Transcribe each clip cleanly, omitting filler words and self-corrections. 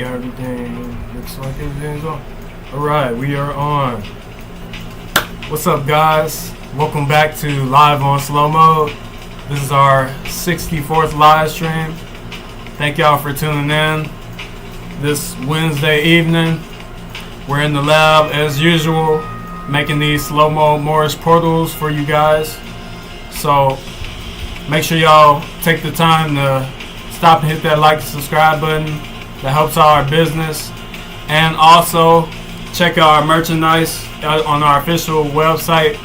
Everything looks like everything's on. Alright, we are on. What's up, guys? Welcome back to Live on Slow Mode. This is our 64th live stream. Thank y'all for tuning in this Wednesday evening. We're in the lab as usual, making these slow-mo Moorish portals for you guys. So make sure y'all take the time to stop and hit that like and subscribe button. That helps our business. And also check out our merchandise on our official website.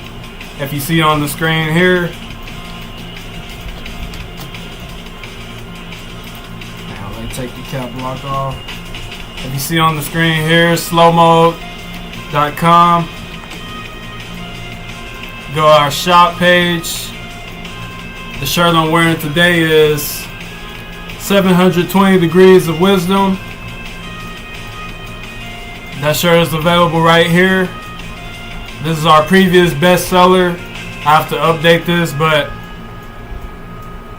If you see on the screen here. Now let me take the cap block off. If you see on the screen here, slow-moed.com. Go to our shop page. The shirt I'm wearing today is 720 Degrees of Wisdom. That shirt is available right here. This is our previous bestseller. I have to update this, but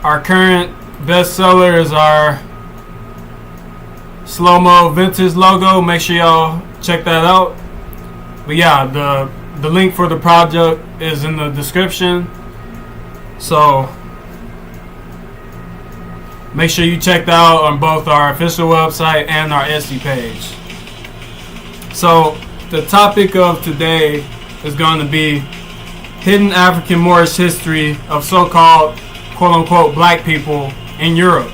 our current bestseller is our slow-moed vintage logo. Make sure y'all check that out. But yeah, the link for the project is in the description. So make sure you check that out on both our official website and our Etsy page. So the topic of today is going to be hidden African Moorish history of so-called quote-unquote black people in Europe.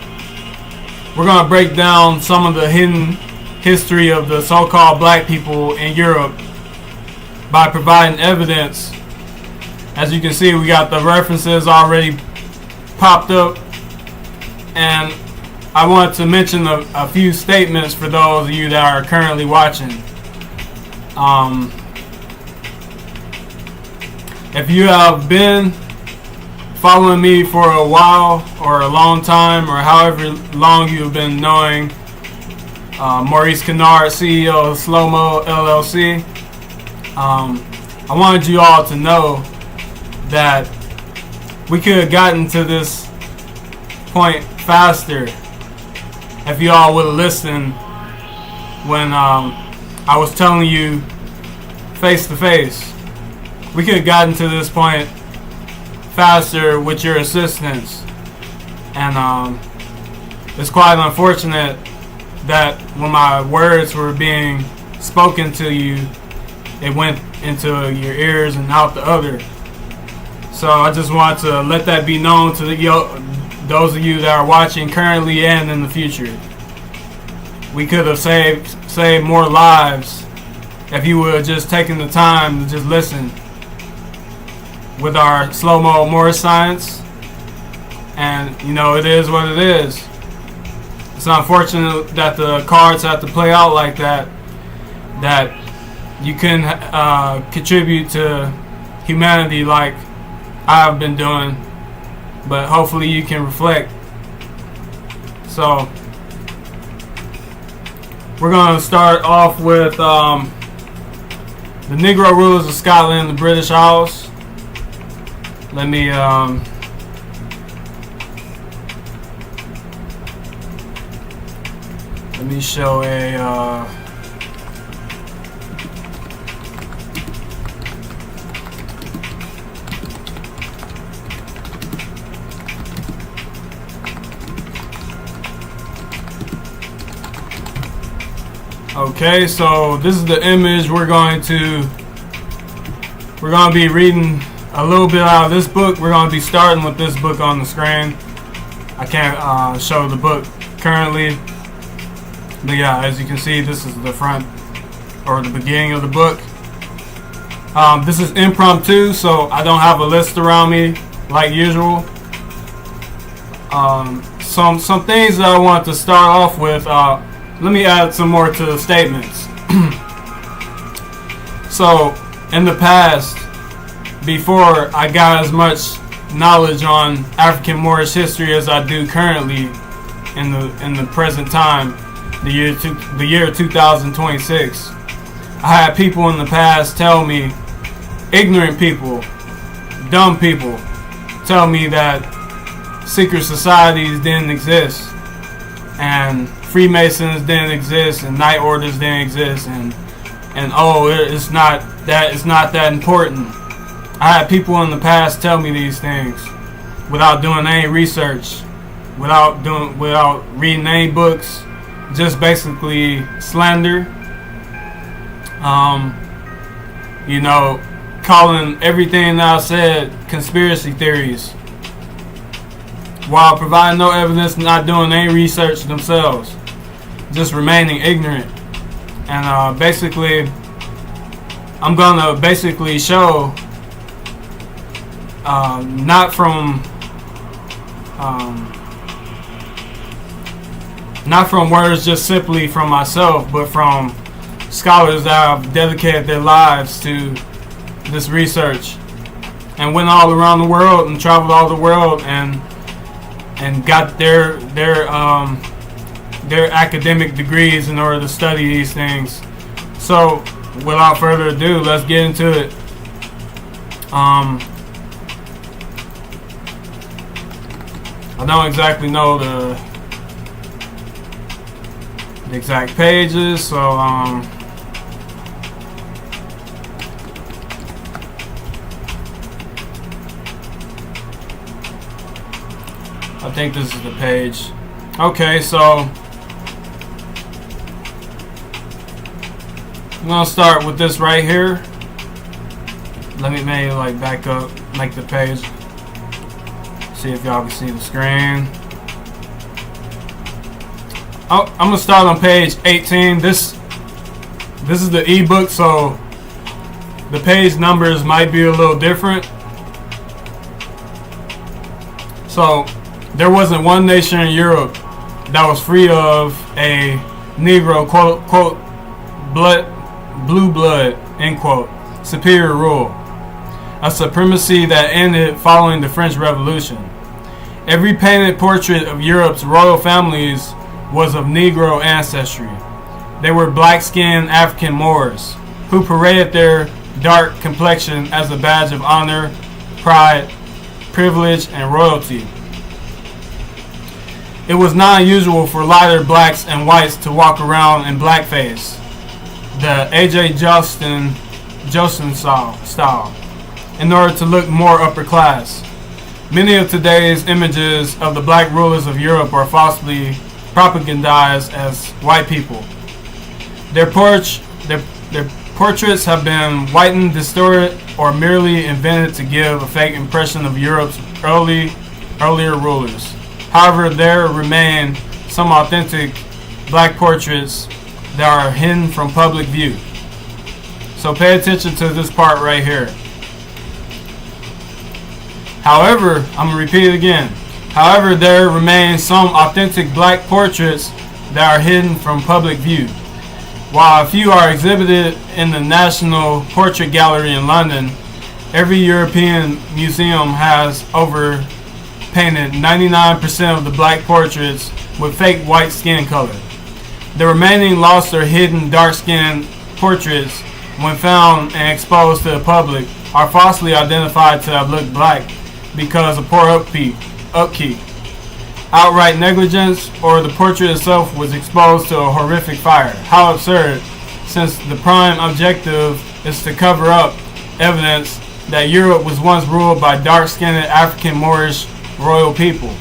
We're going to break down some of the hidden history of the so-called black people in Europe by providing evidence. As you can see, we got the references already popped up. And I want to mention a few statements for those of you that are currently watching. If you have been following me for a while or a long time, or however long you've been knowing Maurice Kennard, CEO of SLOWMOED LLC, I wanted you all to know that we could have gotten to this point faster if you all would have listened when I was telling you face to face. We could have gotten to this point faster with your assistance, and it's quite unfortunate that when my words were being spoken to you, it went into your ears and out the other. So I just want to let that be known to those of you that are watching currently and in the future. We could have saved more lives if you would have just taken the time to just listen with our slow-moed moorishscience. And you know, it is what it is. It's unfortunate that the cards have to play out like that, that you can contribute to humanity like I've been doing, but hopefully you can reflect. So we're going to start off with the Negro rulers of Scotland and the British Isles. Let me show a okay, so this is the image we're going to be reading a little bit out of this book. We're going to be starting with this book on the screen. I can't show the book currently, but yeah, as you can see, this is the front or the beginning of the book. This is impromptu, so I don't have a list around me like usual. Some things that I want to start off with. Let me add some more to the statements. So, in the past, before I got as much knowledge on African Moorish history as I do currently in the present time, the year 2026, I had people in the past tell me, ignorant people, dumb people, tell me that secret societies didn't exist, and Freemasons didn't exist and night orders didn't exist, and oh, it's not that important. I had people in the past tell me these things without doing any research, without reading any books, just basically slander. Calling everything that I said conspiracy theories, while providing no evidence, not doing any research themselves, just remaining ignorant. And basically, I'm gonna basically show not from words just simply from myself, but from scholars that have dedicated their lives to this research and went all around the world and traveled all the world and got their academic degrees in order to study these things. So without further ado, let's get into it. I don't exactly know the exact pages, so I think this is the page. Okay, so I'm gonna start with this right here. Let me maybe back up, make the page. See if y'all can see the screen. I'm gonna start on page 18. This is the ebook, so the page numbers might be a little different. So there wasn't one nation in Europe that was free of a Negro, quote, quote, blue blood, end quote, superior rule, a supremacy that ended following the French Revolution. Every painted portrait of Europe's royal families was of Negro ancestry. They were black-skinned African-moors who paraded their dark complexion as a badge of honor, pride, privilege, and royalty. It was not unusual for lighter blacks and whites to walk around in blackface, the A.J. Justin style, in order to look more upper class. Many of today's images of the black rulers of Europe are falsely propagandized as white people. Their portraits have been whitened, distorted, or merely invented to give a fake impression of Europe's earlier rulers. However, there remain some authentic black portraits that are hidden from public view. So pay attention to this part right here. However, I'm going to repeat it again. However, there remain some authentic black portraits that are hidden from public view. While a few are exhibited in the National Portrait Gallery in London, every European museum has painted 99% of the black portraits with fake white skin color. The remaining lost or hidden dark-skinned portraits, when found and exposed to the public, are falsely identified to have looked black because of poor upkeep, outright negligence, or the portrait itself was exposed to a horrific fire. How absurd, since the prime objective is to cover up evidence that Europe was once ruled by dark-skinned African Moorish royal people.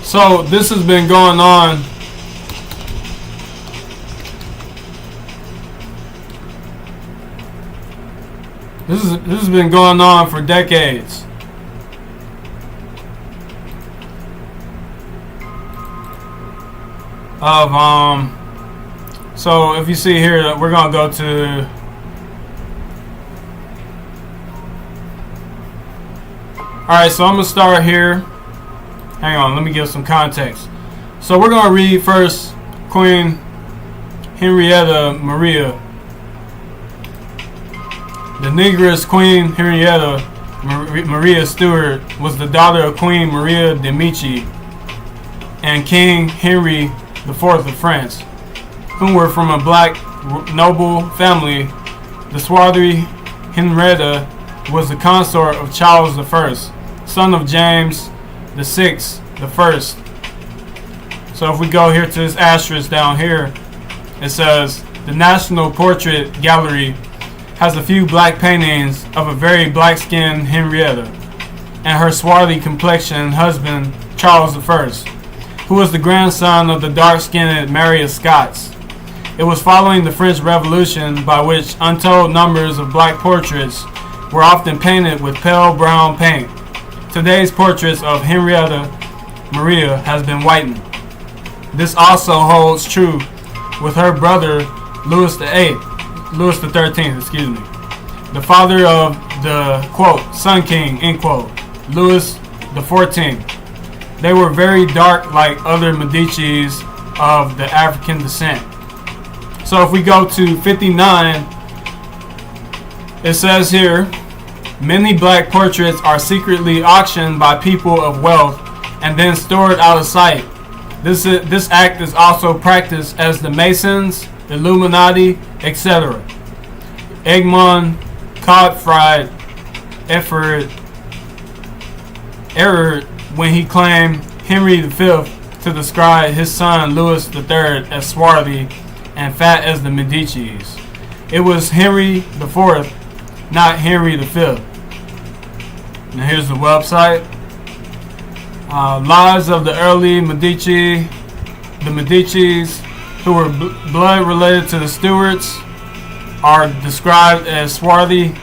So this has been going on This has been going on for decades. So if you see here, we're gonna go to alright, so I'm gonna start here. Hang on, let me give some context. So we're gonna read first Queen Henrietta Maria. The Negress Queen Henrietta Maria Stuart was the daughter of Queen Maria de Medici and King Henry IV of France, who were from a black noble family. The swarthy Henrietta was the consort of Charles I, son of James VI the First. So if we go here to this asterisk down here, it says the National Portrait Gallery has a few black paintings of a very black-skinned Henrietta and her swarthy complexioned husband Charles I, who was the grandson of the dark-skinned Mary of Scots. It was following the French Revolution, by which untold numbers of black portraits were often painted with pale brown paint. Today's portraits of Henrietta Maria has been whitened. This also holds true with her brother Louis XIII, the father of the, quote, Sun King, end quote, Louis XIV. They were very dark like other Medicis of the African descent. So if we go to 59, it says here, many black portraits are secretly auctioned by people of wealth and then stored out of sight. This act is also practiced as the Masons, Illuminati, etc. Egmont Godfried erred when he claimed Henry V to describe his son Louis III as swarthy and fat as the Medicis. It was Henry IV, not Henry V. Now here's the website. Lives of the early Medici. The Medicis, who were blood related to the Stuarts, are described as swarthy,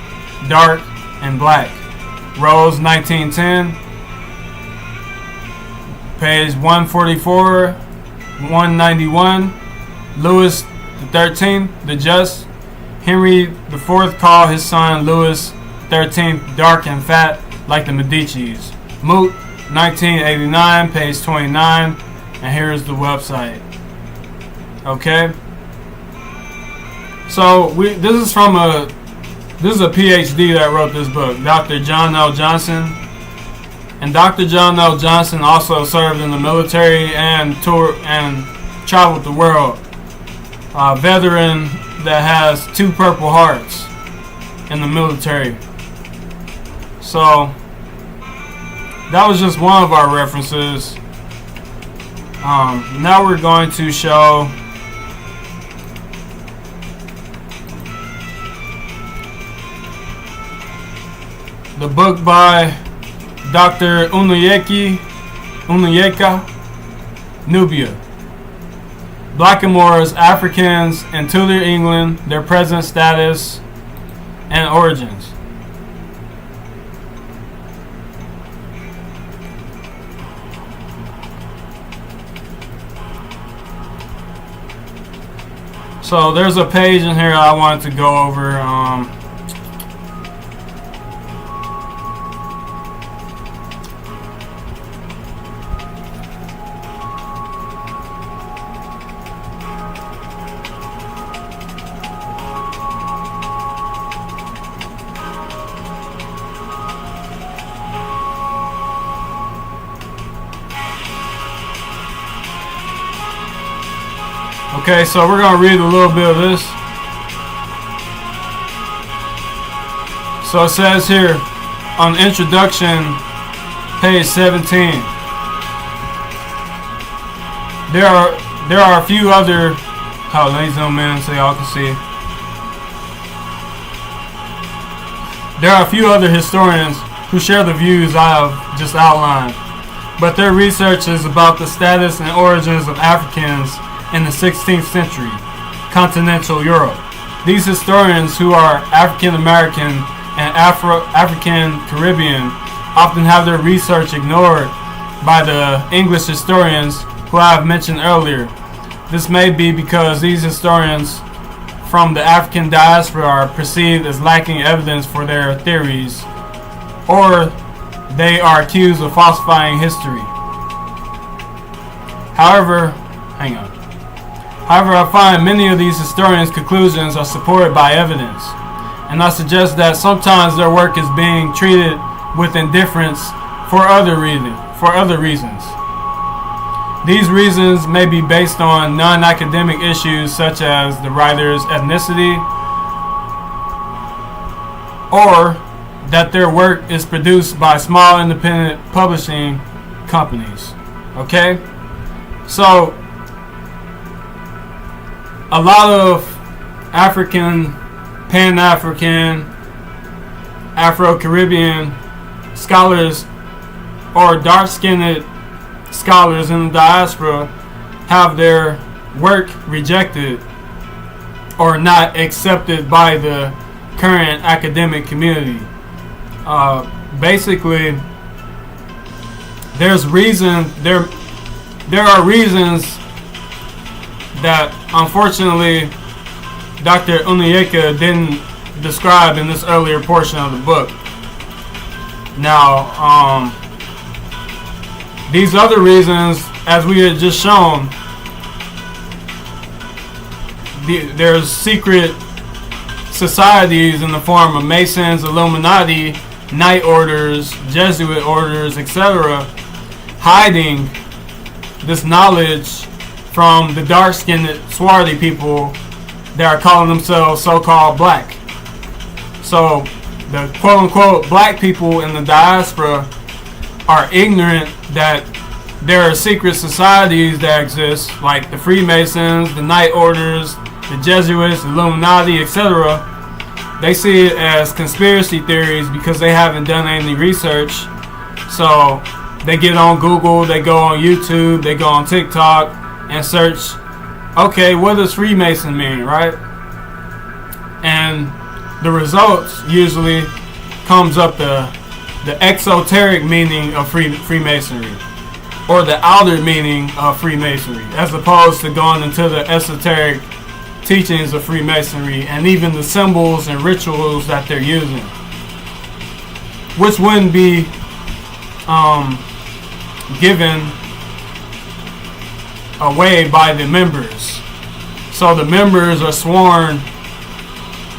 dark, and black. Rose, 1910, page 144, 191. Louis XIII, the Just. Henry IV called his son Louis XIII dark and fat like the Medicis. Moot, 1989, page 29, and here's the website. Okay. So this is a PhD that wrote this book, Dr. John L. Johnson, and Dr. John L. Johnson also served in the military and traveled the world. A veteran that has 2 Purple Hearts in the military. So that was just one of our references. Now we're going to show the book by Dr. Unayeka Nubia. Blackamoors, Africans in Tudor England, their present status and origins. So there's a page in here I wanted to go over. Okay, so we're going to read a little bit of this. So it says here on introduction, page 17. There are a few other. Oh, let me zoom in so y'all can see. There are a few other historians who share the views I have just outlined, but their research is about the status and origins of Africans in the 16th century, continental Europe. These historians, who are African American and African Caribbean, often have their research ignored by the English historians who I have mentioned earlier. This may be because these historians from the African diaspora are perceived as lacking evidence for their theories, or they are accused of falsifying history. However, I find many of these historians' conclusions are supported by evidence, and I suggest that sometimes their work is being treated with indifference for other reasons. These reasons may be based on non-academic issues such as the writer's ethnicity, or that their work is produced by small independent publishing companies. Okay? So, a lot of African, Pan-African, Afro-Caribbean scholars or dark-skinned scholars in the diaspora have their work rejected or not accepted by the current academic community. Basically, there are reasons that unfortunately Dr. Onyeka didn't describe in this earlier portion of the book. Now, these other reasons, as we had just shown, there's secret societies in the form of Masons, Illuminati, Night Orders, Jesuit orders, etc., hiding this knowledge from the dark-skinned, swarthy people that are calling themselves so-called black. So, the quote-unquote black people in the diaspora are ignorant that there are secret societies that exist, like the Freemasons, the Night Orders, the Jesuits, the Illuminati, etc. They see it as conspiracy theories because they haven't done any research. So they get on Google, they go on YouTube, they go on TikTok and search, okay, what does Freemason mean, right? And the results usually comes up the exoteric meaning of Freemasonry, or the outer meaning of Freemasonry, as opposed to going into the esoteric teachings of Freemasonry and even the symbols and rituals that they're using, which wouldn't be given away by the members. So the members are sworn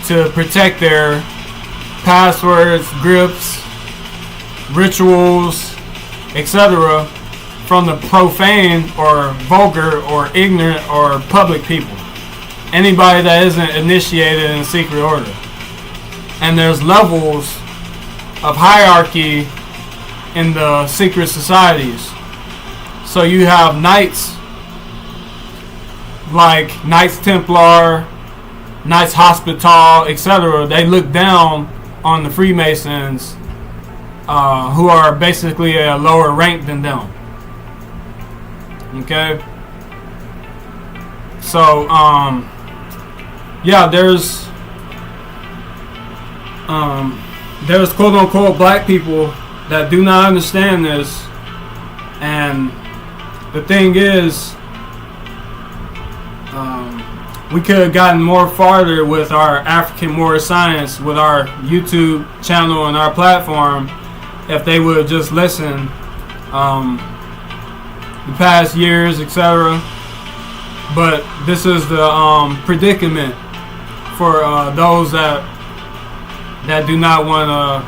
to protect their passwords, grips, rituals, etc. from the profane or vulgar or ignorant or public people. Anybody that isn't initiated in a secret order. And there's levels of hierarchy in the secret societies. So you have knights like Knights Templar, Knights Hospital, etc. They look down on the Freemasons, who are basically a lower rank than them. Okay? So, yeah, there's quote-unquote black people that do not understand this. And the thing is, we could have gotten more farther with our African-moors science, with our YouTube channel and our platform, if they would have just listened the past years, etc. But this is the predicament for those that do not want to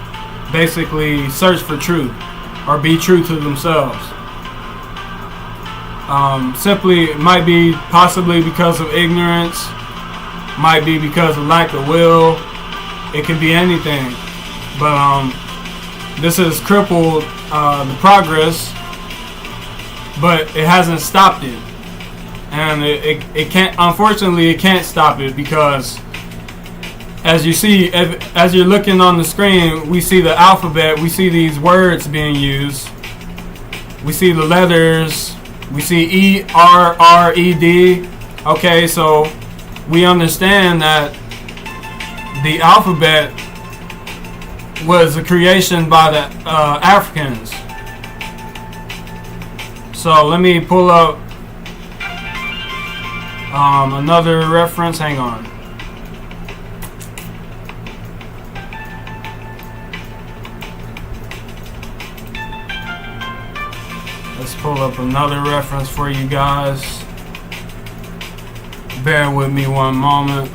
basically search for truth or be true to themselves. Simply, it might be possibly because of ignorance, might be because of lack of will. It could be anything. But this has crippled the progress, but it hasn't stopped it. And it can't, unfortunately, it can't stop it, because as you see, as you're looking on the screen, we see the alphabet, we see these words being used, we see the letters, we see E-R-R-E-D. Okay, so we understand that the alphabet was a creation by the Africans. So let me pull up another reference. Hang on. Let's pull up another reference for you guys. Bear with me one moment.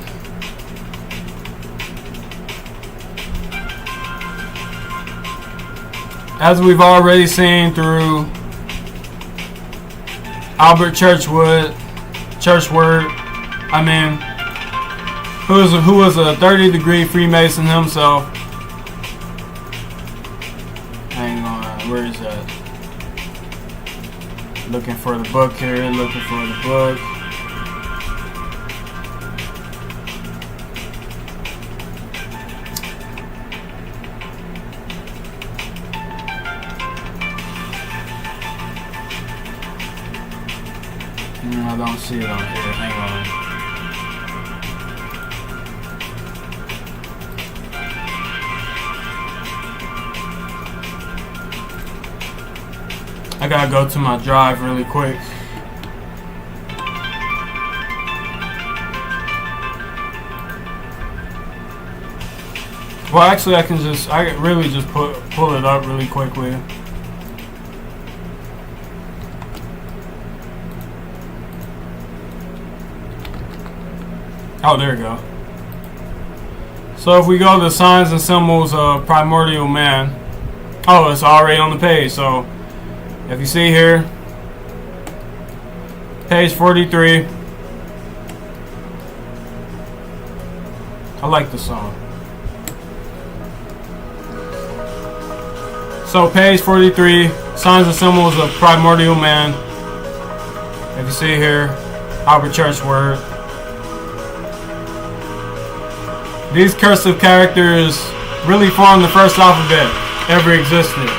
As we've already seen through Albert Churchward, I mean, who was a 30-degree Freemason himself. Hang on, where is that? Looking for the book here, looking for the book. I don't see it on here. Hang on. I gotta go to my drive really quick. Well, actually, I really just pull it up really quickly. Oh, there we go. So if we go to signs and symbols of primordial man, oh, it's already on the page. So if you see here, page 43. I like the song. So page 43, signs and symbols of primordial man. If you see here, Albert Churchward. These cursive characters really form the first alphabet ever existed.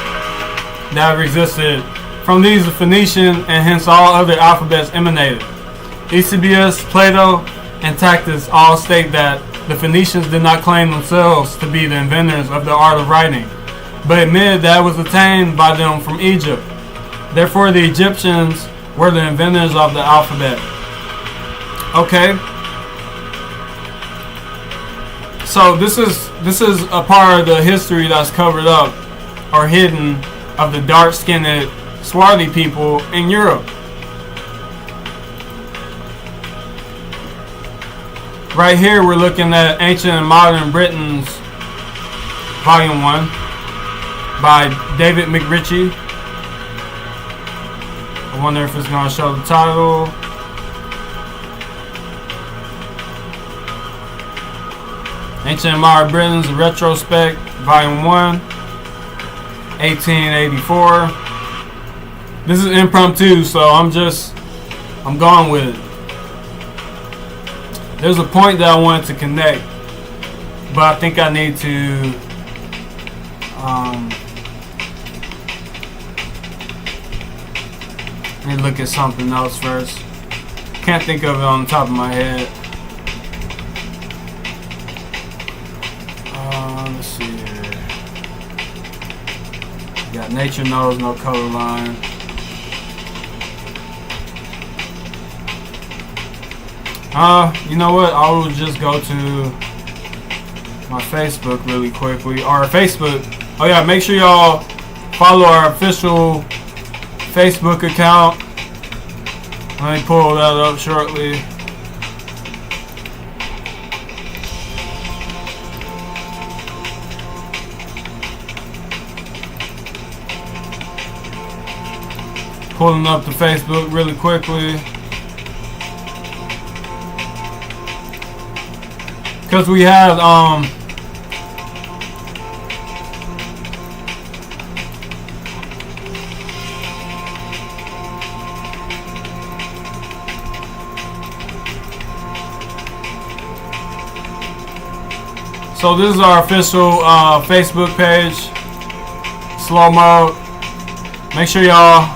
From these, the Phoenician and hence all other alphabets emanated. Eusebius, Plato, and Tacitus all state that the Phoenicians did not claim themselves to be the inventors of the art of writing, but admitted that it was attained by them from Egypt. Therefore, the Egyptians were the inventors of the alphabet. Okay. So this is a part of the history that's covered up or hidden of the dark-skinned, swarthy people in Europe. Right here we're looking at Ancient and Modern Britons, Volume 1 by David McRitchie. I wonder if it's going to show the title. Ancient and Modern Britons, a Retrospect, Volume 1, 1884. This is impromptu, so I'm going with it. There's a point that I wanted to connect, but I think I need to let me look at something else first. Can't think of it on the top of my head. Let's see here. Got nature knows no color line. You know what? I will just go to my Facebook really quickly. Our Facebook. Oh yeah, make sure y'all follow our official Facebook account. Let me pull that up shortly. Pulling up the Facebook really quickly. Because we have so this is our official Facebook page, SLOWMOED. Make sure y'all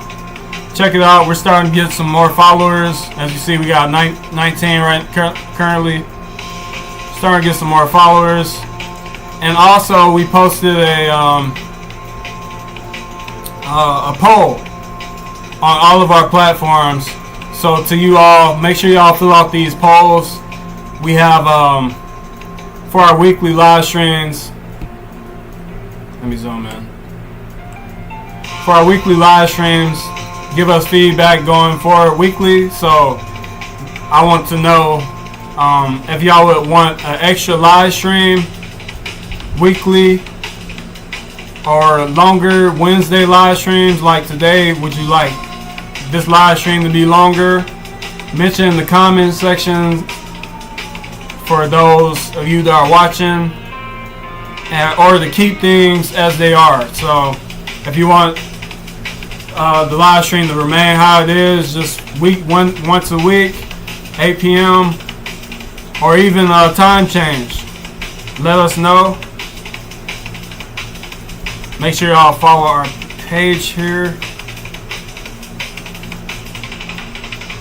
check it out. We're starting to get some more followers. As you see, we got 19 right currently. Starting to get some more followers. And also, we posted a poll on all of our platforms. So to you all, make sure y'all fill out these polls. We have for our weekly live streams. Let me zoom in. For our weekly live streams, give us feedback going forward weekly. So I want to know if y'all would want an extra live stream weekly or longer Wednesday live streams like today. Would you like this live stream to be longer, mention in the comment section for those of you that are watching, or to keep things as they are. So if you want the live stream to remain how it is, just once a week, 8 p.m. or even a time change, let us know. Make sure y'all follow our page here.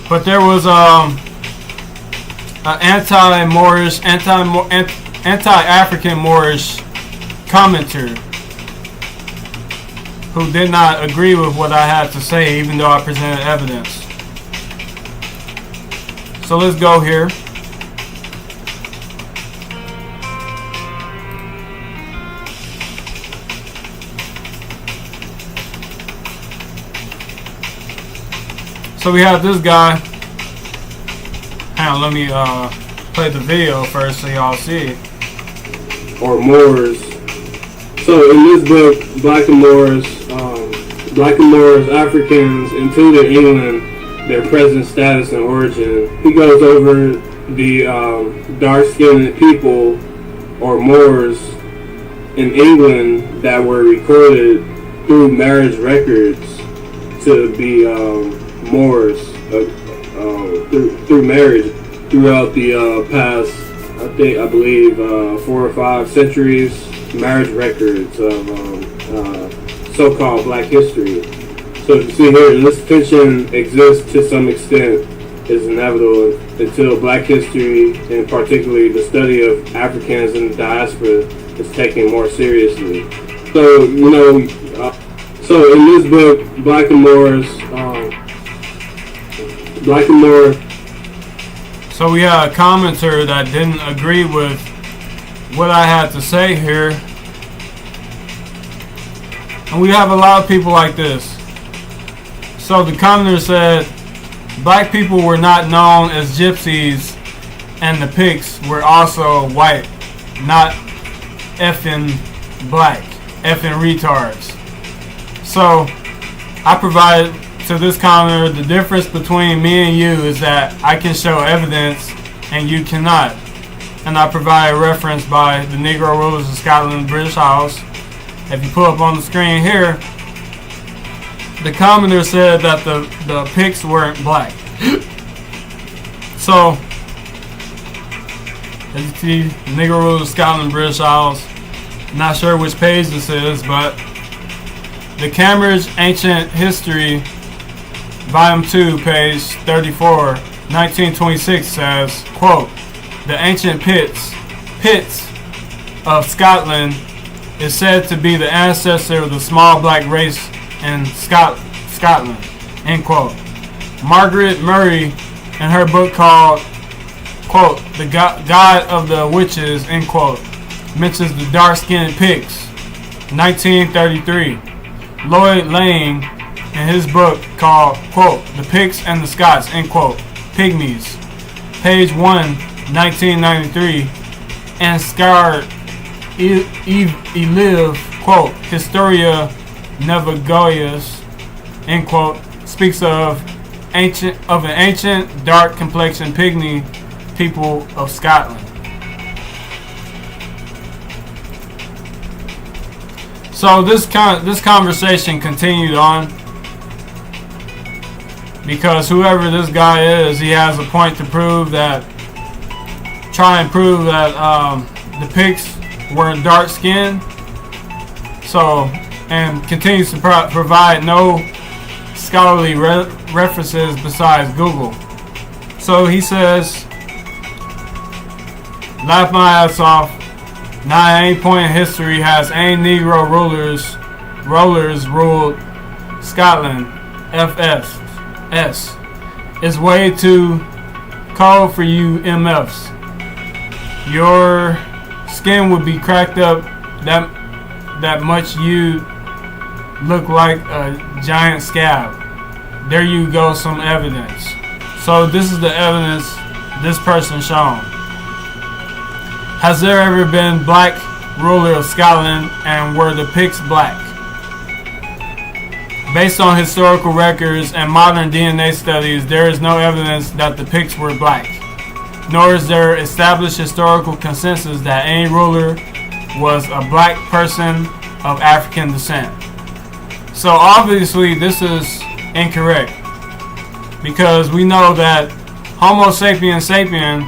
But there was an anti-Moorish, anti-African Moorish commenter who did not agree with what I had to say, even though I presented evidence. So let's go here. So we have this guy. Hang on, let me play the video first so y'all see. Or Moors. So in this book, blackamoors, Africans, including England, their present status and origin. He goes over the dark-skinned people, or Moors, in England that were recorded through marriage records to be Moors through marriage throughout the past, I believe 4 or 5 centuries. Marriage records of so-called Black history. So you see here, this tension exists to some extent, is inevitable until Black history, and particularly the study of Africans in the diaspora, is taken more seriously. So so in this book, blackamoors. So we had a commenter that didn't agree with what I had to say here, and we have a lot of people like this. So the commenter said black people were not known as gypsies, and the pigs were also white, not effing black, effing retards. So I provided to this commenter the difference between me and you is that I can show evidence and you cannot. And I provide a reference by the Negro rulers of Scotland and British Isles. If you pull up on the screen here, the commenter said that the pigs weren't black. So, as you see, the Negro rulers of Scotland and British Isles. Not sure which page this is, but the Cambridge Ancient History, Volume 2, page 34, 1926 says, quote, "The ancient Picts of Scotland is said to be the ancestor of the small black race in Scotland," end quote. Margaret Murray, in her book called, quote, "The God of the Witches," end quote, mentions the dark-skinned Picts, 1933. Lloyd Lane, in his book called, quote, "The Picts and the Scots," end quote, Pygmies, page 1, 1993, and Scar Eliv, quote, "Historia Navigoius," end quote, speaks of an ancient dark complexioned pygmy people of Scotland. So this conversation continued on because whoever this guy is, he has a point to try and prove that the pigs weren't dark skinned. So, and continues to provide no scholarly references besides Google. So he says, "Laugh my ass off. Not at any point in history has any Negro rulers ruled Scotland. FS is way too cold for you MFs. Your skin would be cracked up that much you look like a giant scab. There you go, some evidence." So this is the evidence this person shown. "Has there ever been black ruler of Scotland, and were the Picts black? Based on historical records and modern DNA studies, there is no evidence that the Picts were black, nor is there established historical consensus that any ruler was a black person of African descent. So obviously this is incorrect, because we know that Homo sapiens sapien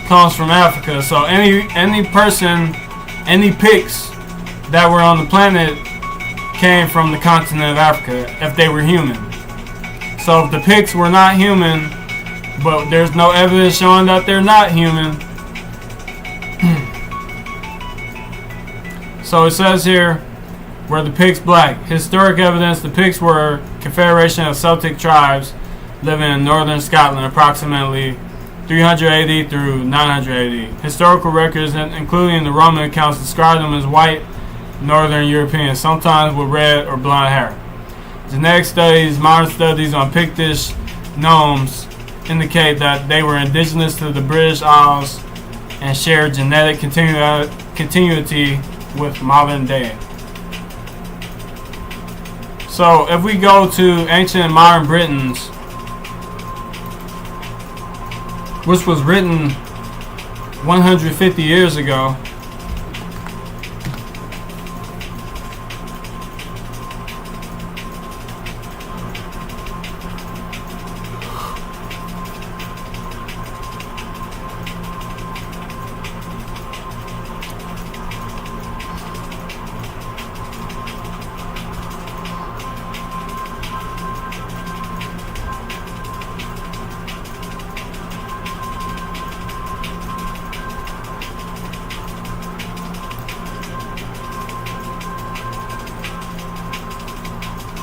comes from Africa. So any person, any Picts that were on the planet came from the continent of Africa if they were human. So if the Picts were not human, but there's no evidence showing that they're not human. So it says here, were the Picts black? Historic evidence, the Picts were a confederation of Celtic tribes living in northern Scotland approximately 300 AD through 900 AD. Historical records, including the Roman accounts, describe them as white northern Europeans, sometimes with red or blonde hair. Genetic studies, modern studies on Pictish gnomes indicate that they were indigenous to the British Isles and shared genetic continuity with modern day. So if we go to ancient and modern Britons, which was written 150 years ago,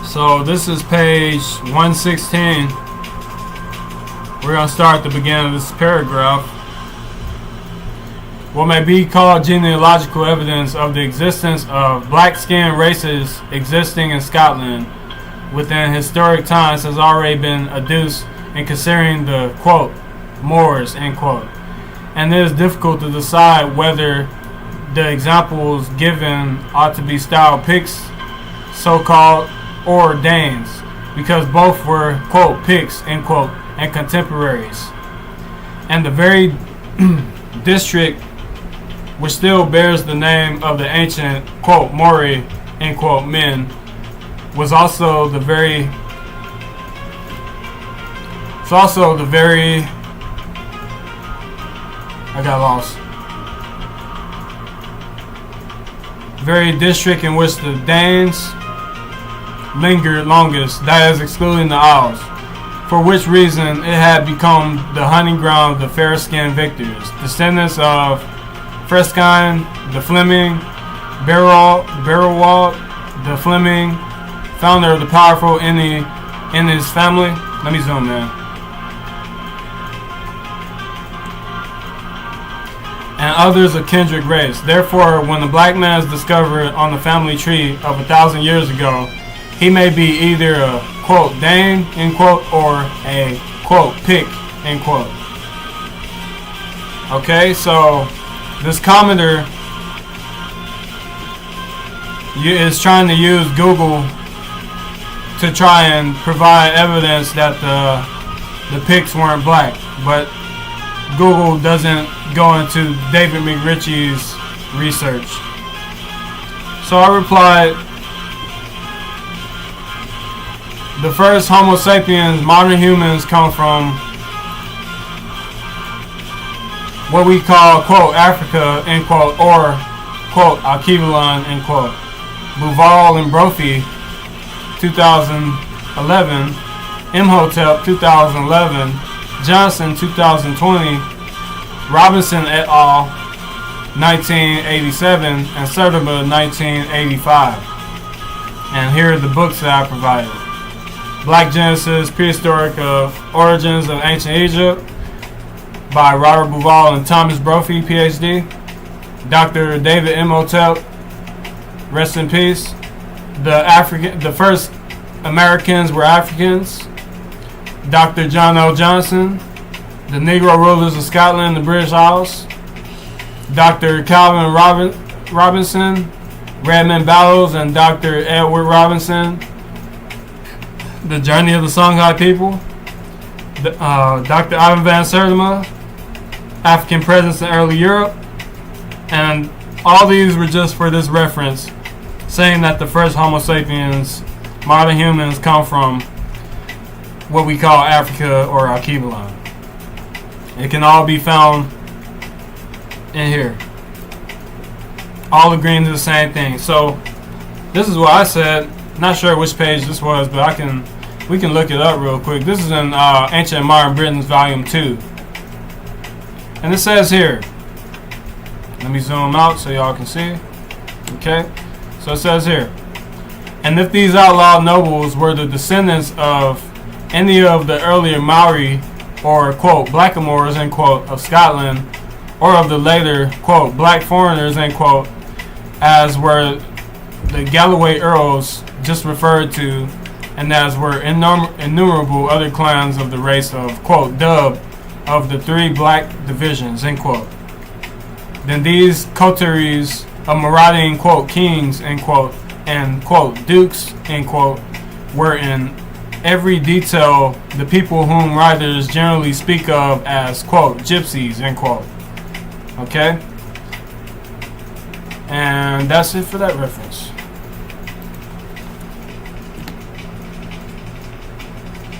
so this is page 116. We're going to start at the beginning of this paragraph. What may be called genealogical evidence of the existence of black-skinned races existing in Scotland within historic times has already been adduced in considering the, quote, Moors, end quote. And it is difficult to decide whether the examples given ought to be styled Picts, so-called, or Danes, because both were, quote, Picts, end quote, and contemporaries. And the very district which still bears the name of the ancient, quote, Mauri, end quote, men, was also the very, I got lost. Very district in which the Danes lingered longest, that is excluding the Isles, for which reason it had become the hunting ground of the fair-skinned victors, descendants of Freskin, the Fleming, Beowulf, the Fleming, founder of the powerful in his family. Let me zoom in. And others of kindred race. Therefore, when the black man is discovered on the family tree of 1,000 years ago, he may be either a, quote, Dane, end quote, or a, quote, Pict, end quote. Okay, so this commenter is trying to use Google to try and provide evidence that the Picts weren't black, but Google doesn't go into David McRitchie's research. So I replied, the first Homo sapiens, modern humans, come from what we call, quote, Africa, end quote, or, quote, Alkebulan, end quote. Buval and Brophy, 2011. Imhotep, 2011. Johnson, 2020. Robinson et al., 1987. And Sertaba, 1985. And here are the books that I provided. Black Genesis, Prehistoric Origins of Ancient Egypt by Robert Buval and Thomas Brophy, PhD. Dr. David Imhotep, rest in peace. The first Americans were Africans. Dr. John L. Johnson, the Negro rulers of Scotland and the British Isles. Dr. Calvin Robinson, Redmond Ballows, and Dr. Edward Robinson, The Journey of the Songhai People, Dr. Ivan van Sertima, African Presence in Early Europe, and all these were just for this reference, saying that the first Homo sapiens, modern humans, come from what we call Africa or Alkebulan. It can all be found in here, all agreeing to the same thing. So this is what I said. Not sure which page this was, but we can look it up real quick. This is in Ancient and Modern Britons, Volume 2. And it says here, let me zoom out so y'all can see. Okay, so it says here, and if these outlawed nobles were the descendants of any of the earlier Mauri, or, quote, blackamoors, end quote, of Scotland, or of the later, quote, black foreigners, end quote, as were the Galloway Earls just referred to, and as were innumerable other clans of the race of, quote, dub of the 3 black divisions, end quote, then these coteries of marauding, quote, kings, end quote, and, quote, dukes, end quote, were in every detail the people whom writers generally speak of as, quote, gypsies, end quote. Okay? And that's it for that reference.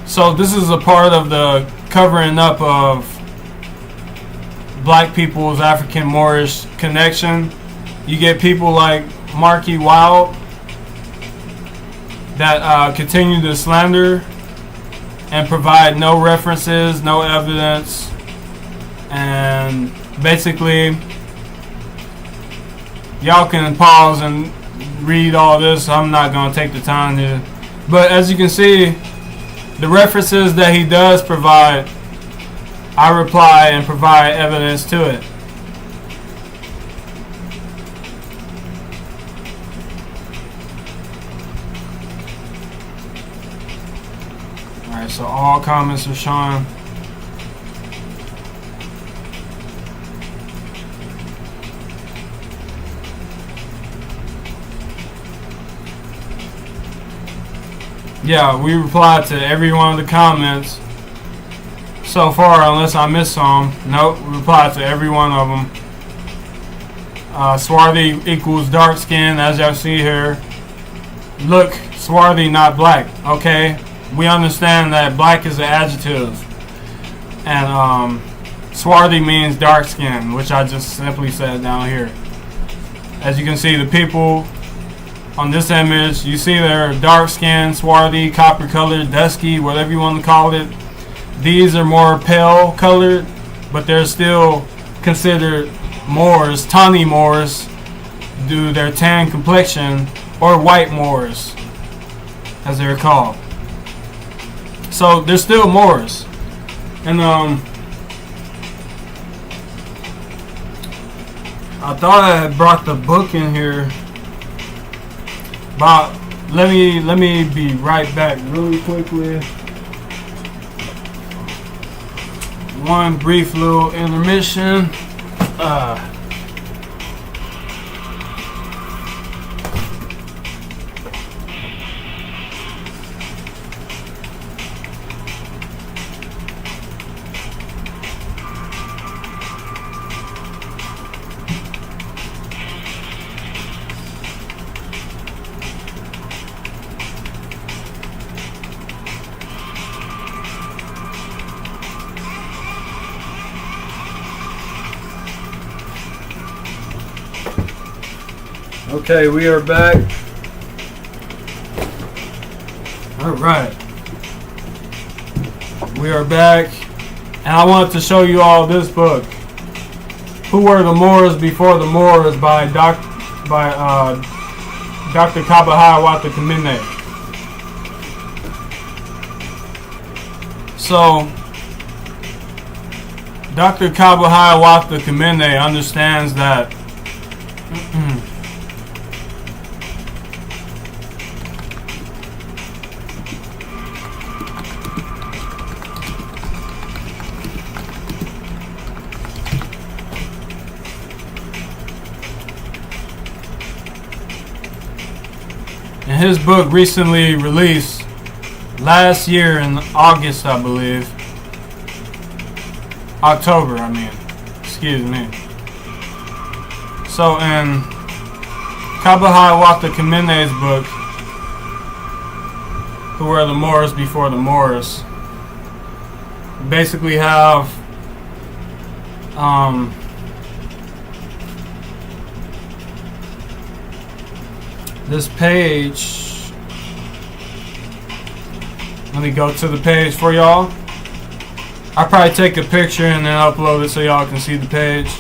So this is a part of the covering up of black people's African Moorish connection. You get people like Marky Wilde that continue to slander and provide no references, no evidence, and basically y'all can pause and read all this. I'm not going to take the time to, but as you can see, the references that he does provide, I reply and provide evidence to it. Alright, so all comments are shown. Yeah, we replied to every one of the comments so far, unless I missed some. Nope, we replied to every one of them. Swarthy equals dark skin, as y'all see here. Look, swarthy, not black. Okay, we understand that black is an adjective, and swarthy means dark skin, which I just simply said down here. As you can see, the people on this image, you see they're dark skinned, swarthy, copper colored, dusky, whatever you want to call it. These are more pale colored, but they're still considered Moors, tawny Moors, due to their tan complexion, or white Moors, as they're called. So they're still Moors. And I thought I had brought the book in here. But let me be right back really quickly. One brief little intermission. Okay, we are back. Alright. We are back. And I wanted to show you all this book. Who Were the Moors Before the Moors by Dr. Kabahai Wata Kamine. So, Dr. Kabahai Wata Kamine understands that in his book recently released last year in August, I believe. October, I mean. Excuse me. So in Kabahai Wata Kamene's book, Who Were the Moors Before the Moors, basically have this page. Let me go to the page for y'all. I'll probably take a picture and then upload it so y'all can see the page.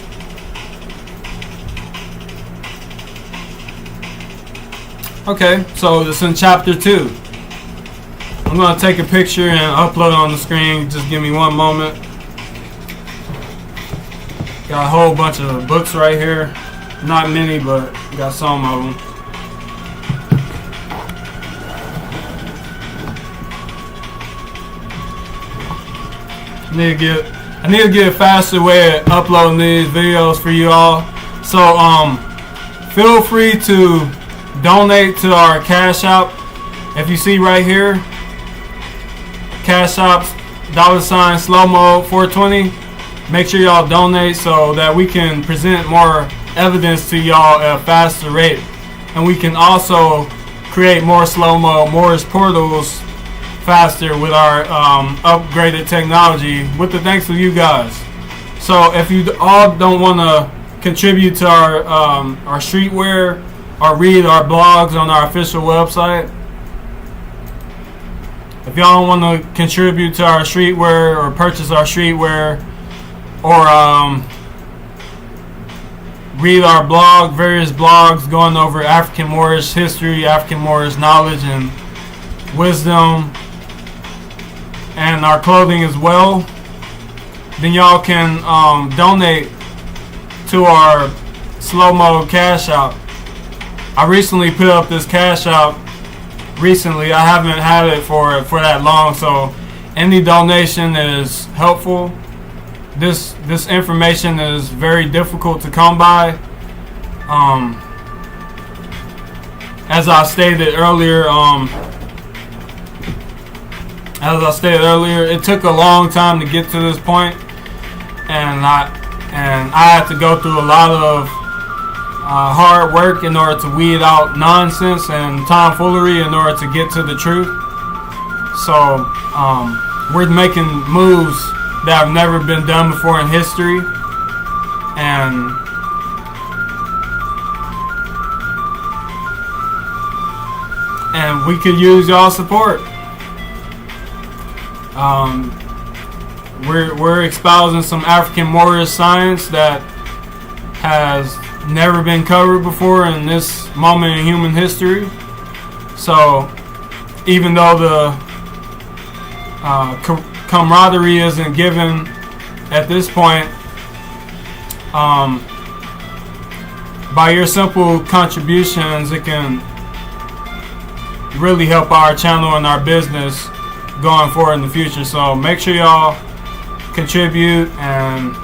Okay, so it's in chapter 2. I'm going to take a picture and upload it on the screen. Just give me one moment. Got a whole bunch of books right here. Not many, but got some of them. I need to get a faster way of uploading these videos for you all. So feel free to donate to our Cash App. If you see right here, Cash App's $ slow-moed 420. Make sure y'all donate so that we can present more evidence to y'all at a faster rate, and we can also create more slow-mo Moorish portals faster with our upgraded technology with the thanks of you guys. So if you all don't want to contribute to our streetwear or read our blogs on our official website, if y'all don't want to contribute to our streetwear or purchase our streetwear or read our blog, various blogs going over African Moorish history, African Moorish knowledge and wisdom, and our clothing as well, then y'all can donate to our slow-moed Cash App. I recently put up this Cash App. Recently, I haven't had it for that long, so any donation is helpful. This information is very difficult to come by. As I stated earlier, it took a long time to get to this point, and I had to go through a lot of hard work in order to weed out nonsense and tomfoolery in order to get to the truth. So we're making moves that have never been done before in history, and we could use y'all's support. We're espousing some African Moorish science that has never been covered before in this moment in human history. So even though the camaraderie isn't given at this point, by your simple contributions, it can really help our channel and our business going forward in the future. So make sure y'all contribute, and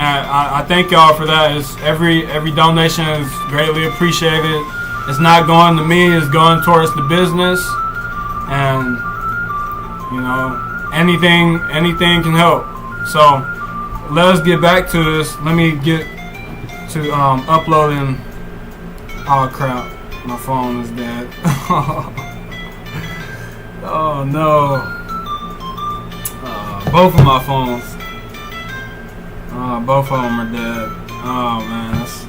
I thank y'all for that. Every donation is greatly appreciated. It's not going to me, it's going towards the business, and you know, anything can help. So let us get back to this. Let me get to uploading. Oh crap, my phone is dead. Oh no. Both of my phones. Both of them are dead. Oh man, that's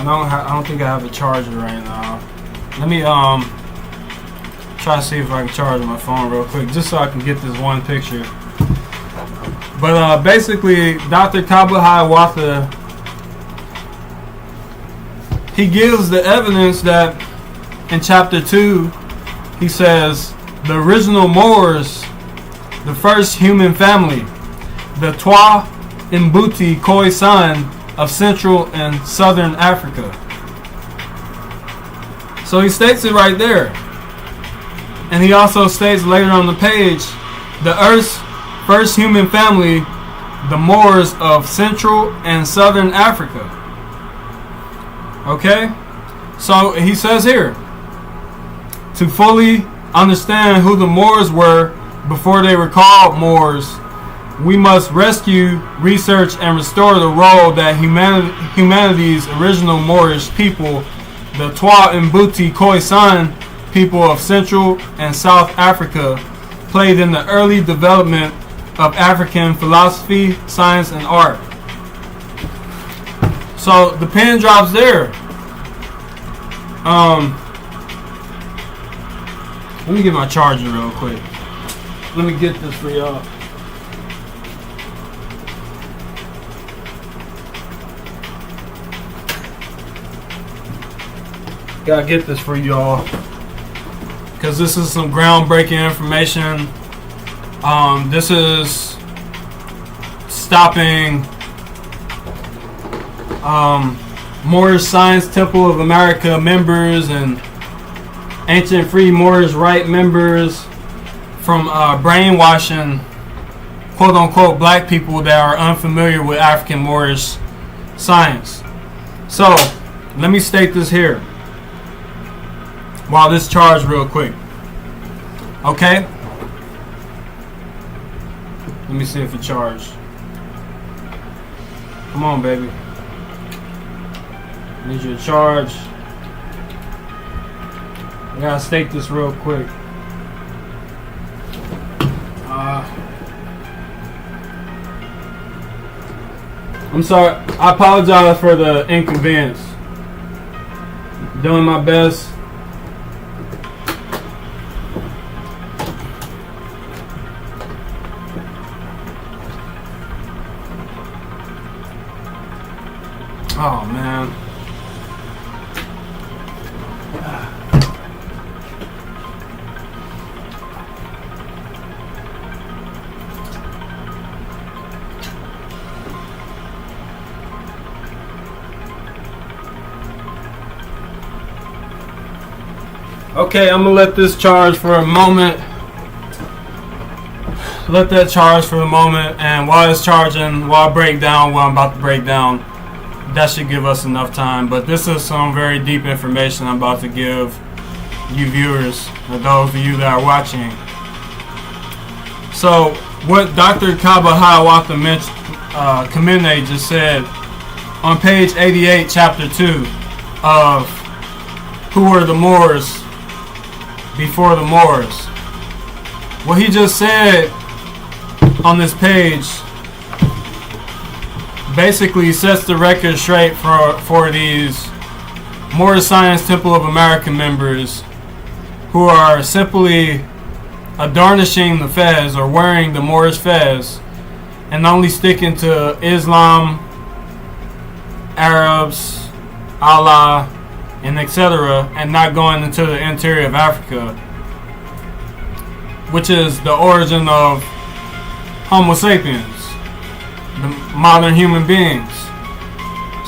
I don't think I have a charger right now. Let me try to see if I can charge my phone real quick, just so I can get this one picture. But basically, Dr. Kabahai Wata, he gives the evidence that in chapter 2, he says the original Moors, the first human family, the Twa Mbuti Khoisan of Central and Southern Africa. So he states it right there. And he also states later on the page, the Earth's first human family the Moors of Central and Southern Africa. Okay? So he says here, to fully understand who the Moors were before they were called Moors, we must rescue, research, and restore the role that humanity's original Moorish people, the Twa Mbuti Khoisan people of Central and South Africa, played in the early development of African philosophy, science, and art. So the pen drops there. Let me get my charger real quick. Let me get this for y'all. Gotta get this for y'all, because this is some groundbreaking information. This is stopping Moorish Science Temple of America members and Ancient Free Moorish Right members from brainwashing quote-unquote black people that are unfamiliar with African Moorish science. So let me state this here while this charge real quick. Okay? Let me see if it charged. Come on, baby. Need you to charge. I gotta state this real quick. I'm sorry. I apologize for the inconvenience. Doing my best. Oh man. Okay, I'm gonna let this charge for a moment. Let that charge for a moment, and while it's charging, while I break down what I'm about to break down, that should give us enough time. But this is some very deep information I'm about to give you viewers, or those of you that are watching. So what Dr. Kaba Hiawatha Kamene just said on page 88, chapter 2 of Who Were the Moors Before the Moors. What he just said on this page basically sets the record straight for these Moorish Science Temple of America members who are simply adornishing the fez or wearing the Moorish fez and only sticking to Islam, Arabs, Allah, and etc., and not going into the interior of Africa, which is the origin of Homo sapiens, the modern human beings.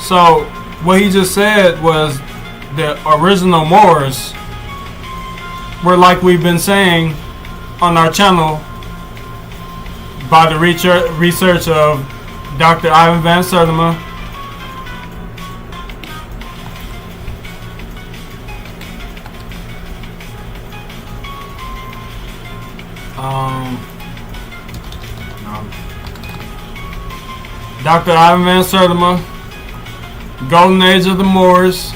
So what he just said was the original Moors were, like we've been saying on our channel, by the research of Dr. Ivan Van Sertima, Dr. Ivan Van Sertima, Golden Age of the Moors.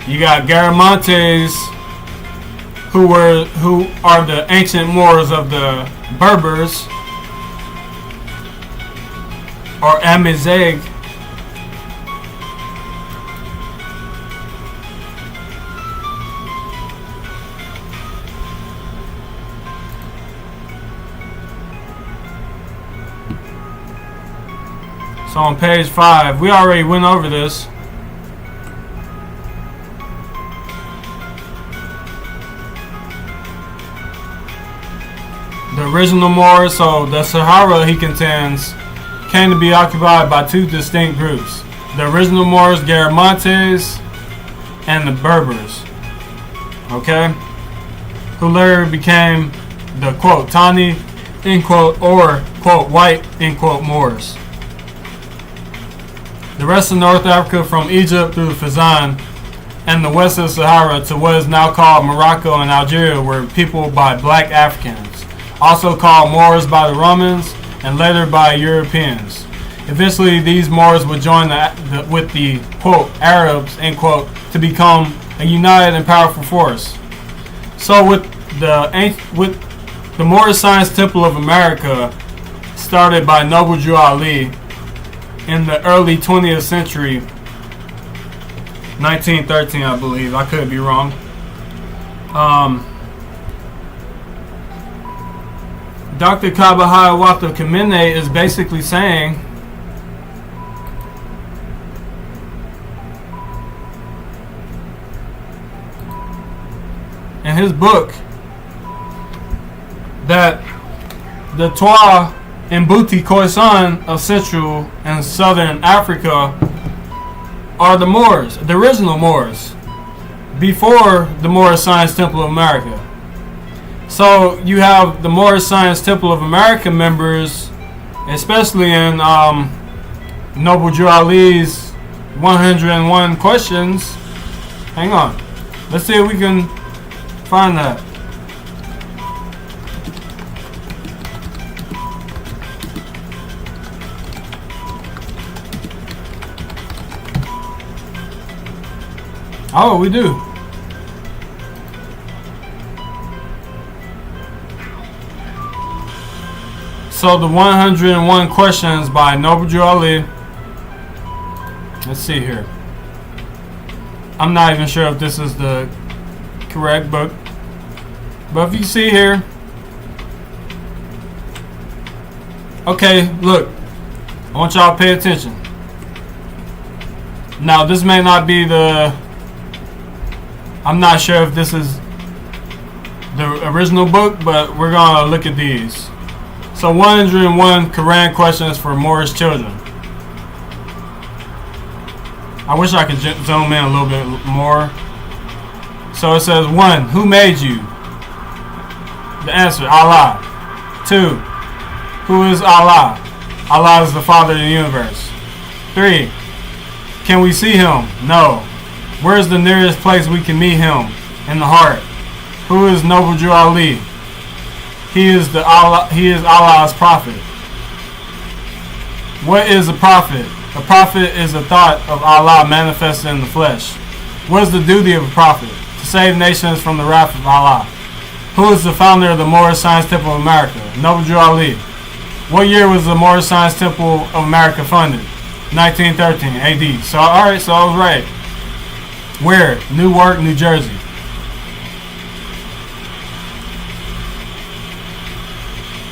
You got Garamantes, who are the ancient Moors of the Berbers, or Amazigh. So on page 5, we already went over this. The original Moors, so the Sahara, he contends, came to be occupied by two distinct groups. The original Moors, Garamantes, and the Berbers, okay, who later became the quote Tani, end quote, or quote white, end quote, Moors. The rest of North Africa from Egypt through Fezzan and the west of Sahara to what is now called Morocco and Algeria were peopled by black Africans, also called Moors by the Romans and later by Europeans. Eventually, these Moors would join with the quote Arabs, end quote, to become a united and powerful force. So with the Moorish Science Temple of America, started by Noble Drew Ali in the early 20th century, 1913, I believe. I could be wrong. Dr. Kabahaya Wata Kamene is basically saying in his book that the Twa and Mbuti Khoisan of Central and Southern Africa are the Moors, the original Moors, before the Moorish Science Temple of America. So you have the Moorish Science Temple of America members, especially in Noble Drew Ali's 101 questions. Hang on. Let's see if we can find that. Oh, we do. So the 101 questions by Noble Drew Ali. Let's see here. I'm not even sure if this is the correct book, but if you see here, okay, look, I want y'all to pay attention. Now, this may not be I'm not sure if this is the original book, but we're gonna look at these. So 101 Quran questions for Moorish children. I wish I could zoom in a little bit more. So it says 1. Who made you? The answer, Allah. 2. Who is Allah? Allah is the Father of the universe. 3. Can we see him? No. Where is the nearest place we can meet him? In the heart. Who is Noble Drew Ali? He is Allah's prophet. What is a prophet? A prophet is a thought of Allah manifested in the flesh. What is the duty of a prophet? To save nations from the wrath of Allah. Who is the founder of the Moorish Science Temple of America? Noble Drew Ali. What year was the Moorish Science Temple of America funded? 1913 AD. So, alright, so I was right. Where? Newark, New Jersey.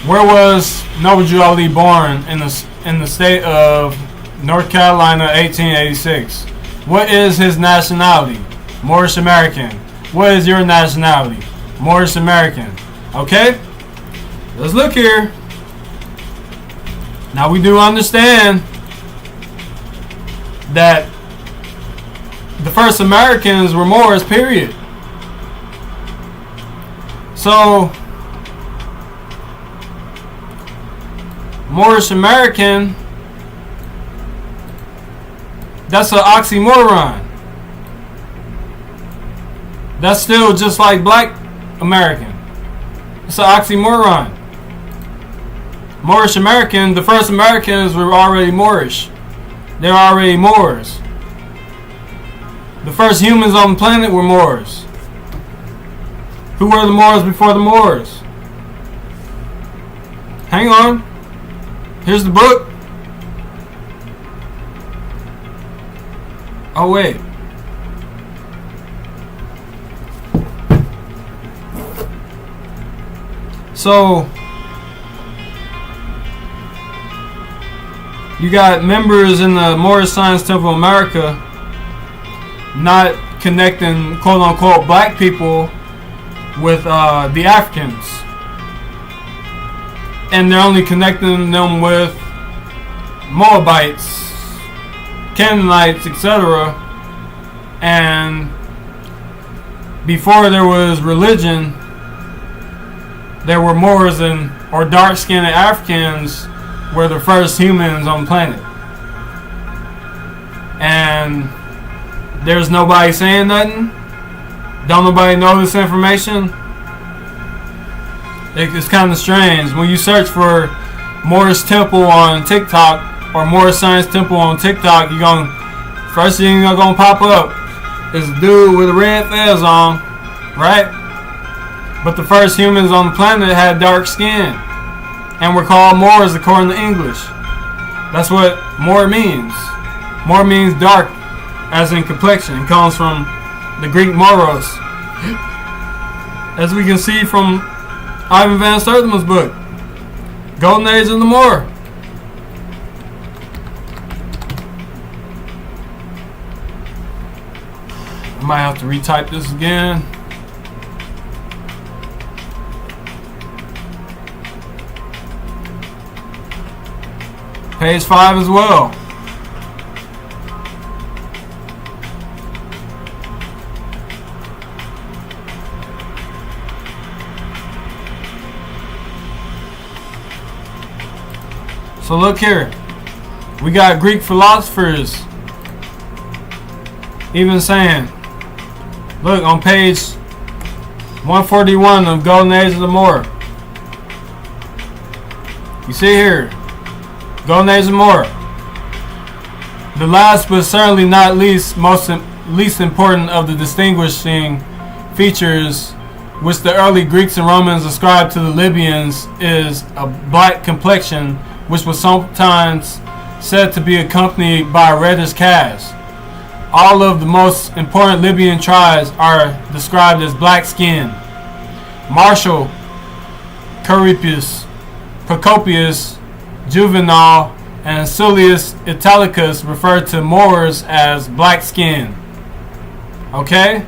Where was Noble Drew Ali born? In the state of North Carolina, 1886. What is his nationality? Moorish American. What is your nationality? Moorish American. Okay? Let's look here. Now we do understand that the first Americans were Moors, period. So, Moorish American, that's an oxymoron. That's still just like Black American. It's an oxymoron. Moorish American, the first Americans were already Moorish. They were already Moors. The first humans on the planet were Moors. Who were the Moors before the Moors? Hang on. Here's the book. Oh, wait. So, you got members in the Moorish Science Temple of America not connecting quote-unquote black people with the Africans. And they're only connecting them with Moabites, Canaanites, etc. And before there was religion, there were Moors or dark-skinned Africans were the first humans on the planet. And there's nobody saying nothing. Don't nobody know this information. It's kind of strange. When you search for Moorish temple on TikTok or Moorish science temple on TikTok, first thing you're gonna pop up is a dude with a red fez on, right? But the first humans on the planet had dark skin and were called Moors according to English. That's what Moor means. Moor means dark, as in complexion. It comes from the Greek mauros. As we can see from Ivan Van Sertima's book, Golden Age of the Moor. I might have to retype this again. Page 5 as well. So look here, we got Greek philosophers even saying, look on page 141 of Golden Age of the Moor. You see here, Golden Age of the Moor. The last but certainly not least important of the distinguishing features which the early Greeks and Romans ascribed to the Libyans is a black complexion, which was sometimes said to be accompanied by a reddish cast. All of the most important Libyan tribes are described as black skinned. Martial, Procopius, Juvenal, and Silius Italicus referred to Moors as black skinned. Okay?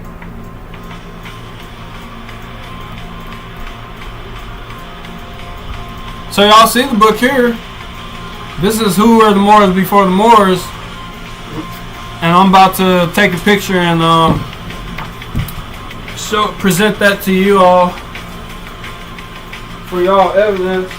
So y'all see the book here. This is who were the Moors before the Moors. And I'm about to take a picture and present that to you all for y'all evidence.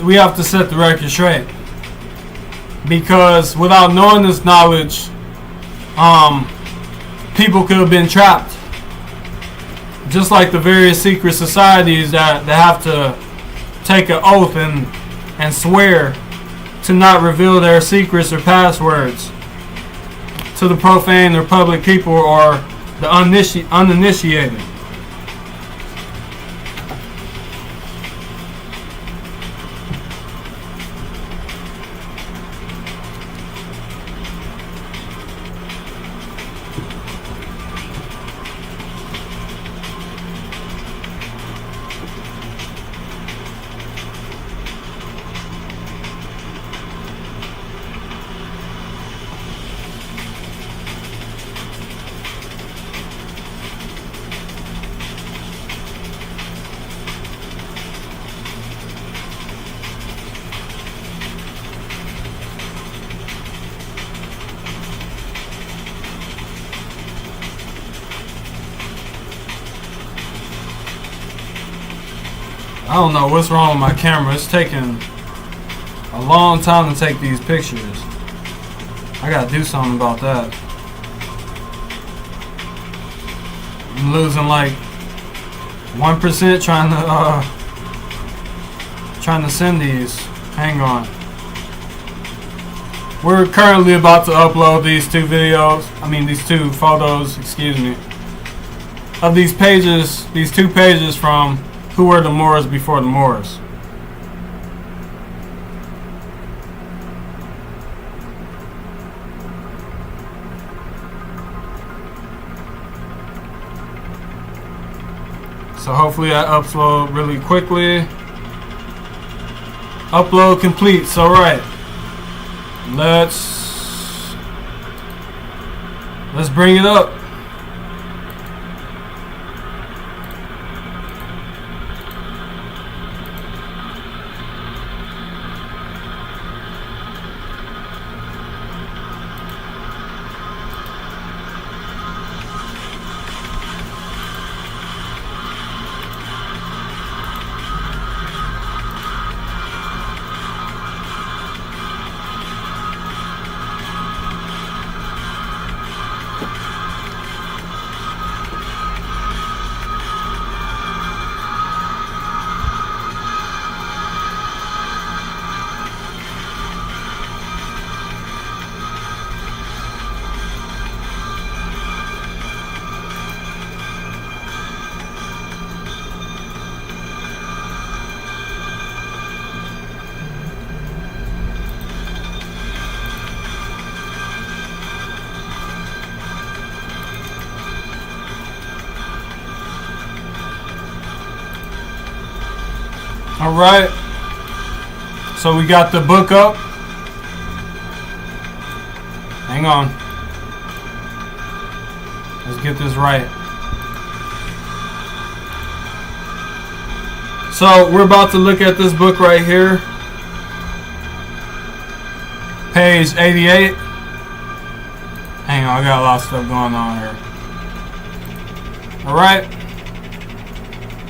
We have to set the record straight, because without knowing this knowledge, people could have been trapped, just like the various secret societies that have to take an oath and swear to not reveal their secrets or passwords to the profane or public people or the uninitiated. I don't know what's wrong with my camera. It's taking a long time to take these pictures. I gotta do something about that. I'm losing like 1% trying to send these. Hang on. We're currently about to upload these two photos, excuse me, of these pages, these two pages from Who Were the Moors Before the Moors. So hopefully I upload really quickly. Upload complete. So right. Let's bring it up. Alright, so we got the book up. Hang on. Let's get this right. So we're about to look at this book right here. Page 88. Hang on, I got a lot of stuff going on here. Alright.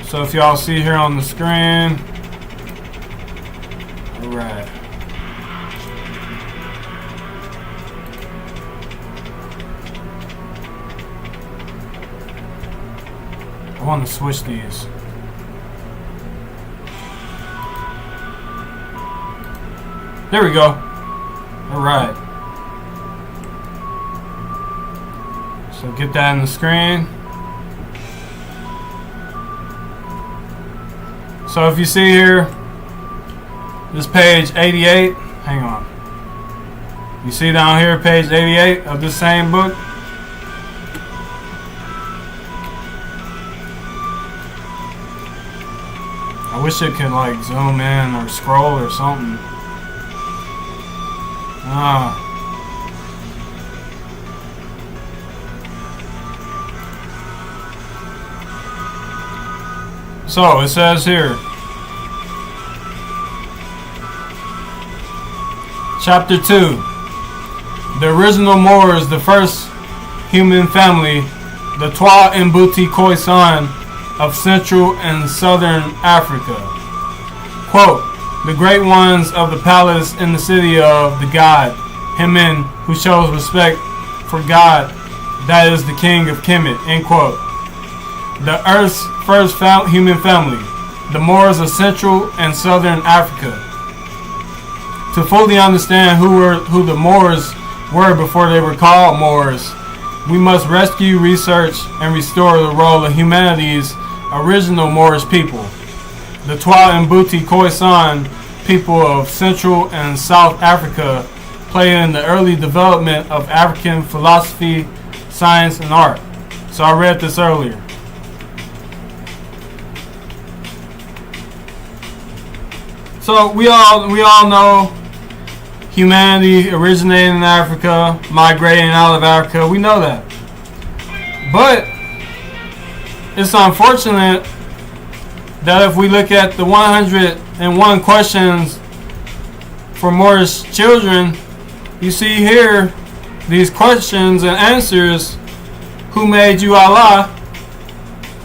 So if y'all see here on the screen. Alright. I want to switch these. There we go. Alright. So get that in the screen. So if you see here, this page 88, hang on. You see down here, page 88 of this same book. I wish it could like zoom in or scroll or something. So it says here, Chapter 2. The original Moors, the first human family, the Twa and Buti Khoisan of Central and Southern Africa. Quote, the great ones of the palace in the city of the god, Hemin, who shows respect for God, that is the king of Kemet. End quote. The earth's first human family, the Moors of Central and Southern Africa. To fully understand who the Moors were before they were called Moors, we must rescue, research, and restore the role of humanity's original Moorish people. The Twa and Buti Khoisan people of Central and South Africa played in the early development of African philosophy, science, and art. So I read this earlier. So we all know humanity originated in Africa, migrating out of Africa. We know that. But it's unfortunate that if we look at the 101 questions for Moorish children, you see here these questions and answers. Who made you Allah?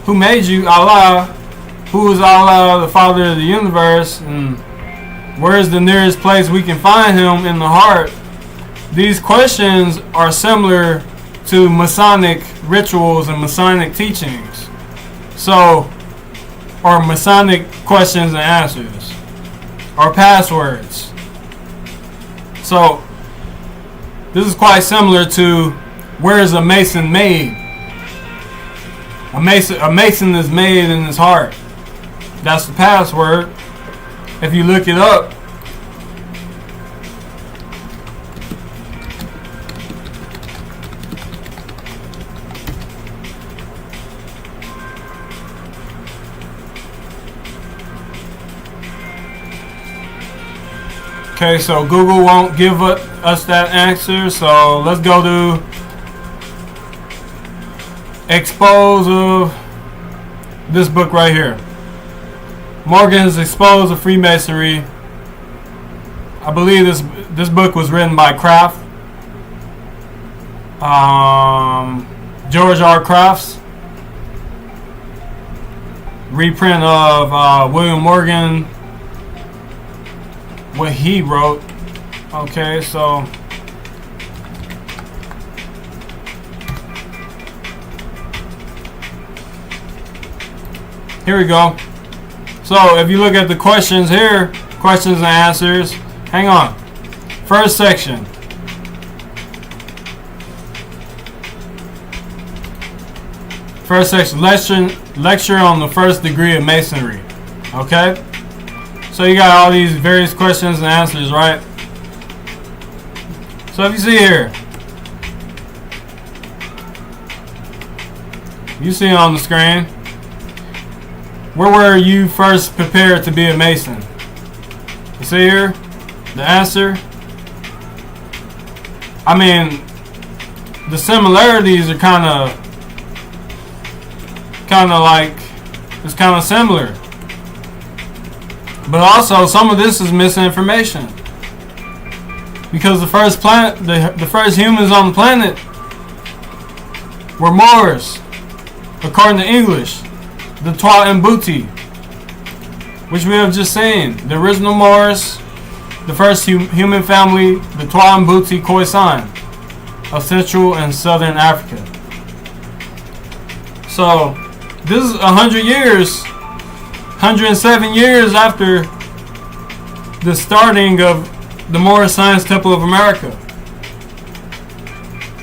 Who made you Allah? Who is Allah, the Father of the universe? And where is the nearest place we can find him in the heart? These questions are similar to Masonic rituals and Masonic teachings. So, or Masonic questions and answers, or passwords. So, this is quite similar to where is a Mason made? A Mason is made in his heart. That's the password. If you look it up, Okay, so Google won't give us that answer, so let's go to expose of this book right here. Morgan's Expose of Freemasonry. I believe this book was written by Kraft, George R. Crafts. Reprint of William Morgan, what he wrote. Okay, so here we go. So if you look at the questions here, questions and answers, hang on. First section. Lecture on the first degree of Masonry. Okay? So you got all these various questions and answers, right? So if you see here, you see it on the screen. Where were you first prepared to be a Mason? You see here? The answer. I mean, the similarities are kind of like, it's kind of similar, but also some of this is misinformation, because the first humans on the planet were Moors, according to English, the Twa and Booty, which we have just seen. The original Moors, the first human family, the Twa and Booty Khoisan of Central and Southern Africa. So this is 100 years, 107 years after the starting of the Moorish Science Temple of America.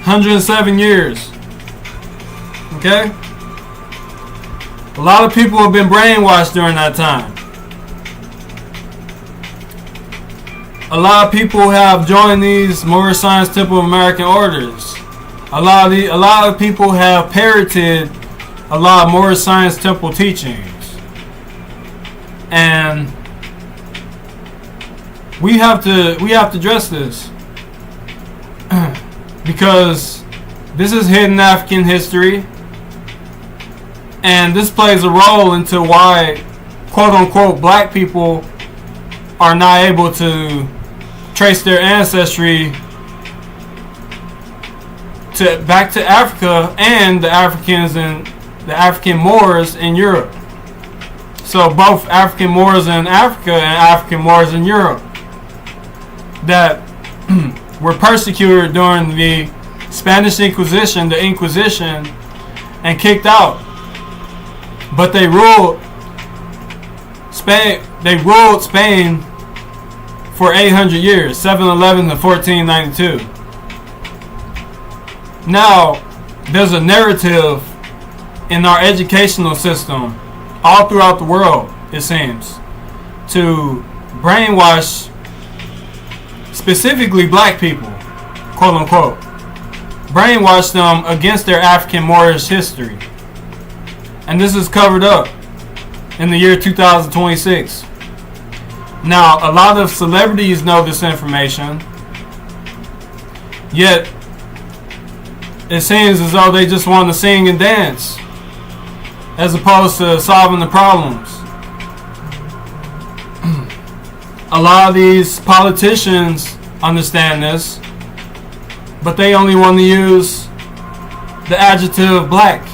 107 years. Okay? A lot of people have been brainwashed during that time. A lot of people have joined these Moorish Science Temple of American orders. A lot of people have parroted a lot of Moorish Science Temple teachings, and we have to address this because this is hidden African history, and this plays a role into why quote unquote black people are not able to trace their ancestry back to Africa and the Africans and the African Moors in Europe. So both African Moors in Africa and African Moors in Europe that were persecuted during the Spanish Inquisition, the Inquisition, and kicked out. But they ruled Spain. They ruled Spain for 800 years, 711 to 1492. Now there's a narrative in our educational system all throughout the world, it seems, to brainwash specifically black people, quote unquote, brainwash them against their African Moorish history. And this is covered up in the year 2026. Now, a lot of celebrities know this information, yet it seems as though they just want to sing and dance as opposed to solving the problems. A lot of these politicians understand this, but they only want to use the adjective black,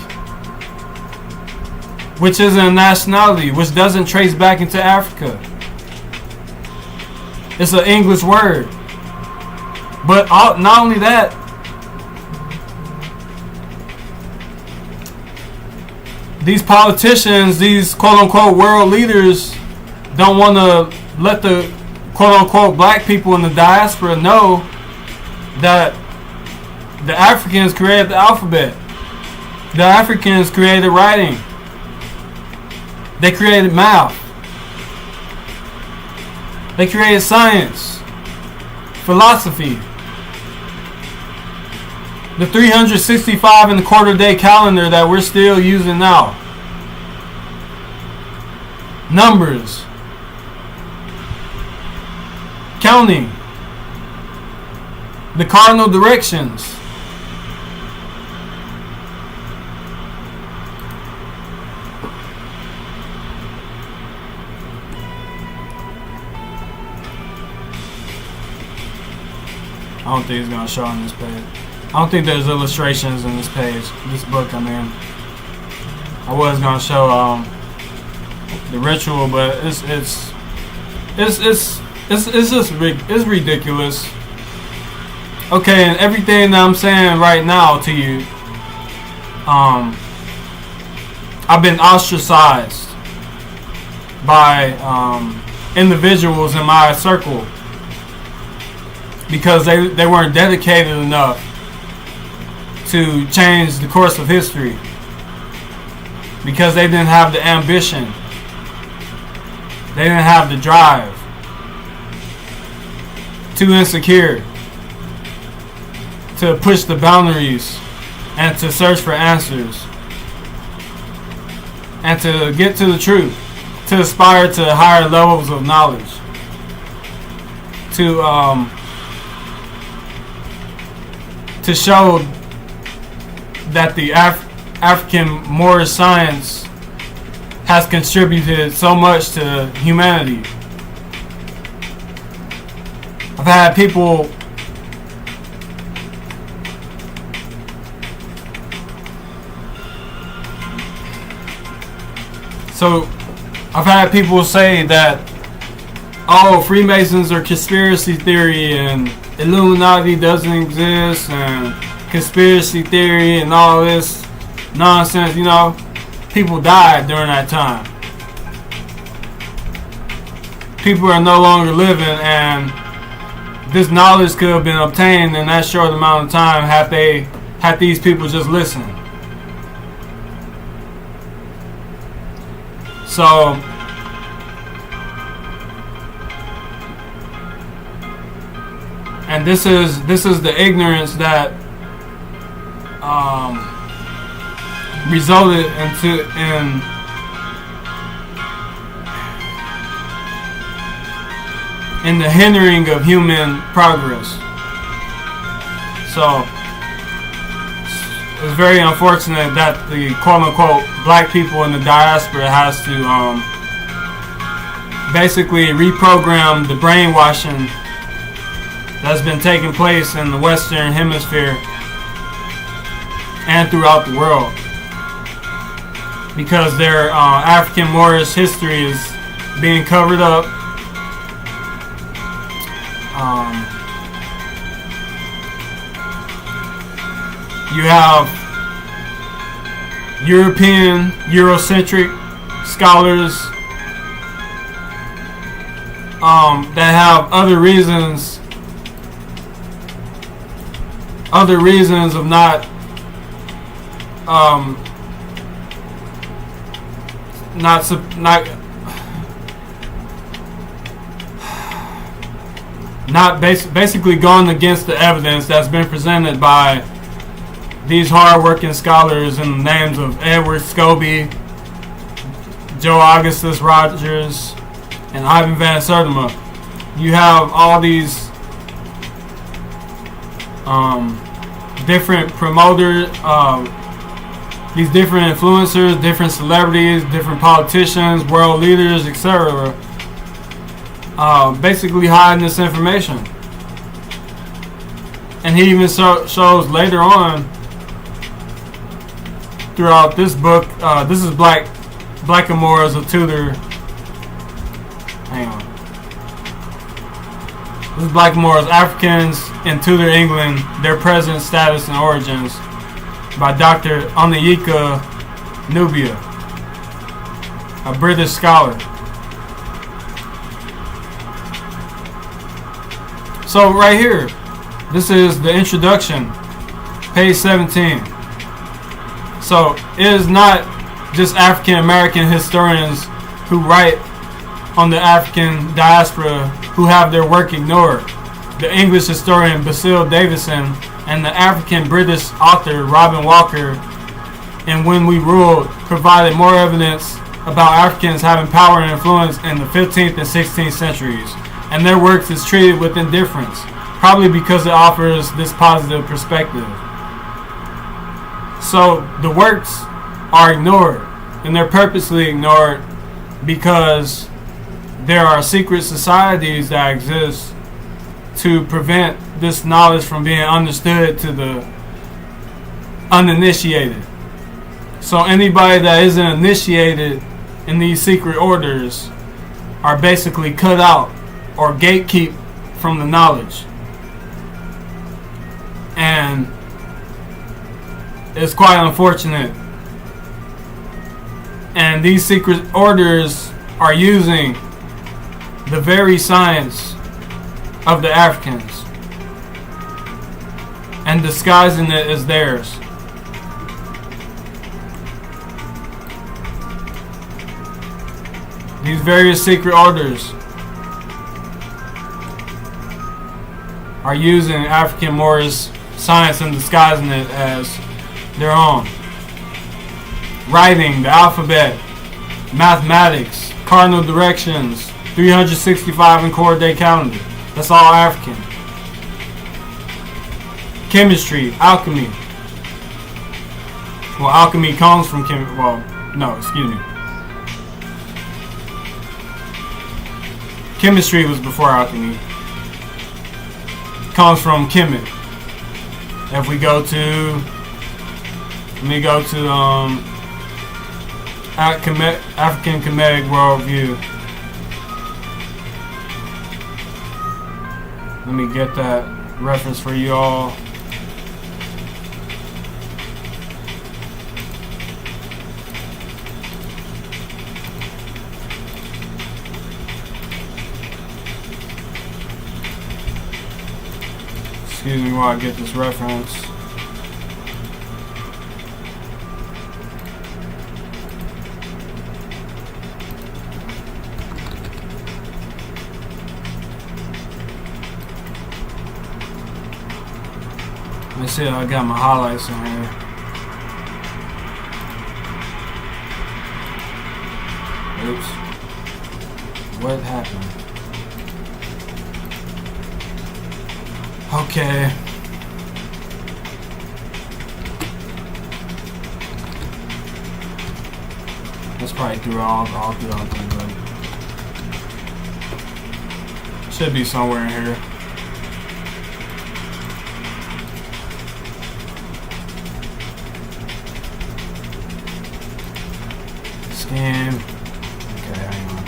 which isn't a nationality, which doesn't trace back into Africa. It's an English word. But not only that, these politicians, these quote-unquote world leaders, don't want to let the quote-unquote black people in the diaspora know that the Africans created the alphabet. The Africans created writing. They created math. They created science, philosophy. The 365 and a quarter day calendar that we're still using now. Numbers. counting the cardinal directions. I don't think it's going to show on this page. I don't think there's illustrations in this page, this book. I mean, I was going to show the ritual, but it's just it's ridiculous. Okay, and everything that I'm saying right now to you, I've been ostracized by individuals in my circle because they weren't dedicated enough to change the course of history, because they didn't have the ambition, they didn't have the drive, too insecure to push the boundaries and to search for answers and to get to the truth, to aspire to higher levels of knowledge, to show that the African Moorish science has contributed so much to humanity. I've had people say that, oh, Freemasons are conspiracy theory and Illuminati doesn't exist and conspiracy theory and all this nonsense. You know, people died during that time. People are no longer living, and this knowledge could have been obtained in that short amount of time had these people just listened. So and this is the ignorance that resulted in the hindering of human progress. So it's very unfortunate that the quote-unquote black people in the diaspora has to basically reprogram the brainwashing that's been taking place in the Western Hemisphere and throughout the world, because their African Moorish history is being covered up. You have European, Eurocentric scholars that have other reasons of basically going against the evidence that's been presented by these hard-working scholars in the names of Edward Scobie, Joe Augustus Rogers, and Ivan Van Sertima. You have all these different promoters, these different influencers, different celebrities, different politicians, world leaders, etc. Basically hiding this information. And he even shows later on throughout this book, this is blackamoors of Tudor. Hang on. This is blackamoors, Africans in Tudor England, their present status and origins, by Dr. Onyeka Nubia, a British scholar. So right here, this is the introduction, page 17. So it is not just African American historians who write on the African diaspora who have their work ignored. The English historian Basil Davison and the African British author Robin Walker in When We Ruled provided more evidence about Africans having power and influence in the 15th and 16th centuries, and their works is treated with indifference, probably because it offers this positive perspective. So the works are ignored, and they're purposely ignored because there are secret societies that exist to prevent this knowledge from being understood to the uninitiated. So anybody that isn't initiated in these secret orders are basically cut out or gatekeep from the knowledge. And it's quite unfortunate. And these secret orders are using the very science of the Africans and disguising it as theirs. These various secret orders are using African Moorish science and disguising it as their own. Writing, the alphabet, mathematics, cardinal directions, 365 and quarter day calendar. That's all African. Chemistry, alchemy. Well, alchemy comes from chemistry was before alchemy. Comes from Kemet. If we go to, African Kemetic worldview. Let me get that reference for you all. Excuse me while I get this reference. Let me see, I got my highlights in here. Oops. What happened? Okay. That's probably through all through them, but should be somewhere in here. Scan. Okay, hang on.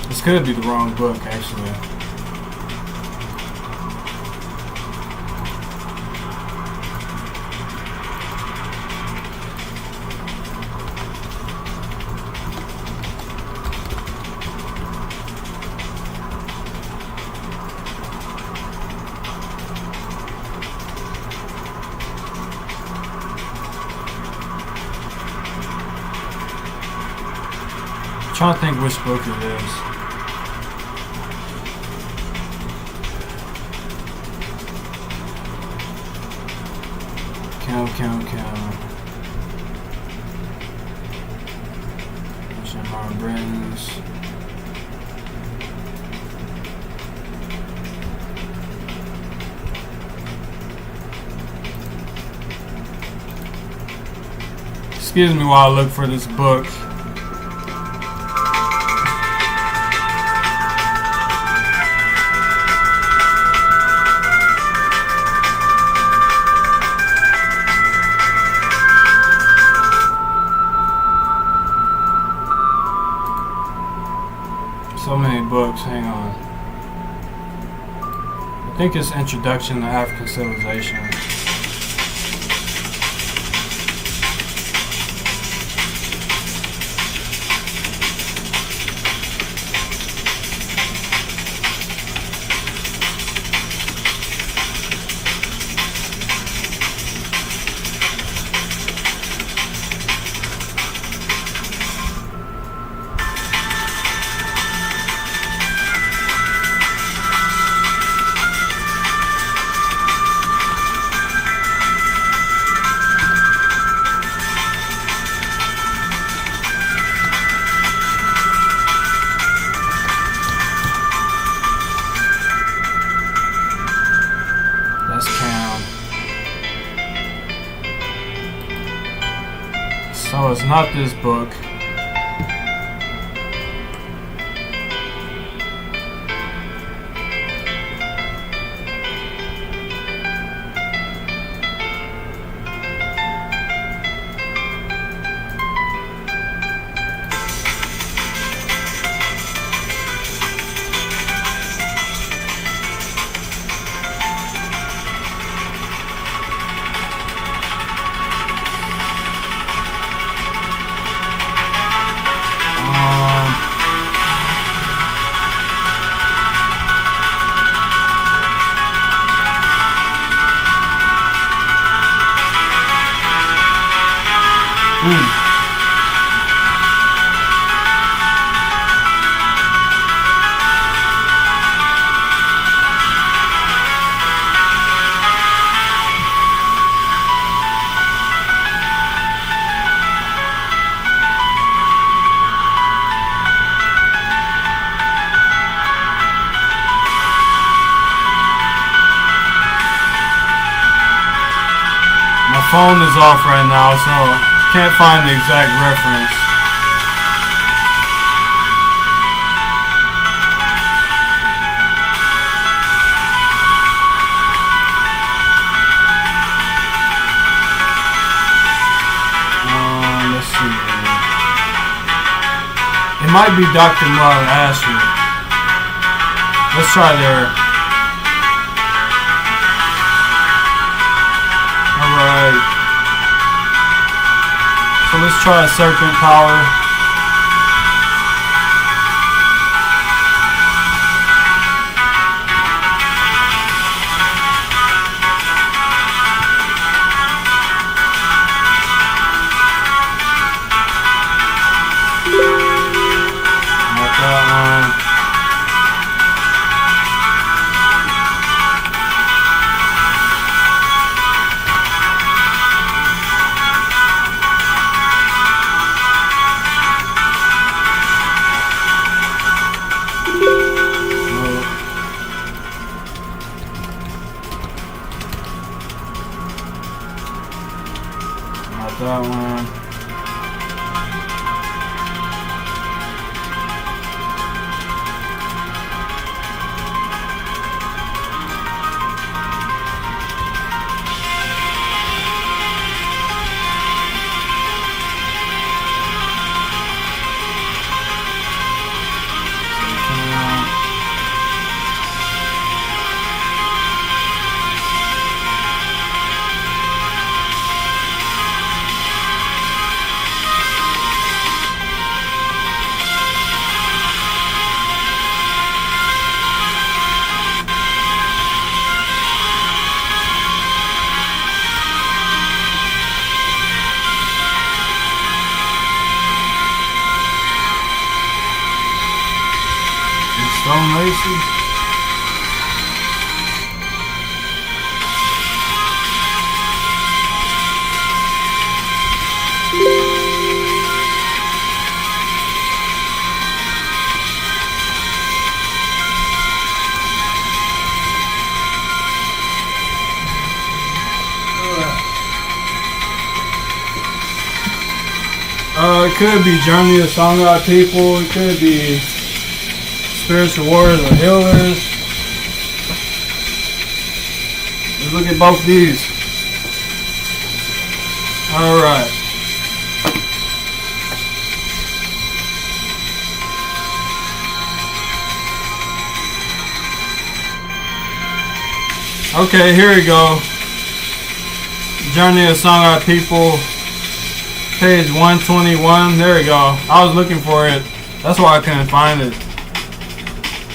This could be the wrong book, actually. I'm trying to think which book it is. Count. Shamar Brands. Excuse me while I look for this book. So many books, hang on. I think it's Introduction to African Civilization. not this book. Phone is off right now, so can't find the exact reference. Let's see. It might be Dr. Love Asher. Let's try there. Alright. So let's try a serpent power. Not that one. That one. Stone Lacy. It could be Journey of Song of Our People. It could be Spiritual Warriors or Healers. Let's look at both these. Alright. Okay, here we go. Journey of Song of Our People. Page 121. There we go. I was looking for it. That's why I couldn't find it.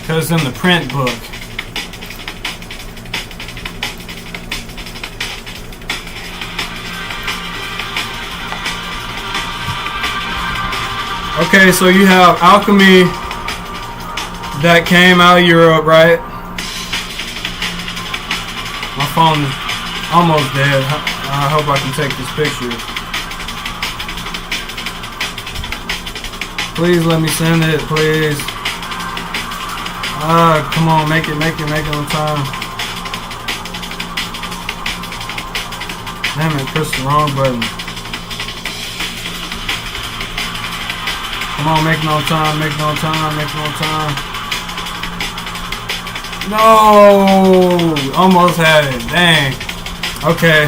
Because it's in the print book. Okay, so you have alchemy that came out of Europe, right? My phone is almost dead. I hope I can take this picture. Please let me send it, please. Come on, make it on time. Damn it, pressed the wrong button. Come on, make no time, make no time, make no time. No! Almost had it. Dang. Okay.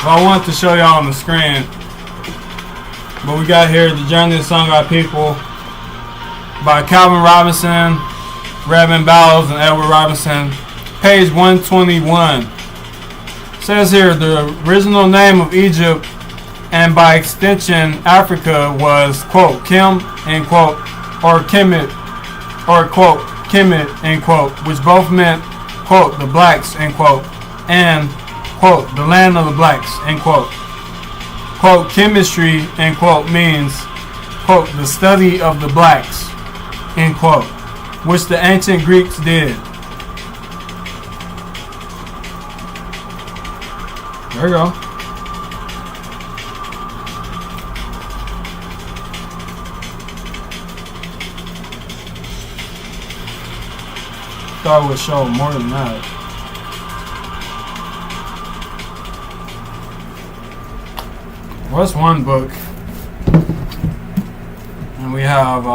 Well, I want to show y'all on the screen. But we got here The Journey Sung by People by Calvin Robinson, Redmond Bowles, and Edward Robinson. Page 121. It says here the original name of Egypt and by extension Africa was quote Kim end quote or Kemet or quote Kemet end quote, which both meant quote the blacks end quote and quote the land of the blacks end quote. Quote chemistry end quote means quote the study of the blacks end quote, which the ancient Greeks did. There we go. Thought it would show more than that. Well, that's one book. And we have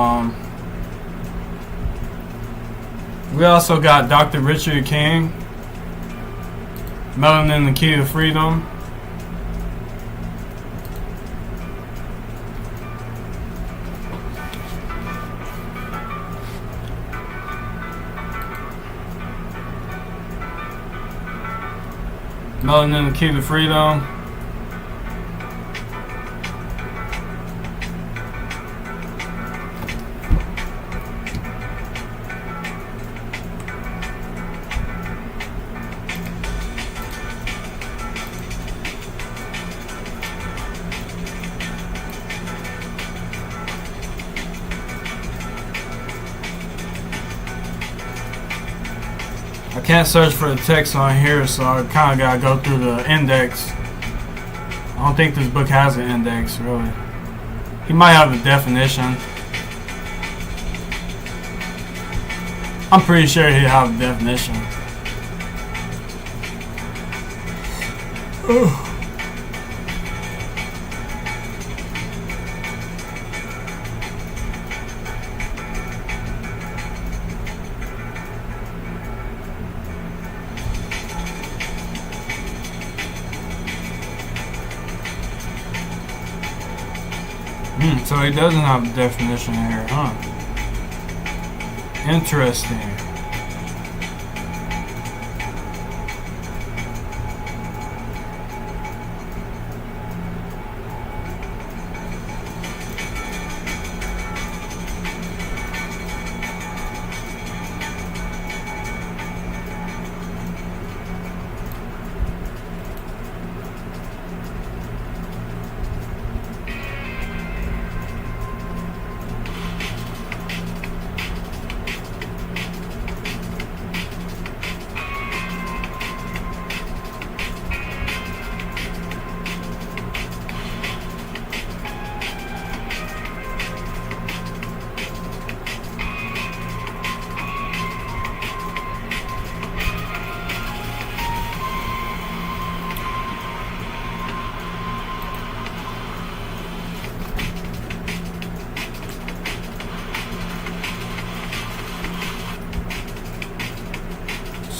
we also got Dr. Richard King, Melanin, the Key to Freedom. Melanin, the Key to Freedom. I can't search for the text on here, so I kind of gotta go through the index. I don't think this book has an index, really. He might have the definition. I'm pretty sure he'll have the definition. So he doesn't have the definition here, huh? Interesting.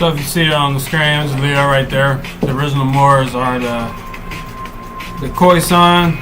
So if you see it on the screen, there's Leo right there. The original Moors are the Khoisan.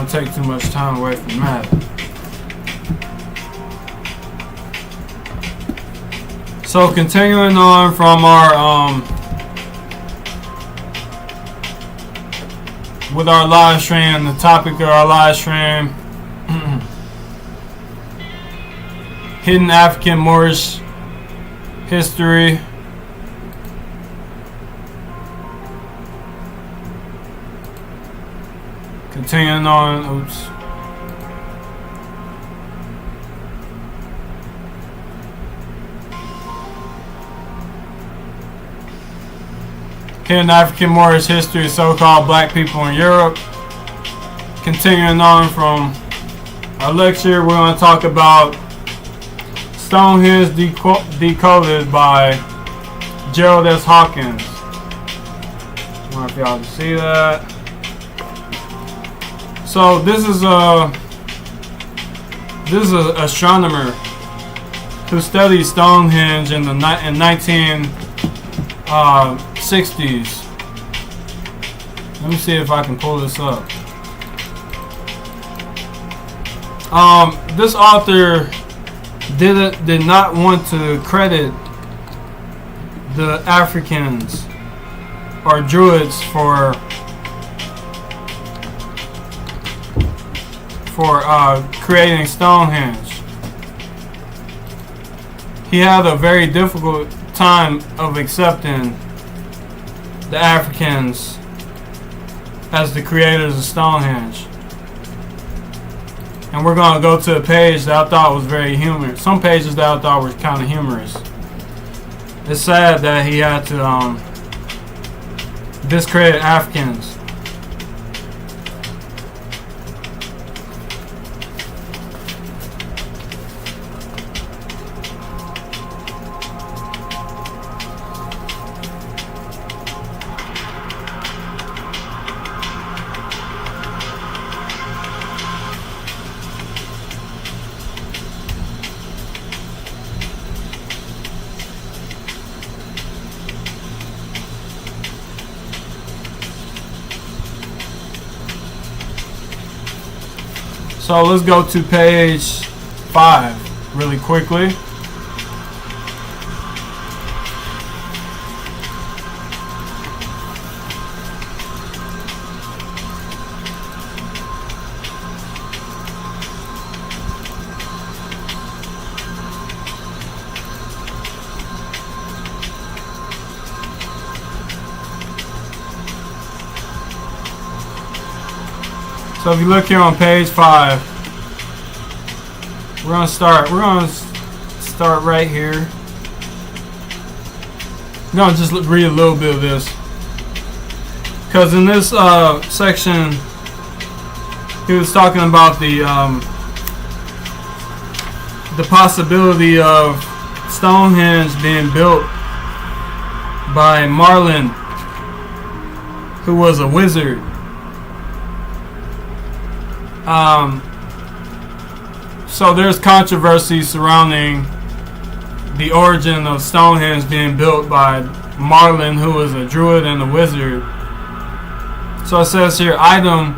want to take too much time away from that. So continuing on from our with our live stream, the topic of our live stream, hidden African Moorish history. Continuing on, hidden African Moorish history, so-called black people in Europe. Continuing on from our lecture, we're going to talk about Stonehenge Decoded by Gerald S. Hawkins. I don't know if y'all can see that. So this is an astronomer who studied Stonehenge in 1960s. Let me see if I can pull this up. This author did not want to credit the Africans or Druids for creating Stonehenge. He had a very difficult time of accepting the Africans as the creators of Stonehenge. And we're going to go to a page that I thought was very humorous. Some pages that I thought were kind of humorous. It's sad that he had to discredit Africans. So let's go to page 5 really quickly. So if you look here on page 5, we're gonna start right here. No, just read a little bit of this, because in this section he was talking about the possibility of Stonehenge being built by Merlin, who was a wizard. So there's controversy surrounding the origin of Stonehenge being built by Merlin, who was a druid and a wizard. So it says here, item,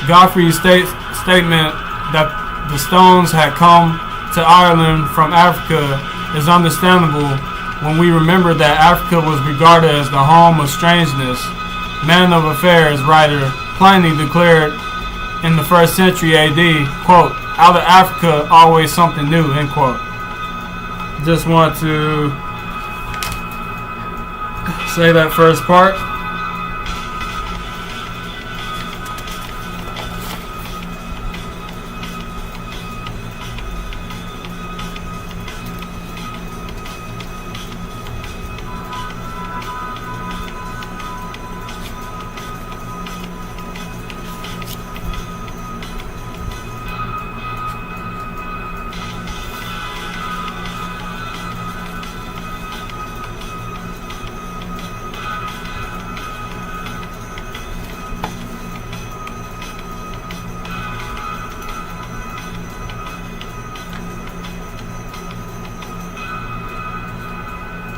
Godfrey's statement that the stones had come to Ireland from Africa is understandable when we remember that Africa was regarded as the home of strangeness. Man of Affairs writer Pliny declared in the 1st century AD, quote, out of Africa, always something new, end quote. Just want to say that first part.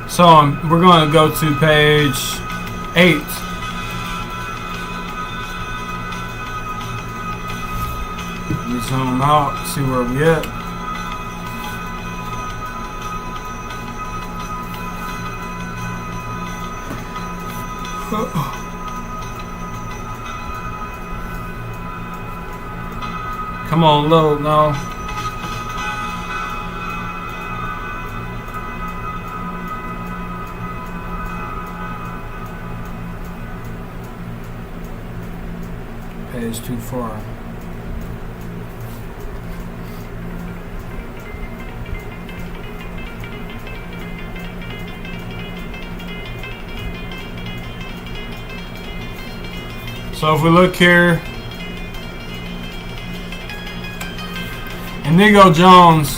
So we're going to go to page 8. me zoom out, see where we at. Come on, load now. Page too far. So if we look here, Inigo Jones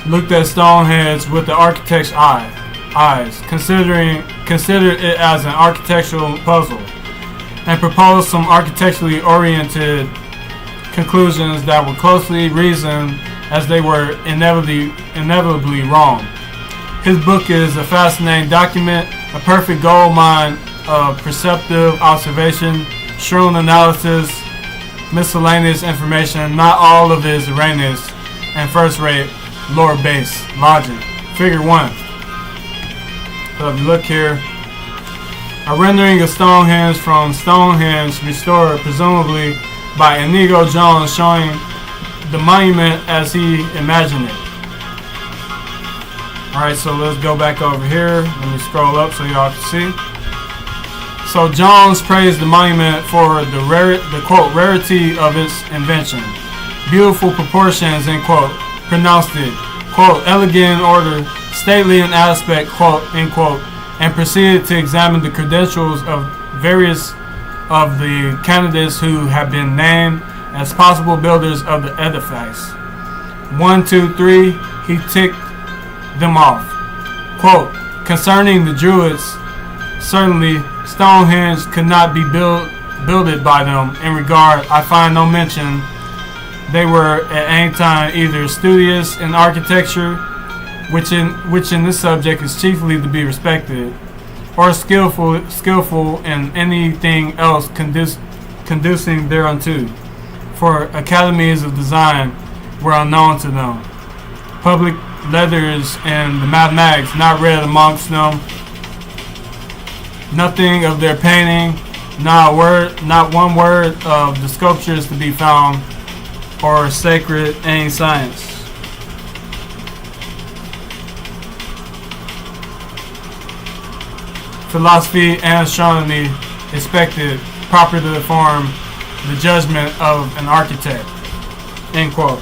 looked at Stonehenge with the architect's eyes, considered it as an architectural puzzle, and proposed some architecturally oriented conclusions that were closely reasoned as they were inevitably wrong. His book is a fascinating document, a perfect gold mine of perceptive observation, shrewd analysis, miscellaneous information, not all of it is erroneous, and first-rate, lore-based logic. Figure 1. So if you look here, a rendering of Stonehenge from Stonehenge restored presumably by Inigo Jones, showing the monument as he imagined it. Alright, so let's go back over here. Let me scroll up so y'all can see. So Jones praised the monument for the quote, rarity of its invention, beautiful proportions, end quote, pronounced it, quote, elegant in order, stately in aspect, quote, end quote, and proceeded to examine the credentials of various of the candidates who have been named as possible builders of the edifice. 1, 2, 3, he ticked them off. Quote, concerning the Druids, certainly Stonehenge could not be builded by them. In regard, I find no mention they were at any time either studious in architecture, which in this subject is chiefly to be respected, or skillful in anything else conducing thereunto. For academies of design were unknown to them. Public letters and the mathematics not read amongst them. Nothing of their painting, not one word of the sculptures to be found, or sacred any science. Philosophy and astronomy expected proper to form the judgment of an architect, end quote.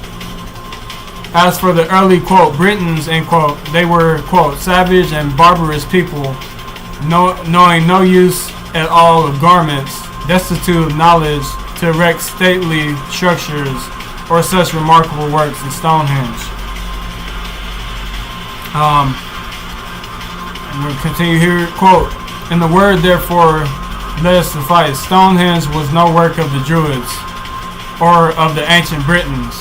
As for the early, quote, Britons, end quote, they were, quote, savage and barbarous people, knowing no use at all of garments, destitute of knowledge to erect stately structures or such remarkable works as Stonehenge. And we'll continue here, quote, in the word therefore let us suffice, Stonehenge was no work of the Druids or of the ancient Britons,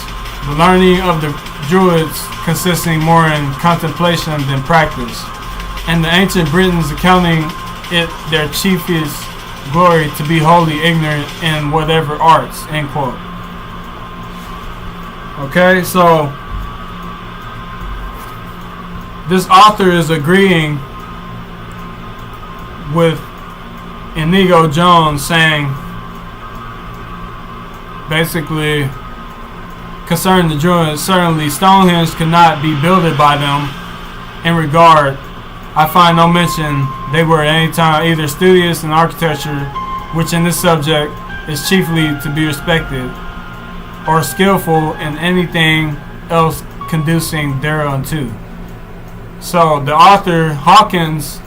the learning of the Druids consisting more in contemplation than practice, and the ancient Britons accounting it their chiefest glory to be wholly ignorant in whatever arts, end quote. Okay, so this author is agreeing with Inigo Jones, saying basically concerning the Druids, certainly Stonehenge could not be builded by them. In regard, I find no mention they were at any time either studious in architecture, which in this subject is chiefly to be respected, or skillful in anything else conducing thereunto. So the author Hawkins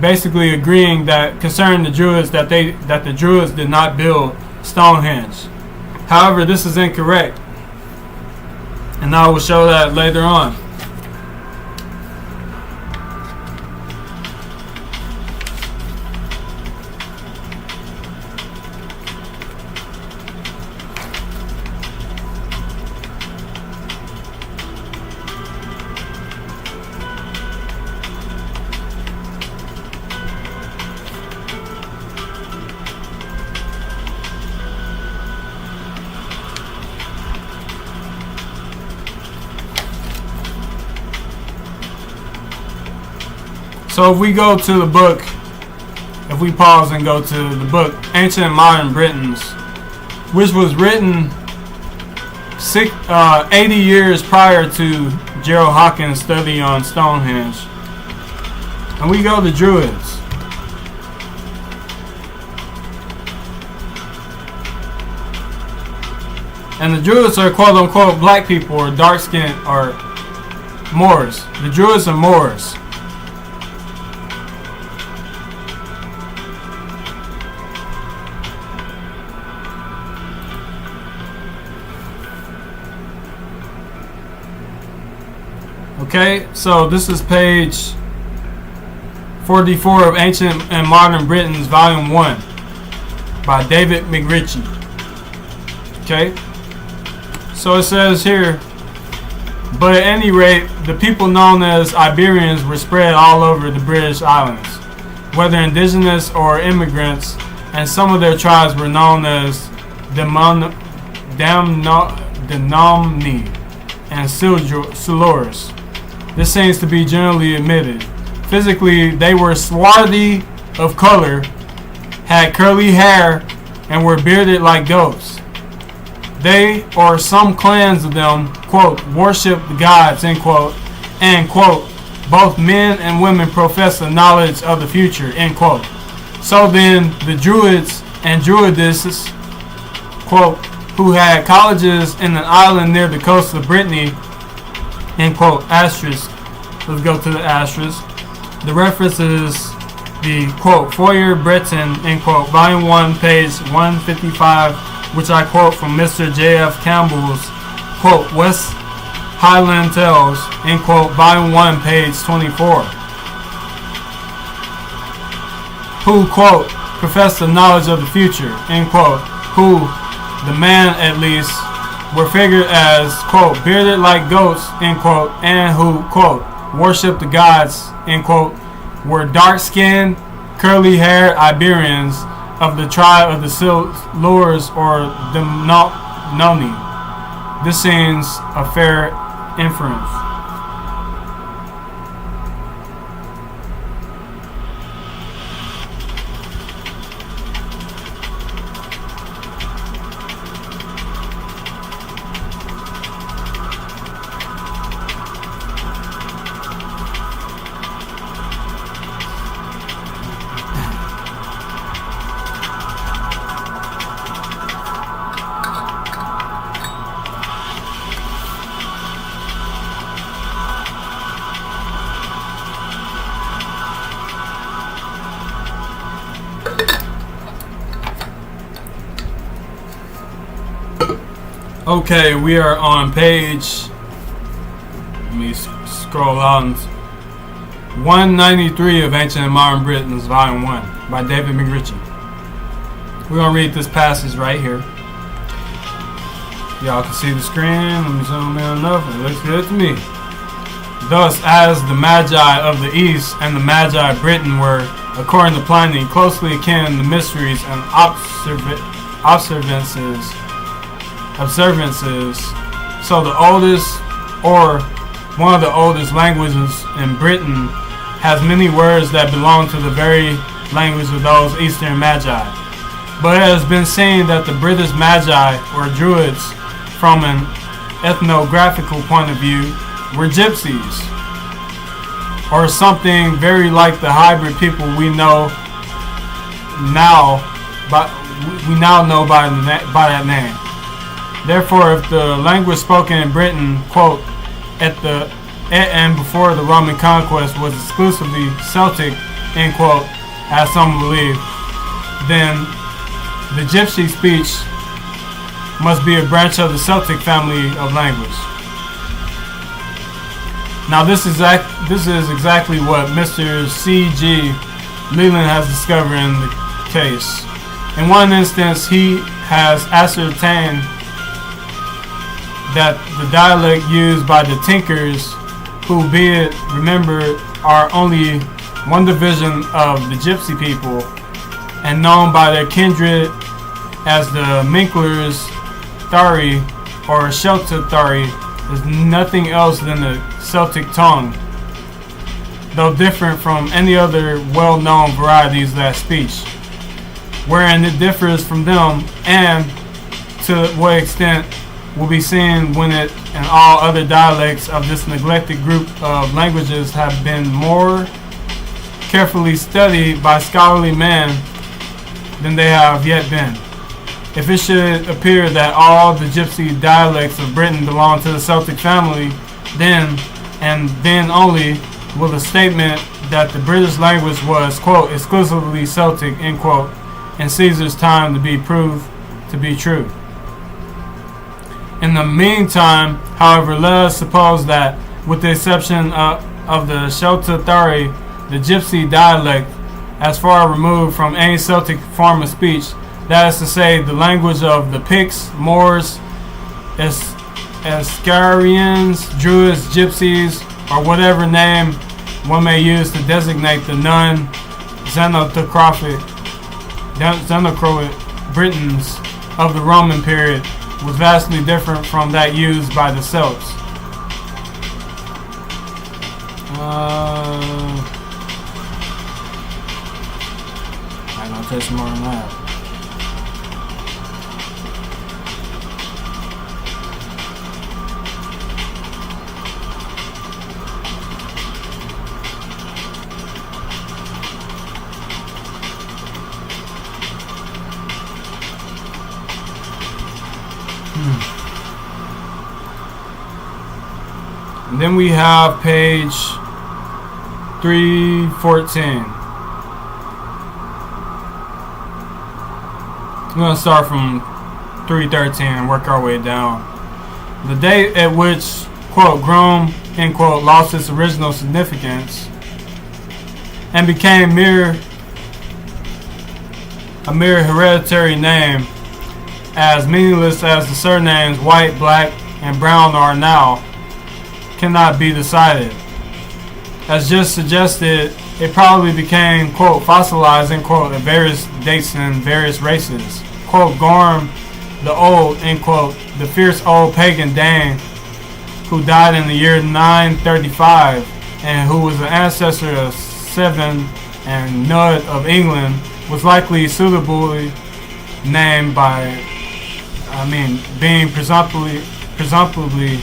basically agreeing that concerning the Druids that the Druids did not build Stonehenge. However, this is incorrect, and I will show that later on. So if we go to the book, if we pause and go to the book Ancient and Modern Britons, which was written 80 years prior to Gerald Hawkins' study on Stonehenge, and we go to Druids. And the Druids are quote unquote black people or dark skinned or Moors. The Druids are Moors. Okay, so this is page 44 of Ancient and Modern Britons, Volume 1 by David McRitchie. Okay, so it says here, but at any rate, the people known as Iberians were spread all over the British Islands, whether indigenous or immigrants, and some of their tribes were known as Damnomni and Silures. This seems to be generally admitted. Physically, they were swarthy of color, had curly hair, and were bearded like goats. They, or some clans of them, quote, worship the gods, end quote, and, quote, both men and women profess the knowledge of the future, end quote. So then, the Druids and Druidesses, quote, who had colleges in an island near the coast of Brittany, end quote, asterisk. Let's go to the asterisk. The reference is the, quote, Foyer Breton, end quote, volume 1, page 155, which I quote from Mr. J.F. Campbell's, quote, West Highland Tales, end quote, volume 1, page 24. Who, quote, profess the knowledge of the future, end quote, who, the man at least, were figured as, quote, bearded like goats, end quote, and who, quote, worship the gods, end quote, were dark-skinned, curly-haired Iberians of the tribe of the Silures or the Noni. This seems a fair inference. Okay, we are on page, let me scroll on, 193 of Ancient and Modern Britons, Volume 1, by David McRitchie. We're going to read this passage right here. Y'all can see the screen. Let me zoom in enough. It looks good to me. Thus, as the Magi of the East and the Magi of Britain were, according to Pliny, closely akin to mysteries and observances, so the oldest or one of the oldest languages in Britain has many words that belong to the very language of those Eastern Magi. But it has been seen that the British Magi, or Druids, from an ethnographical point of view, were gypsies, or something very like the hybrid people we now know by that name. Therefore, if the language spoken in Britain, quote, at and before the Roman conquest was exclusively Celtic, end quote, as some believe, then the Gypsy speech must be a branch of the Celtic family of language. Now, this is exactly what Mr. C.G. Leland has discovered in the case. In one instance, he has ascertained that the dialect used by the Tinkers, who, be it remembered, are only one division of the Gypsy people, and known by their kindred as the Minklers Thari or Shelta Thari, is nothing else than the Celtic tongue. though different from any other well-known varieties of that speech, wherein it differs from them, and to what extent will be seen when it and all other dialects of this neglected group of languages have been more carefully studied by scholarly men than they have yet been. If it should appear that all the gypsy dialects of Britain belong to the Celtic family, then, and then only, will the statement that the British language was, quote, exclusively Celtic, end quote, in Caesar's time to be proved to be true. In the meantime, however, let us suppose that, with the exception of the Sheltathari, the gypsy dialect, as far removed from any Celtic form of speech, that is to say, the language of the Picts, Moors, Ascarians, Druids, Gypsies, or whatever name one may use to designate the non-xenotrophic Britons of the Roman period, was vastly different from that used by the Celts. I'm gonna touch more on that. And then we have page 314. We're going to start from 313 and work our way down. The date at which, quote, Grom, end quote, lost its original significance and became a mere hereditary name, as meaningless as the surnames White, Black, and Brown are now, cannot be decided. As just suggested, it probably became, quote, fossilized, end quote, at various dates in various races. Quote, Gorm the Old, end quote, the fierce old pagan Dane who died in the year 935 and who was the ancestor of Seven and Nud of England, was likely suitably named by, being presumptively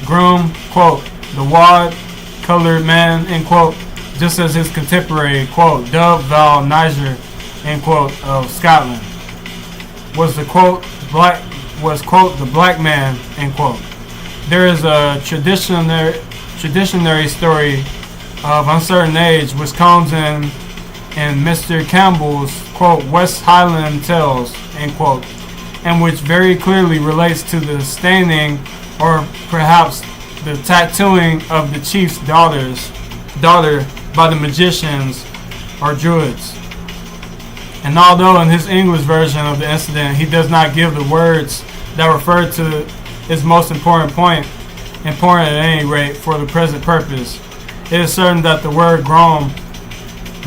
Groom, quote, the wad-colored man, end quote, just as his contemporary, quote, Dub Val Niger, end quote, of Scotland, was the quote, the black man, end quote. There is a traditionary story of uncertain age which comes in Mr. Campbell's, quote, West Highland Tales, end quote, and which very clearly relates to the staining or perhaps the tattooing of the chief's daughter by the magicians or druids. And although in his English version of the incident he does not give the words that refer to its most important point, important at any rate for the present purpose, it is certain that the word Grom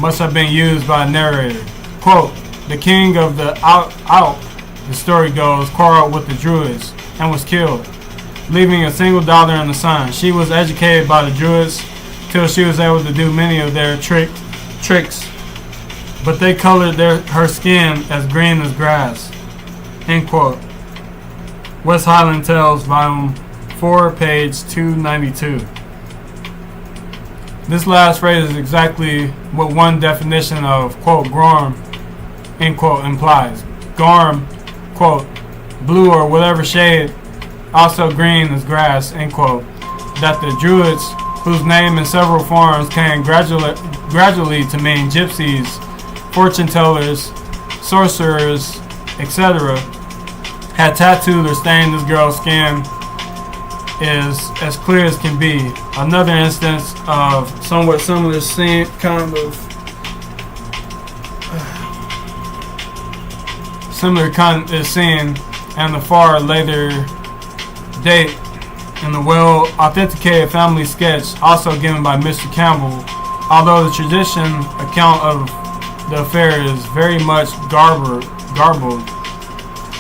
must have been used by a narrator. Quote, the king of the Alp, the story goes, quarreled with the druids and was killed, leaving a single daughter and a son. She was educated by the druids till she was able to do many of their tricks, but they colored her skin as green as grass. End quote. West Highland Tales, volume 4, page 292. This last phrase is exactly what one definition of, quote, Gorm, end quote, implies. Gorm, quote, blue or whatever shade, also green as grass, end quote, that the druids, whose name in several forms came gradually to mean gypsies, fortune tellers, sorcerers, etc., had tattooed or stained this girl's skin is as clear as can be. Another instance of somewhat similar scene, is seen and the far later date in the well-authenticated family sketch also given by Mr. Campbell. Although the tradition account of the affair is very much garbled,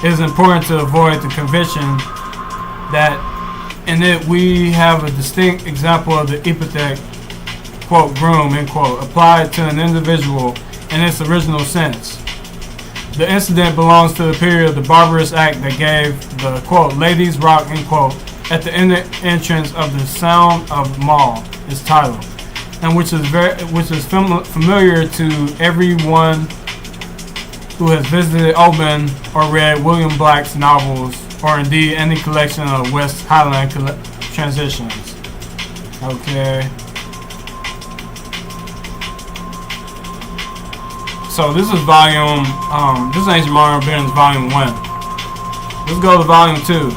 it is important to avoid the conviction that in it we have a distinct example of the epithet, quote, groom, end quote, applied to an individual in its original sense. The incident belongs to the period of the barbarous act that gave the, quote, ladies rock, end quote, at the entrance of the Sound of Mall, its title, and which is familiar to everyone who has visited Oban or read William Black's novels, or indeed any collection of West Highland transitions. Okay. So this is volume, this is Ancient Modern Business volume 1. Let's go to volume 2.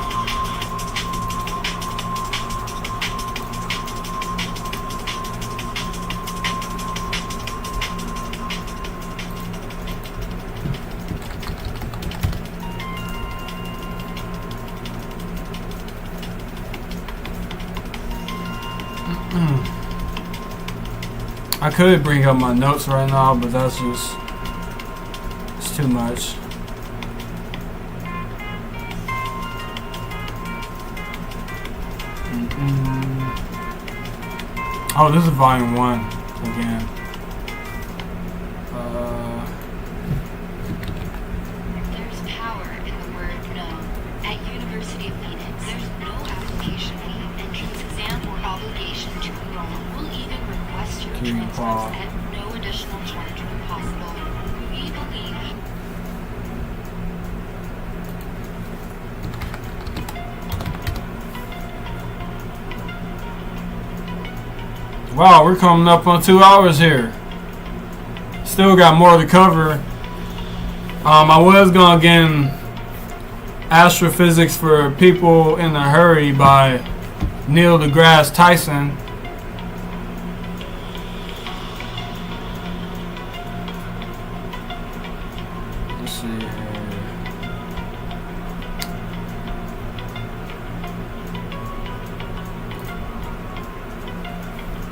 I could bring up my notes right now, but that's just, it's too much. Oh, this is volume 1 again. There's power in the word no. At University of Phoenix, there's no application fee, entrance exam, or obligation to enroll. We'll even request your transcripts at no additional charge when possible. We believe. Wow, we're coming up on 2 hours here. Still got more to cover. I was gonna get in Astrophysics for People in a Hurry by Neil deGrasse Tyson. Let's see here.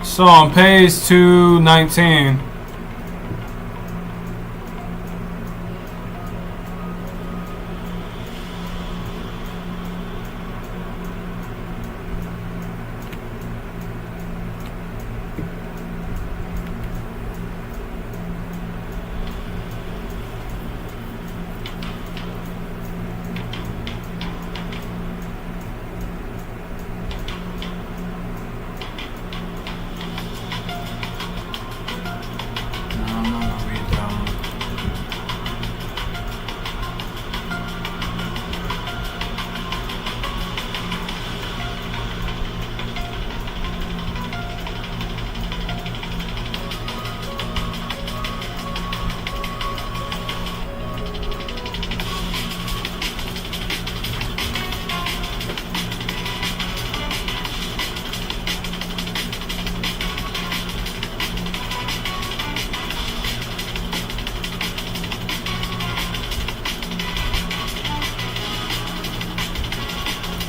So on page 219,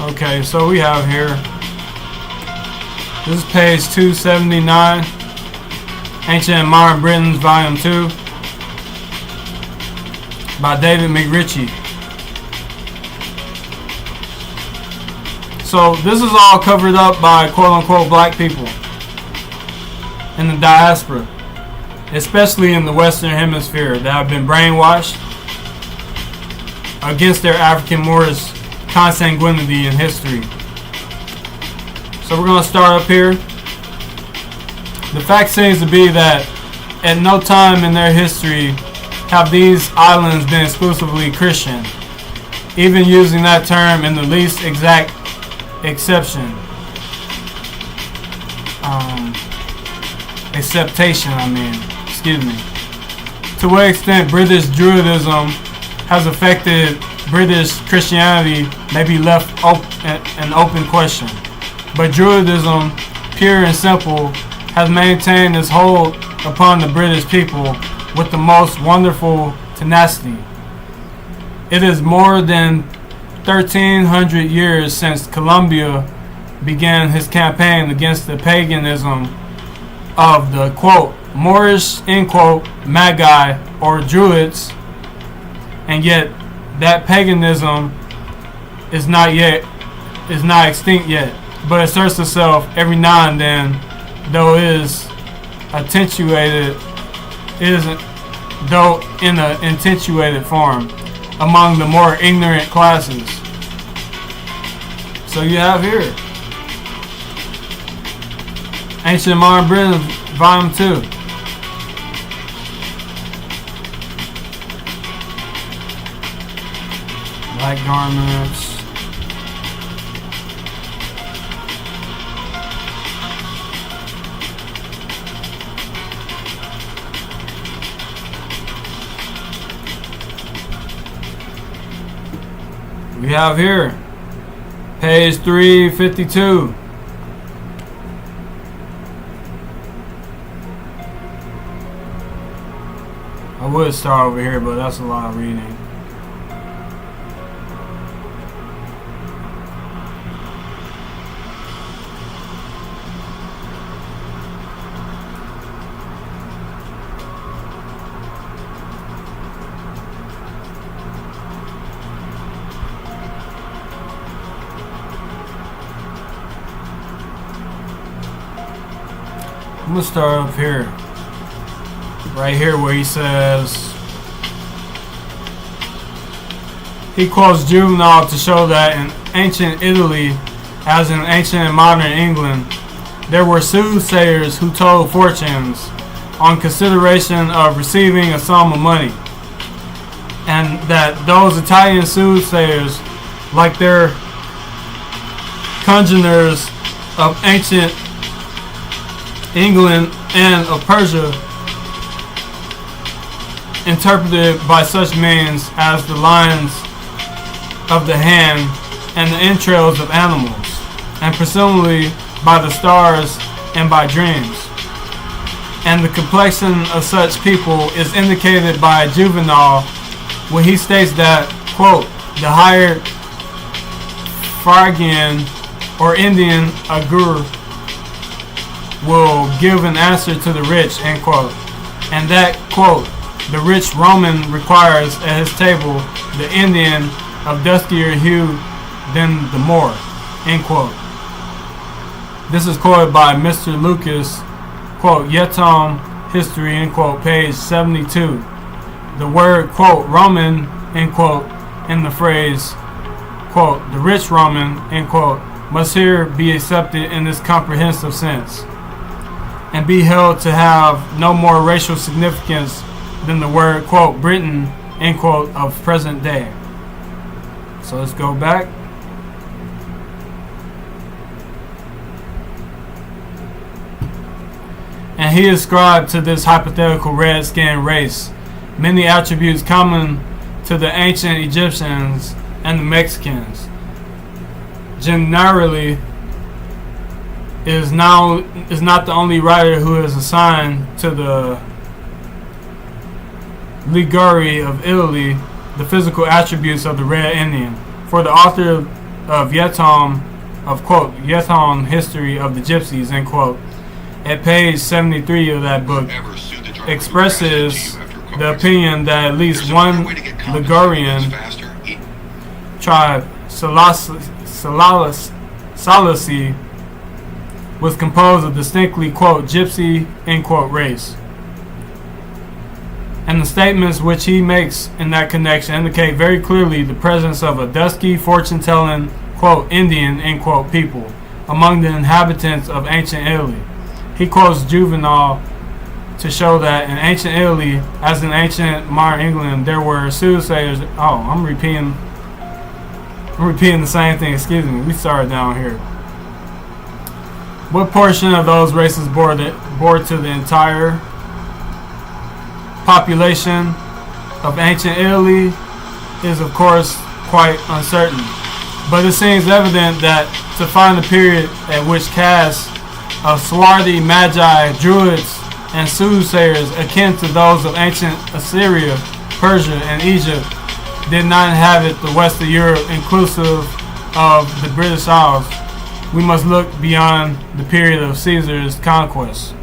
okay, so we have here, this is page 279, Ancient and Modern Britons, Volume 2, by David McRitchie. So this is all covered up by quote-unquote black people in the diaspora, especially in the Western Hemisphere, that have been brainwashed against their African-moors consanguinity in history. So we're going to start up here. The fact seems to be that at no time in their history have these islands been exclusively Christian, even using that term in the least exact exception. Acceptation, excuse me. To what extent British Druidism has affected British Christianity may be left an open question, but Druidism, pure and simple, has maintained its hold upon the British people with the most wonderful tenacity. It is more than 1,300 years since Columbia began his campaign against the paganism of the, quote, Moorish, end quote, magi or Druids, and yet that paganism is not extinct yet, but asserts itself every now and then, though it is attenuated isn't though in an attenuated form among the more ignorant classes. So you have here Ancient Modern Britain, Volume 2. Black garments. We have here page 352. I would start over here, but that's a lot of reading. I'm gonna start up here. Right here where he says, he quotes Juvenal to show that in ancient Italy, as in ancient and modern England, there were soothsayers who told fortunes on consideration of receiving a sum of money, and that those Italian soothsayers, like their congeners of ancient England and of Persia, interpreted by such means as the lines of the hand and the entrails of animals, and presumably by the stars and by dreams. And the complexion of such people is indicated by Juvenal when he states that, quote, the higher Phrygian or Indian Agur will give an answer to the rich, end quote, and that, quote, the rich Roman requires at his table the Indian of duskier hue than the Moor, end quote. This is quoted by Mr. Lucas, quote, Yetom History, end quote, page 72. The word, quote, Roman, end quote, in the phrase, quote, the rich Roman, end quote, must here be accepted in this comprehensive sense, and be held to have no more racial significance than the word, quote, Britain, end quote, of present day. So let's go back. And he ascribed to this hypothetical red-skinned race many attributes common to the ancient Egyptians and the Mexicans. Generally, is not the only writer who is assigned to the Liguri of Italy the physical attributes of the Red Indian. For the author of Yetom, of quote, Yetom History of the Gypsies, end quote, at page 73 of that book, expresses the opinion that at least one Ligurian tribe, Salasi, was composed of distinctly, quote, gypsy, end quote, race. And the statements which he makes in that connection indicate very clearly the presence of a dusky, fortune-telling, quote, Indian, end quote, people among the inhabitants of ancient Italy. He quotes Juvenal to show that in ancient Italy, as in ancient modern England, there were soothsayers. Oh, I'm repeating the same thing. Excuse me. We started down here. What portion of those races bore to the entire population of ancient Italy is, of course, quite uncertain. But it seems evident that to find a period at which castes of swarthy magi, druids, and soothsayers akin to those of ancient Assyria, Persia, and Egypt did not inhabit the west of Europe, inclusive of the British Isles, we must look beyond the period of Caesar's conquest.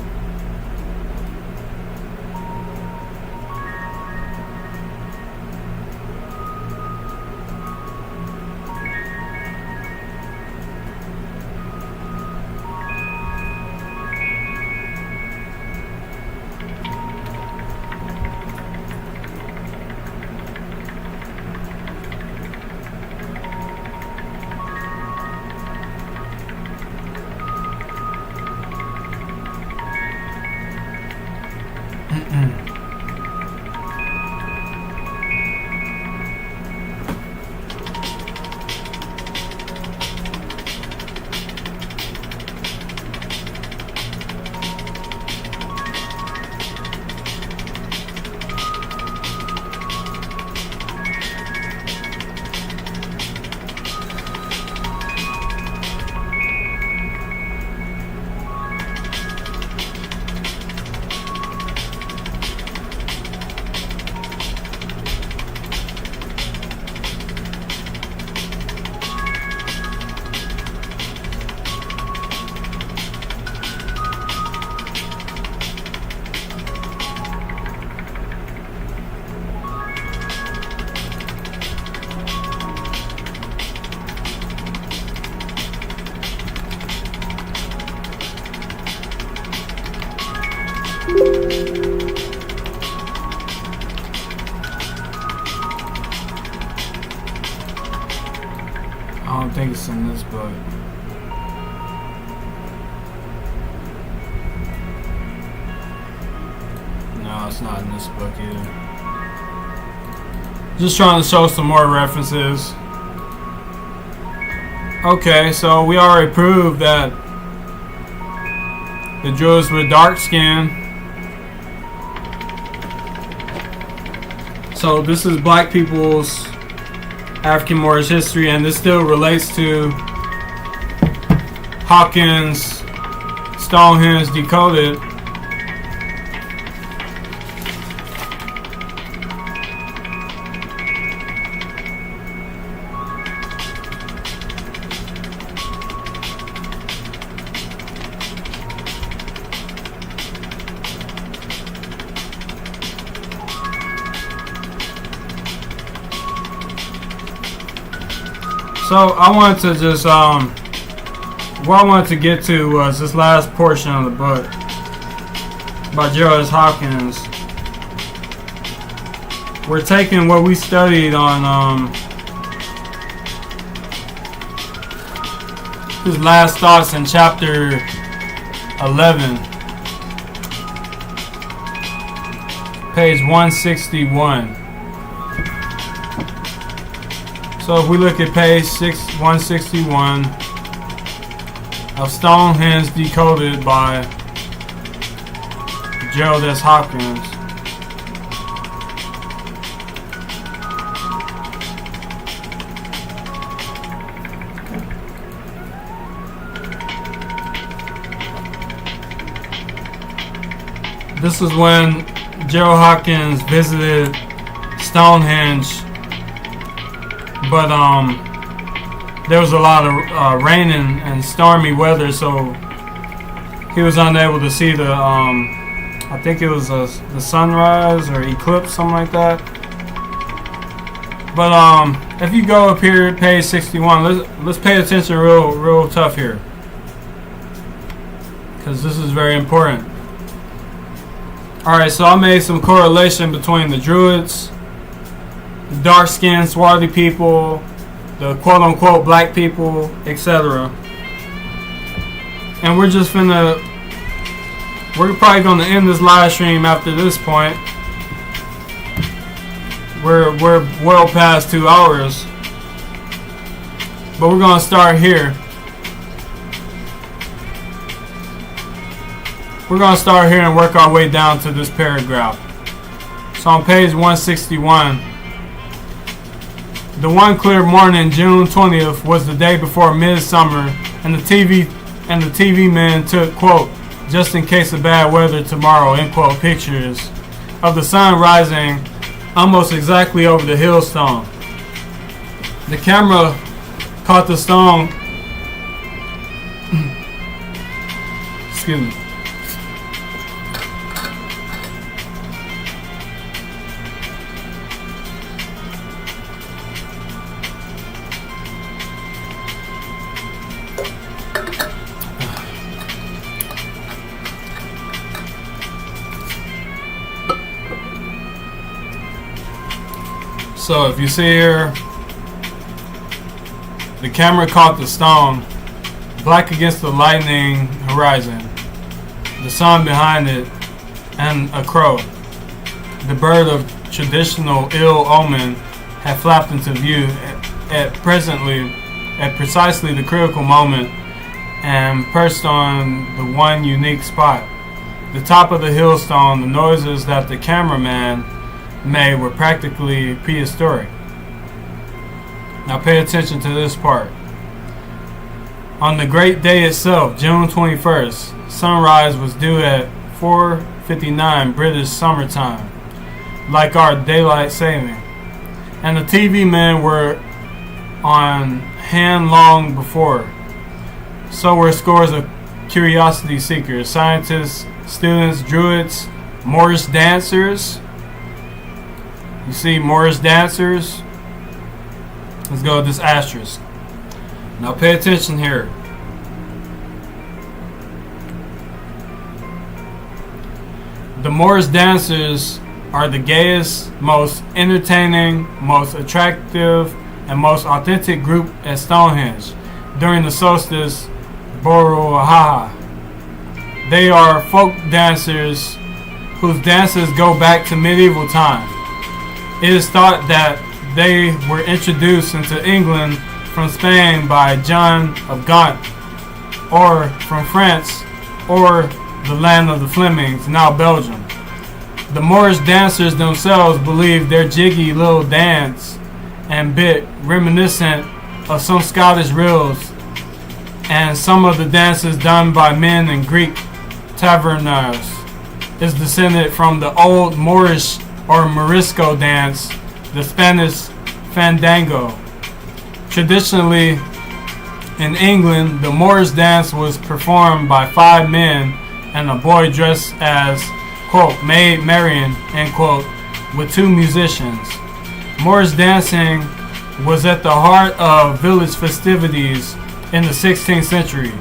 I don't think it's in this book. No, it's not in this book either. Just trying to show some more references. Okay, so we already proved that the Druids were dark skinned. So this is black people's African Moorish history, and this still relates to Hawkins' Stonehenge Decoded. So I wanted to just what I wanted to get to was this last portion of the book by Gerald Hawkins. We're taking what we studied on his last thoughts in chapter 11, page 161. So if we look at page 161 of Stonehenge Decoded by Gerald S. Hawkins. This is when Gerald Hawkins visited Stonehenge, but there was a lot of rain and stormy weather, so he was unable to see the I think it was the sunrise or eclipse, something like that. But if you go up here at page 61, let's pay attention real tough here, because this is very important. Alright, so I made some correlation between the Druids, the dark-skinned, swarthy people, the quote-unquote black people, etc. And we're probably going to end this live stream after this point. We're well past 2 hours. But we're going to start here. We're going to start here and work our way down to this paragraph. So on page 161, the one clear morning, June 20th, was the day before midsummer, and the TV men took, quote, just in case of bad weather tomorrow, end quote, pictures of the sun rising almost exactly over the hailstone. The camera caught the stone. Excuse me. So if you see here, the camera caught the stone, black against the lightning horizon, the sun behind it, and a crow. The bird of traditional ill omen had flapped into view at precisely the critical moment and perched on the one unique spot. The top of the hillstone, the noises that the cameraman made were practically prehistoric. Now pay attention to this part. On the great day itself, June 21st, sunrise was due at 4:59 British summertime, like our daylight saving. And the TV men were on hand long before. So were scores of curiosity seekers, scientists, students, druids, Moorish dancers. You see Moorish dancers? Let's go with this asterisk. Now pay attention here. The Moorish dancers are the gayest, most entertaining, most attractive, and most authentic group at Stonehenge during the solstice Boruhaha. They are folk dancers whose dances go back to medieval times. It is thought that they were introduced into England from Spain by John of Gaunt, or from France, or the land of the Flemings, now Belgium. The Moorish dancers themselves believe their jiggy little dance and bit reminiscent of some Scottish reels and some of the dances done by men in Greek taverners is descended from the old Moorish or Morisco dance, the Spanish fandango. Traditionally, in England, the Moorish dance was performed by 5 men and a boy dressed as, quote, Maid Marian, end quote, with 2 musicians. Moorish dancing was at the heart of village festivities in the 16th century,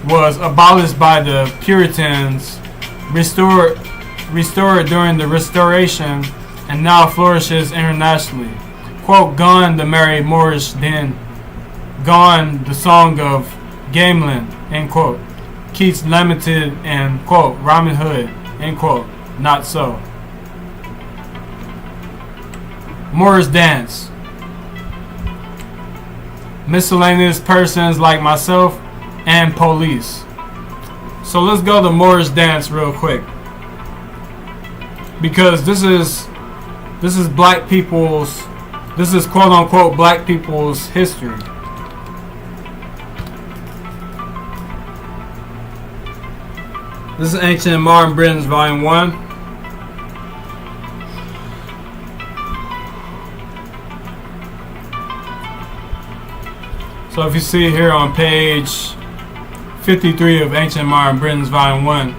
was abolished by the Puritans, restored during the Restoration, and now flourishes internationally. Quote, gone the merry Moorish din, gone the song of Gamelin, end quote. Keats lamented in, quote, Robin Hood, end quote. Not so. Moorish dance. Miscellaneous persons like myself and police. So let's go to Moorish dance real quick, because this is black people's, this is quote unquote black people's history. This is Ancient and Modern Britons, Volume 1. So if you see here on page 53 of Ancient and Modern Britons, Volume 1,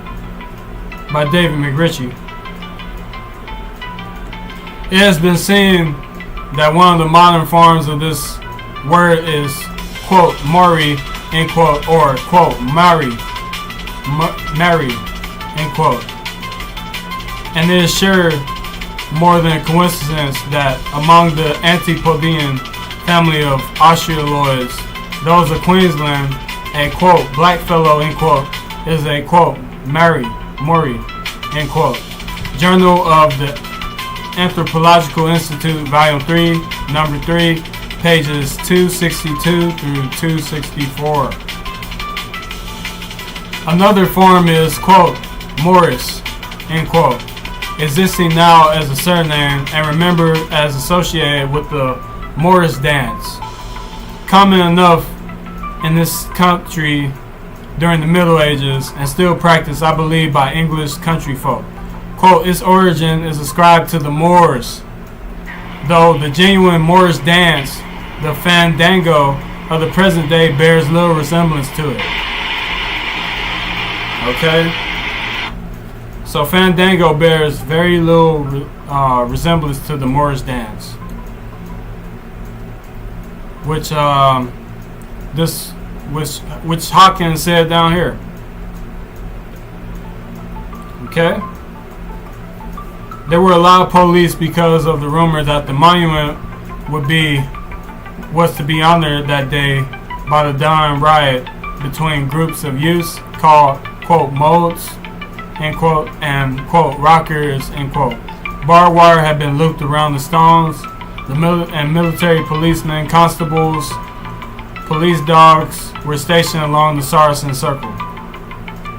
by David McRitchie, it has been seen that one of the modern forms of this word is, quote, mauri, end quote, or, quote, mauri, end quote. And it is sure more than a coincidence that among the Antipodian family of Australoids, those of Queensland, a, quote, blackfellow, end quote, is a, quote, mauri, end quote. Journal of the Anthropological Institute, Volume 3, Number 3, pages 262 through 264. Another form is, quote, Moorish, end quote, existing now as a surname and remembered as associated with the Moorish dance. Common enough in this country during the Middle Ages and still practiced, I believe, by English country folk. Quote, its origin is ascribed to the Moors, though the genuine Moorish dance, the fandango of the present day, bears little resemblance to it. Okay? So fandango bears very little resemblance to the Moorish dance, which Hawkins said down here. Okay? There were a lot of police because of the rumor that the monument was to be honored that day by the Dawn riot between groups of youths called, quote, modes, end quote, and quote, rockers, end quote. Barbed wire had been looped around the stones. And military policemen, constables, police dogs were stationed along the Saracen circle.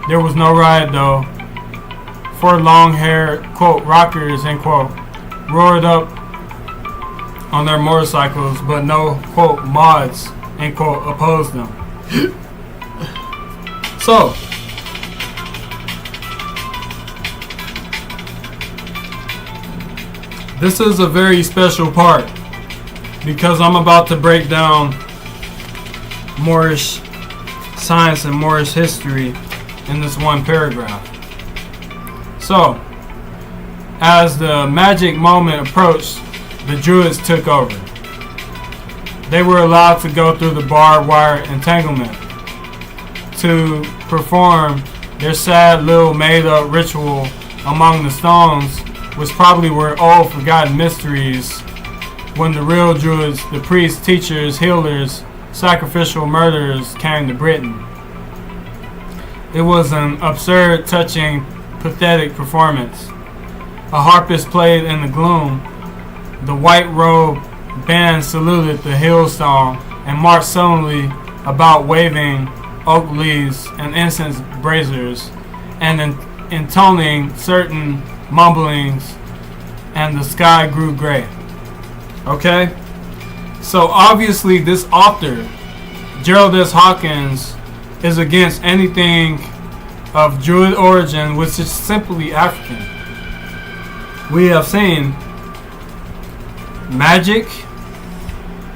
There was no riot though. Four long-haired, quote, rockers, end quote, roared up on their motorcycles, but no, quote, mods, end quote, opposed them. So, this is a very special part because I'm about to break down Moorish science and Moorish history in this one paragraph. So, as the magic moment approached, the Druids took over. They were allowed to go through the barbed wire entanglement to perform their sad little made-up ritual among the stones, which probably were old forgotten mysteries when the real Druids, the priests, teachers, healers, sacrificial murderers came to Britain. It was an absurd, touching, pathetic performance. A harpist played in the gloom. The white robe band saluted the hillsong and marched sullenly about, waving oak leaves and incense braziers and intoning certain mumblings, and the sky grew gray. Okay? So obviously this author, Gerald S. Hawkins, is against anything of Druid origin, which is simply African. We have seen magic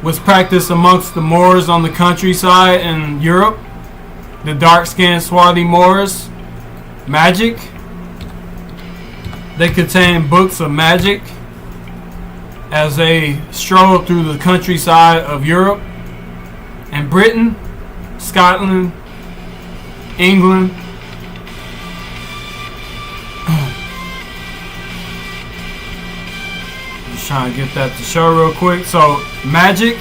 was practiced amongst the Moors on the countryside in Europe, the dark-skinned swarthy Moors. Magic. They contain books of magic as they strolled through the countryside of Europe and Britain, Scotland, England. Just trying to get that to show real quick. So, magic,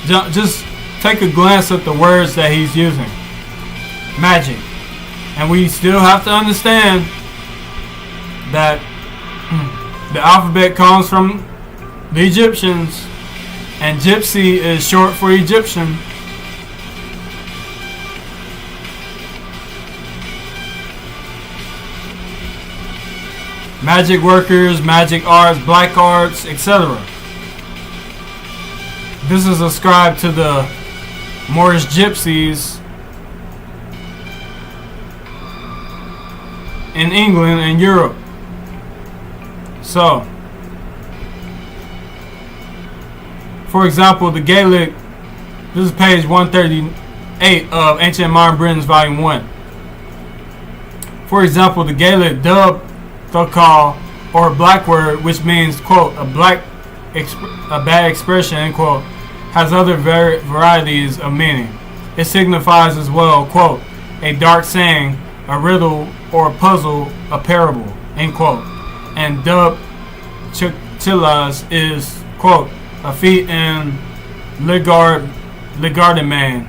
just take a glance at the words that he's using. Magic. And we still have to understand that the alphabet comes from the Egyptians, and gypsy is short for Egyptian. Magic workers, magic arts, black arts, etc. This is ascribed to the Moorish gypsies in England and Europe. So, for example, the Gaelic, this is page 138 of Ancient Modern Britons, Volume 1. For example, the Gaelic dub, they'll call, or black word, which means, quote, a bad expression, end quote, has other varieties of meaning. It signifies as well, quote, a dark saying, a riddle or a puzzle, a parable, end quote. And dub chilas is, quote, a feat in legardemain,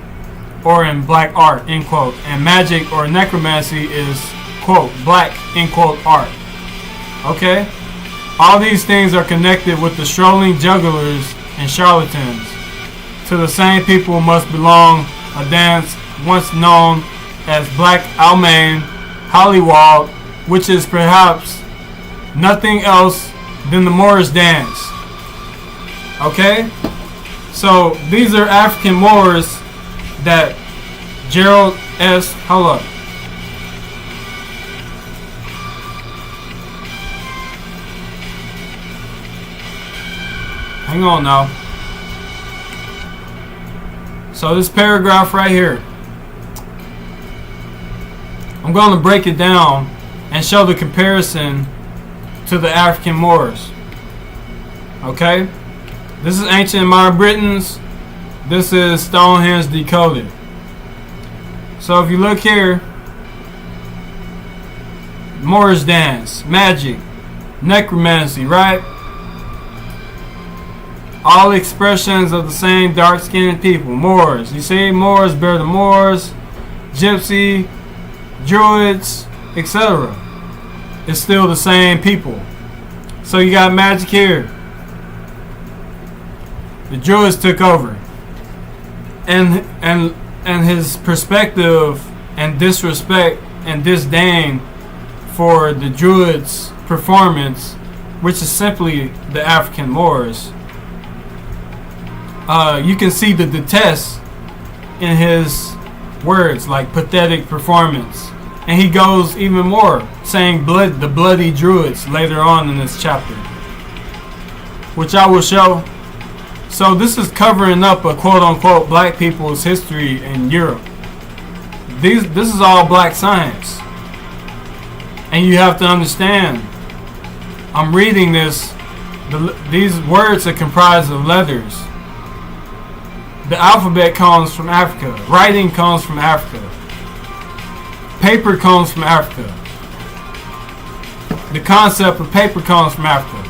or in black art, end quote. And magic or necromancy is, quote, black, end quote, art. Okay? All these things are connected with the strolling jugglers and charlatans. To the same people must belong a dance once known as Black Almain Hollywald, which is perhaps nothing else than the Moorish dance. Okay? So these are African Moors that Gerald S. Hold up. Hang on now. So this paragraph right here, I'm going to break it down and show the comparison to the African Moors. Okay? This is Ancient Modern Britons. This is Stonehenge Decoded. So if you look here, Moorish dance, magic, necromancy, right? All expressions of the same dark-skinned people. Moors. You see, Moors bear the Moors, Gypsy, Druids, etc. it's still the same people. So you got magic here. The Druids took over, and his perspective and disrespect and disdain for the Druids' performance, which is simply the African Moors. You can see the detest in his words, like pathetic performance. And he goes even more, saying the bloody Druids later on in this chapter, which I will show. So this is covering up a quote-unquote black people's history in Europe. This is all black science. And you have to understand, I'm reading this, these words are comprised of letters. The alphabet comes from Africa. Writing comes from Africa. Paper comes from Africa. The concept of paper comes from Africa.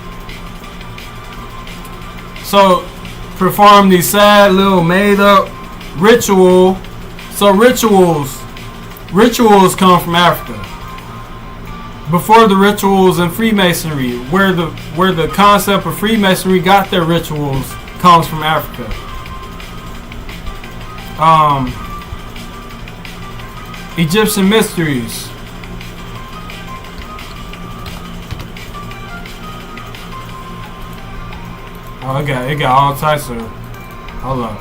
So, perform these sad little made up ritual. So rituals come from Africa. Before the rituals in Freemasonry, where the concept of Freemasonry got their rituals, comes from Africa. Egyptian mysteries. Oh, it got all types of. Hold up.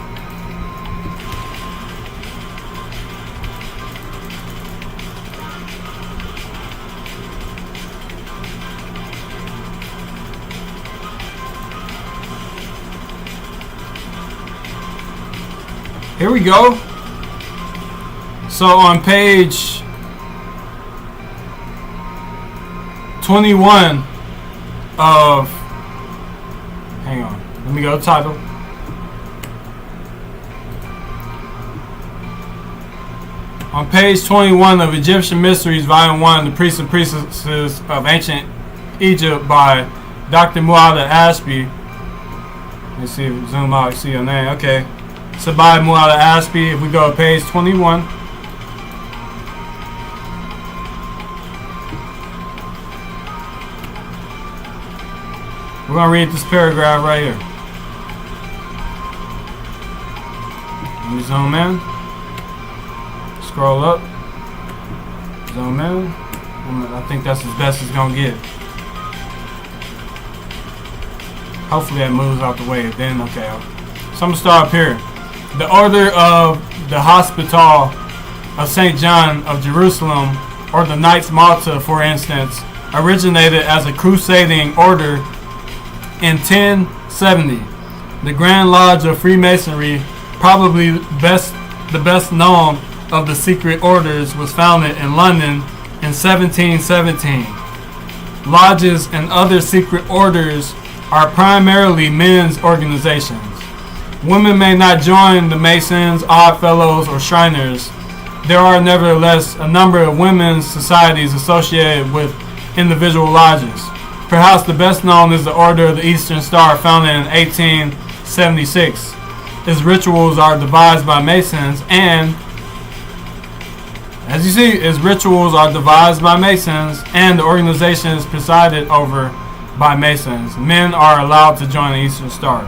Here we go. So on page 21 of, hang on, let me go to title. On page 21 of Egyptian Mysteries, Volume 1, The Priests and Priestesses of Ancient Egypt by Dr. Mu'adha Ashby. Let me see, zoom out, see your name, okay. So by Mu'adha Ashby, if we go to page 21. We're going to read this paragraph right here. Let me zoom in. Scroll up. Zoom in. I think that's as best it's going to get. Hopefully that moves out the way. Then, okay. So I'm going to start up here. The Order of the Hospital of St. John of Jerusalem, or the Knights Malta, for instance, originated as a crusading order in 1070. The Grand Lodge of Freemasonry, probably the best known of the secret orders, was founded in London in 1717. Lodges and other secret orders are primarily men's organizations. Women may not join the Masons, Odd Fellows, or Shriners. There are nevertheless a number of women's societies associated with individual lodges. Perhaps the best known is the Order of the Eastern Star, founded in 1876. Its rituals are devised by Masons, and as you see, its rituals are devised by Masons, and the organization is presided over by Masons. Men are allowed to join the Eastern Star.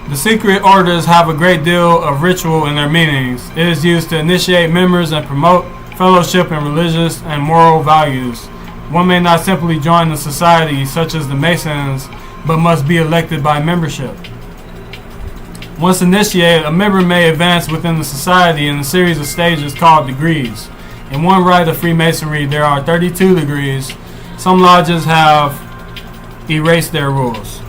The secret orders have a great deal of ritual in their meanings. It is used to initiate members and promote fellowship in religious and moral values. One may not simply join the society such as the Masons, but must be elected by membership. Once initiated, a member may advance within the society in a series of stages called degrees. In one rite of Freemasonry, there are 32 degrees. Some lodges have erased their rules.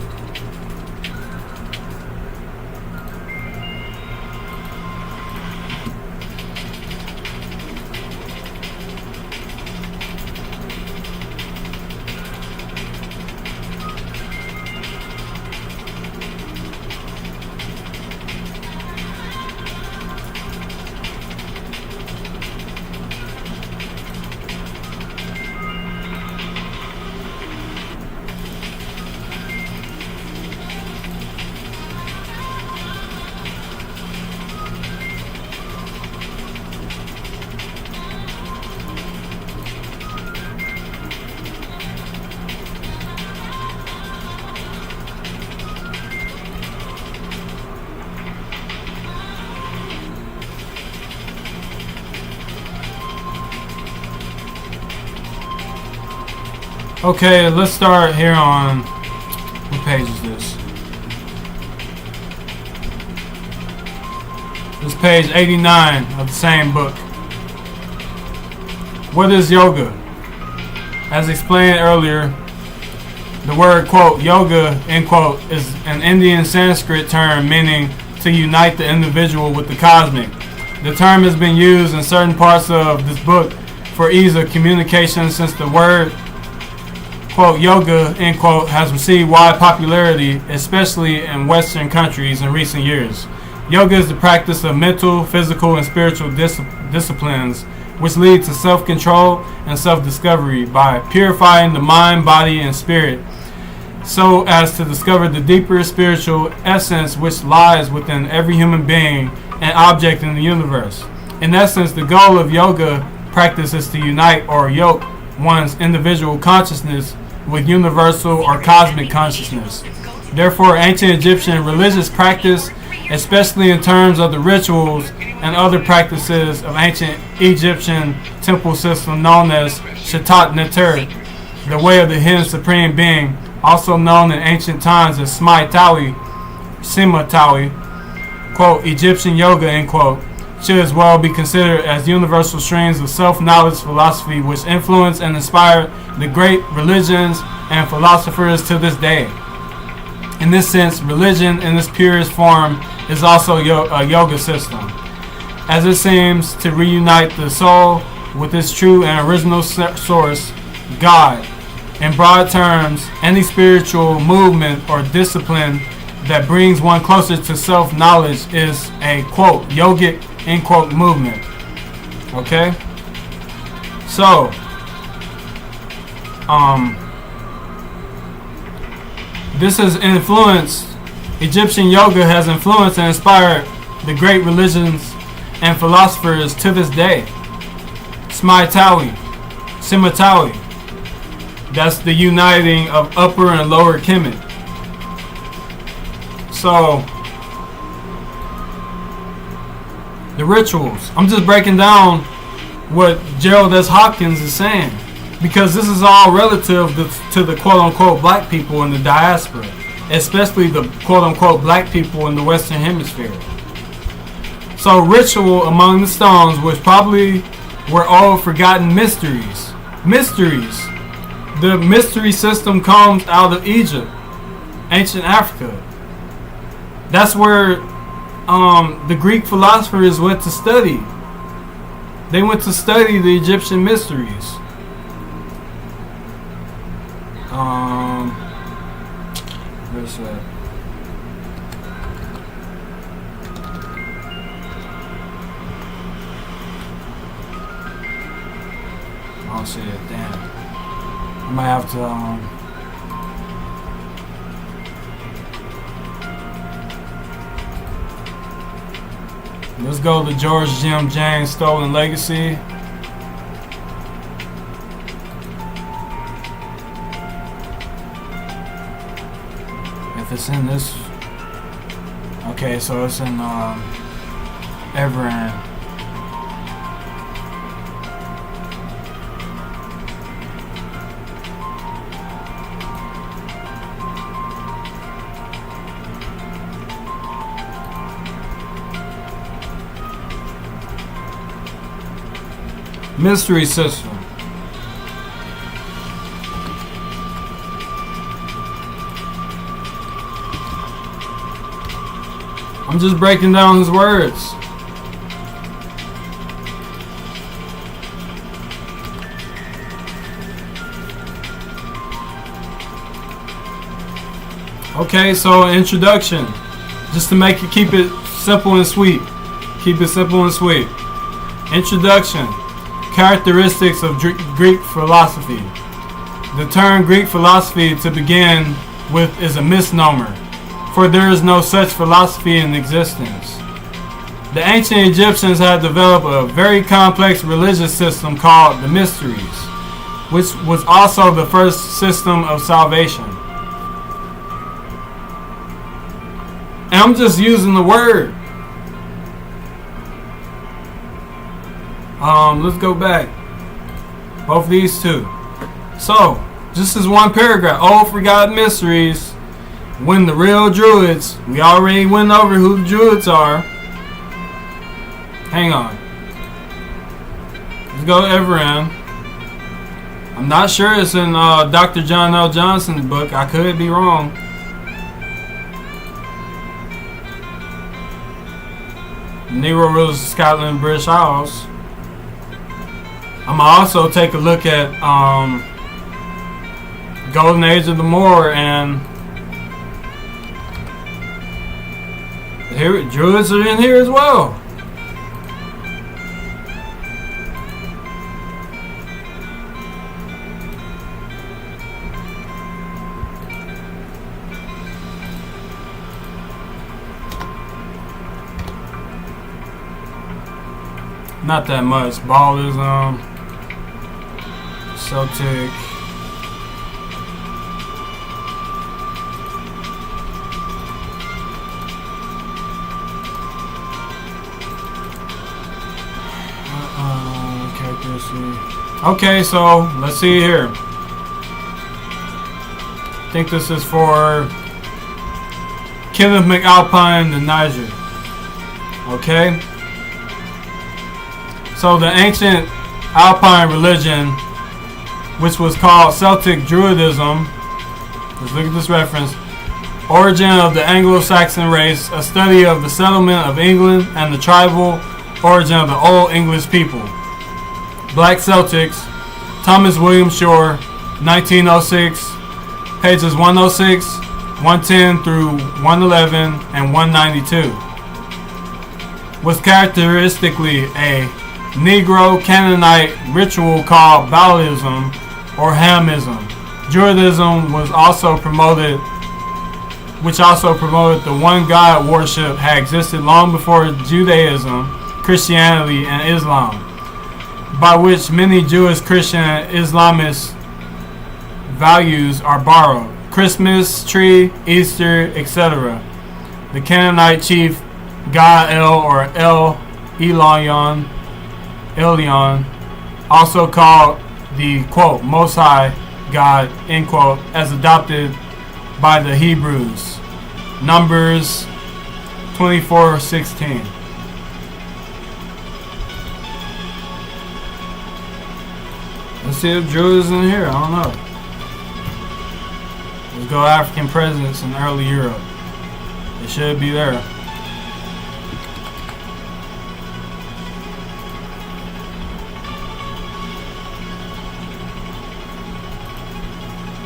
Okay, let's start here on, what page is this? This is page 89 of the same book. What is yoga? As explained earlier, the word, quote, yoga, end quote, is an Indian Sanskrit term meaning to unite the individual with the cosmic. The term has been used in certain parts of this book for ease of communication since the word, quote, yoga, end quote, has received wide popularity, especially in Western countries in recent years. Yoga is the practice of mental, physical, and spiritual disciplines which lead to self-control and self-discovery by purifying the mind, body, and spirit so as to discover the deeper spiritual essence which lies within every human being and object in the universe. In essence, the goal of yoga practice is to unite or yoke one's individual consciousness with universal or cosmic consciousness. Therefore, ancient Egyptian religious practice, especially in terms of the rituals and other practices of ancient Egyptian temple system known as Shatat Neter, the way of the hidden supreme being, also known in ancient times as Sima Tawi, quote, Egyptian yoga, end quote, should as well be considered as universal streams of self-knowledge philosophy which influence and inspire the great religions and philosophers to this day. In this sense, religion in its purest form is also a yoga system, as it seems to reunite the soul with its true and original source, God. In broad terms, any spiritual movement or discipline that brings one closer to self-knowledge is a, quote, yogic, end quote, movement. Okay? So, this has influenced, Egyptian yoga has influenced and inspired the great religions and philosophers to this day. Sima Tawi, that's the uniting of upper and lower Kemet. So, the rituals. I'm just breaking down what Gerald S. Hopkins is saying, because this is all relative to the quote-unquote black people in the diaspora, especially the quote-unquote black people in the Western Hemisphere. So ritual among the stones was probably were all forgotten mysteries. The mystery system comes out of Egypt, ancient Africa. That's where the Greek philosophers went to study. They went to study the Egyptian mysteries. Where's that? I don't see it. Damn. I might have to. Let's go to George Jim James' Stolen Legacy. If it's in this, okay, so it's in Everand. Mystery system. I'm just breaking down his words. Okay, so introduction. Just to keep it simple and sweet. Keep it simple and sweet. Introduction. Characteristics of Greek philosophy. The term Greek philosophy to begin with is a misnomer, for there is no such philosophy in existence. The ancient Egyptians had developed a very complex religious system called the Mysteries, which was also the first system of salvation. And I'm just using the word. Let's go back. Both these two. So, Just as one paragraph. Old forgotten mysteries. When the real druids. We already went over who the druids are. Hang on. Let's go to Everend. I'm not sure it's in Dr. John L. Johnson's book. I could be wrong. Negro Rulers of Scotland and British Isles. I'm gonna also take a look at Golden Age of the Moor, and here druids are in here as well. Not that much. Ballism, Celtic. Okay, so let's see here. I think this is for Kenneth McAlpine, the Niger. Okay. So the ancient Alpine religion, which was called Celtic Druidism, let's look at this reference. Origin of the Anglo-Saxon race, a study of the settlement of England and the tribal origin of the Old English people. Black Celtics, Thomas William Shore, 1906, pages 106, 110 through 111, and 192. Was characteristically a Negro Canaanite ritual called Baalism or Hamism. Druidism was also promoted, which also promoted the one God worship had existed long before Judaism, Christianity, and Islam, by which many Jewish, Christian, and Islamist values are borrowed. Christmas tree, Easter, etc. The Canaanite chief God El or El Elyon, also called the quote Most High God end quote, as adopted by the Hebrews. Numbers 24:16. Let's see if Drew is in here. I don't know. Let's go African presence in early Europe. It should be there.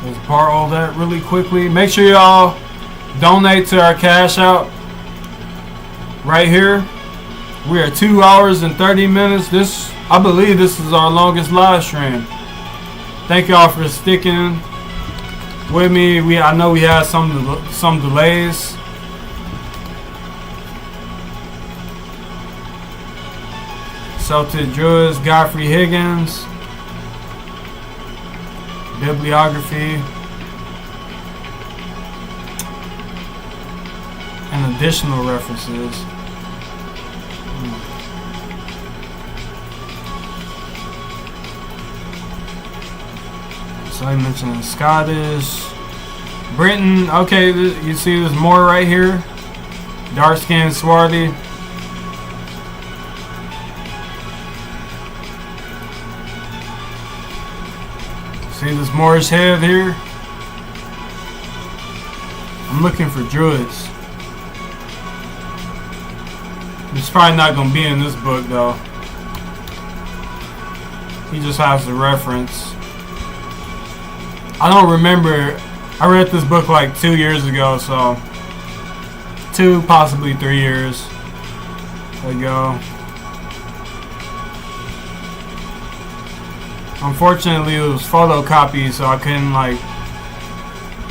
Let's part all that really quickly. Make sure y'all donate to our cash out right here. We are 2 hours and 30 minutes. I believe this is our longest live stream. Thank y'all for sticking with me. I know we had some delays. Celtic Druids, Godfrey Higgins. Bibliography and additional references. So I mentioned Scottish, Britain. Okay, you see this Moor right here, dark skinned, swarthy. See this Moorish head here? I'm looking for druids. It's probably not going to be in this book though. He just has the reference. I don't remember. I read this book like 2 years ago, so 2, possibly 3 years ago. Unfortunately, it was photocopied, so I couldn't like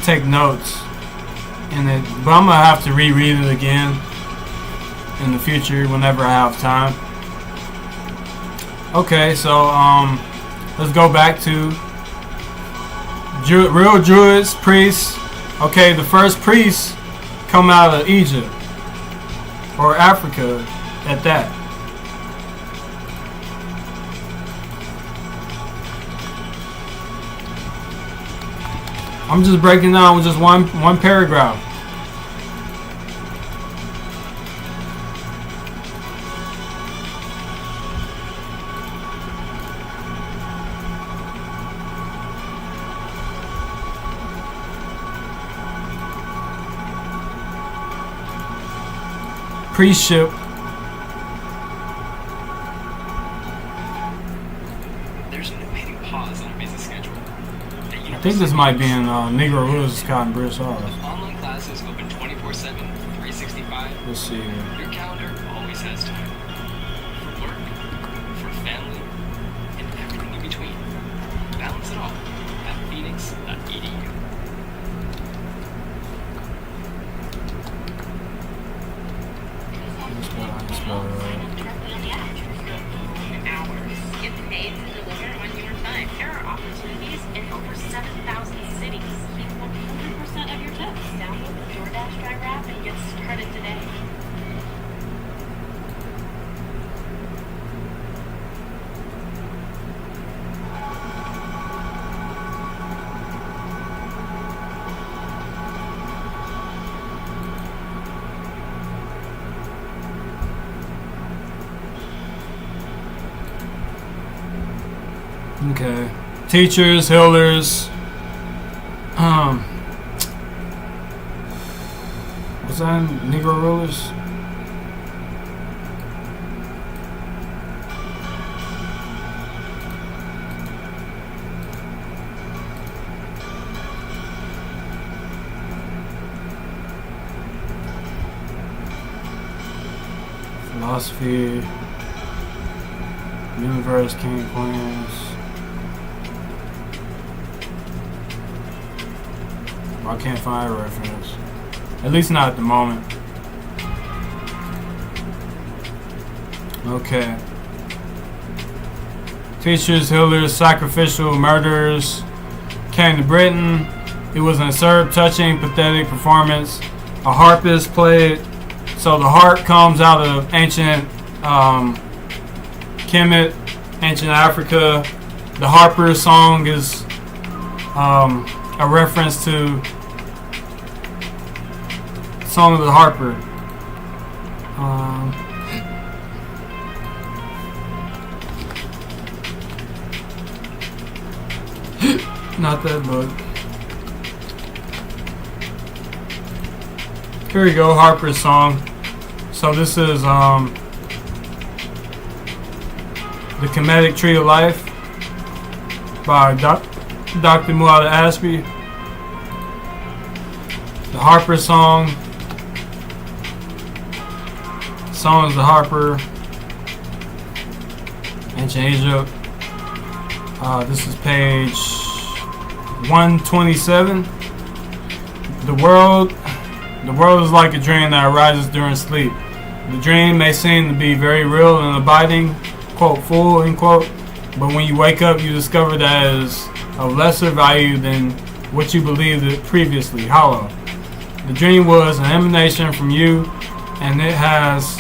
take notes in it. But I'm gonna have to reread it again in the future whenever I have time. Okay, so let's go back to real druids, priests. Okay, the first priests come out of Egypt or Africa at that. I'm just breaking down with just one paragraph. Pre-ship. There's no hitting pause on a busy schedule. I think this might be in Negro Rules Cotton British Oz. Online classes open 24/7, 365. Let's see here. Your calendar always has time. For work, for family, and everything in between. Balance it all at phoenix.edu. Hours. Get paid to deliver on your time. There are opportunities in over 7,000 cities. Keep 100% of your tips. Download the DoorDash driver app and get started today. Okay. Teachers, healers. Was that Negro rulers? Philosophy. Universe, King, Queens. I can't find a reference. At least not at the moment. Okay. Teachers, healers, sacrificial, murderers came to Britain. It was an absurd, touching, pathetic performance. A harpist played. So the harp comes out of ancient Kemet, ancient Africa. The harper song is a reference to Song of the Harper. Not that book. Here we go, Harper's song. So this is the Kemetic Tree of Life by Dr. Muhammad Ashby. The Harper song. Song is the Harper. Ancient Egypt. This is page 127. The world is like a dream that arises during sleep. The dream may seem to be very real and abiding, quote, full, end quote, but when you wake up, you discover that it is of lesser value than what you believed it previously, hollow. The dream was an emanation from you, and it has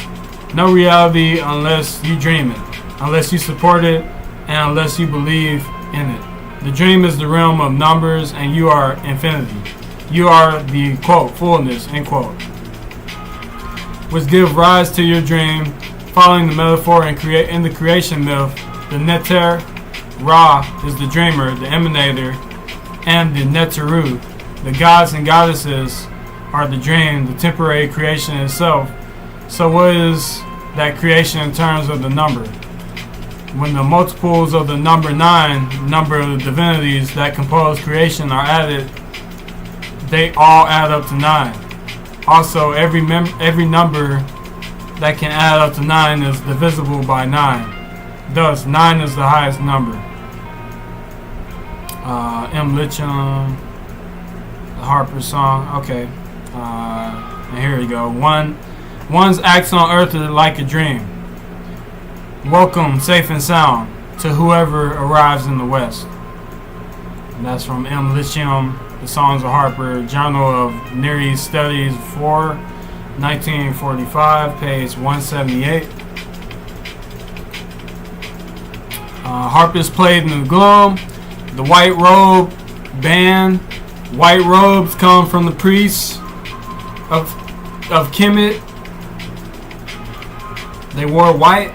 no reality unless you dream it, unless you support it, and unless you believe in it. The dream is the realm of numbers, and you are infinity. You are the, quote, fullness, end quote, which give rise to your dream. Following the metaphor in the creation myth, the Neter, Ra is the dreamer, the emanator, and the Neteru, the gods and goddesses, are the dream, the temporary creation itself. So what is that creation in terms of the number? When the multiples of the number 9, number of the divinities that compose creation, are added, they all add up to 9. Also, every number that can add up to 9 is divisible by 9. Thus, 9 is the highest number. M. Litcham, the Harper song. Okay. And here we go. One's acts on earth are like a dream. Welcome, safe and sound, to whoever arrives in the West. And that's from M. Litcham, The Songs of Harper, Journal of Near East Studies 4, 1945, page 178. Harpist played in the gloom. The white robe band White robes come from the priests of Kemet. They wore white.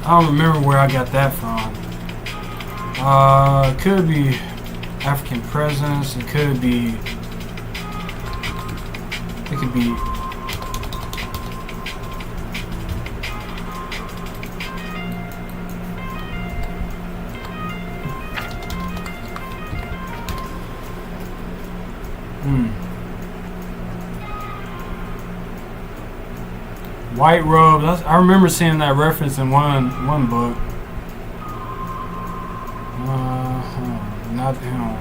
I don't remember where I got that from. It could be African presence. It could be. It could be. White robe. I remember seeing that reference in one book. Not him.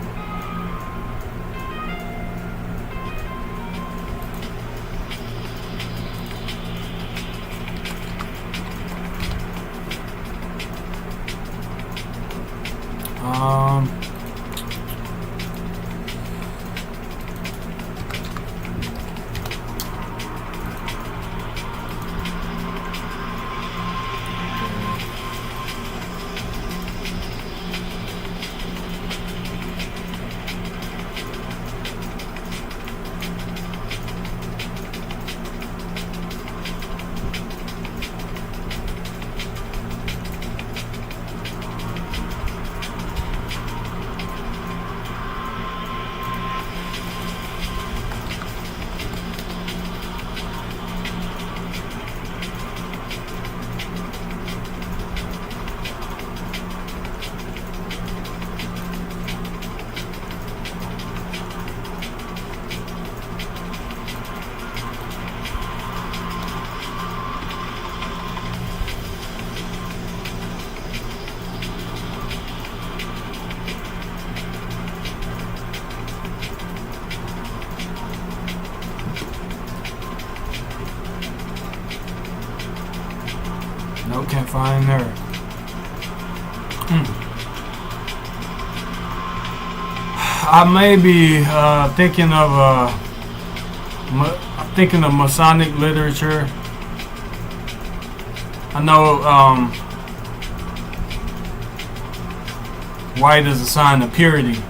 Nope, can't find her. I may be thinking of Masonic literature. I know white is a sign of purity,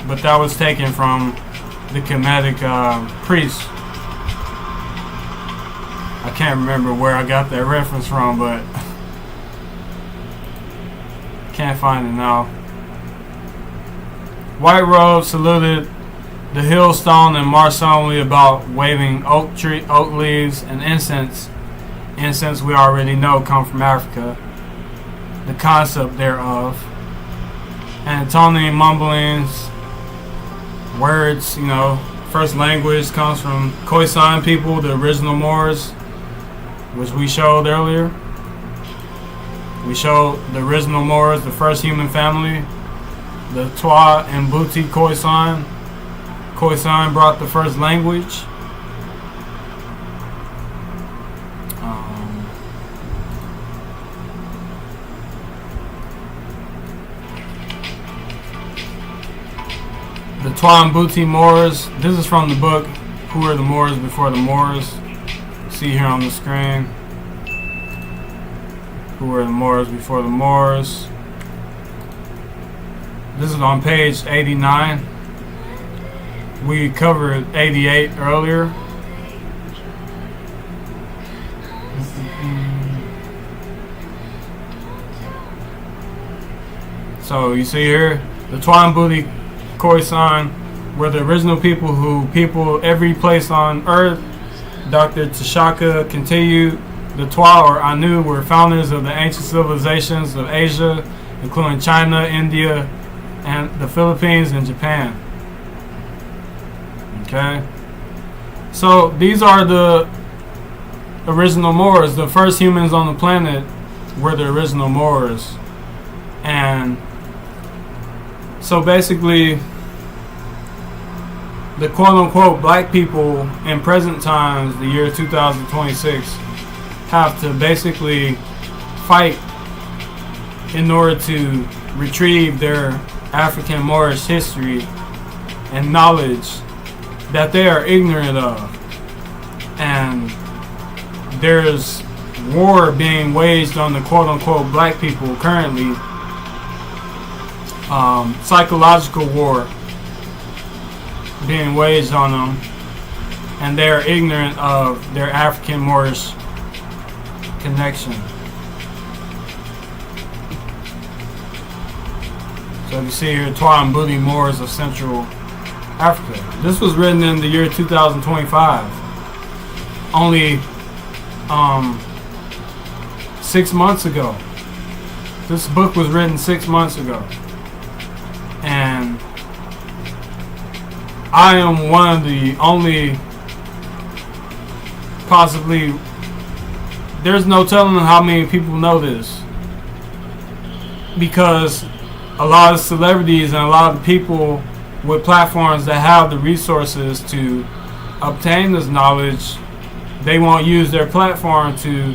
but that was taken from the Kemetic priests. I can't remember where I got that reference from, but can't find it now. White robes saluted the hillstone and marched solemnly about, waving oak leaves and incense. Incense we already know come from Africa. The concept thereof. And intoning mumblings, words, first language comes from Khoisan people, the original Moors, which we showed earlier. We showed the original Moors, the first human family, the Twa and Buti Khoisan. Khoisan brought the first language. The Twa and Buti Moors. This is from the book Who Were the Moors Before the Moors? See here on the screen. Who Were the Moors Before the Moors? This is on page 89. We covered 88 earlier. So you see here, the Twa and Buti Khoisan were the original people who peopled every place on earth. Dr. Tashaka continued, the Twa or Anu were founders of the ancient civilizations of Asia, including China, India, and the Philippines and Japan. Okay? So these are the original Moors. The first humans on the planet were the original Moors. And so basically, the quote-unquote black people in present times, the year 2026, have to basically fight in order to retrieve their African Moorish history and knowledge that they are ignorant of. And there's war being waged on the quote-unquote black people currently. Psychological war being waged on them, and they are ignorant of their African Moorish connection. So you see here, Twa Moors of Central Africa. This was written in the year 2025. Only 6 months ago. This book was written 6 months ago. And I am one of the only, possibly, there's no telling how many people know this, because a lot of celebrities and a lot of people with platforms that have the resources to obtain this knowledge, they won't use their platform to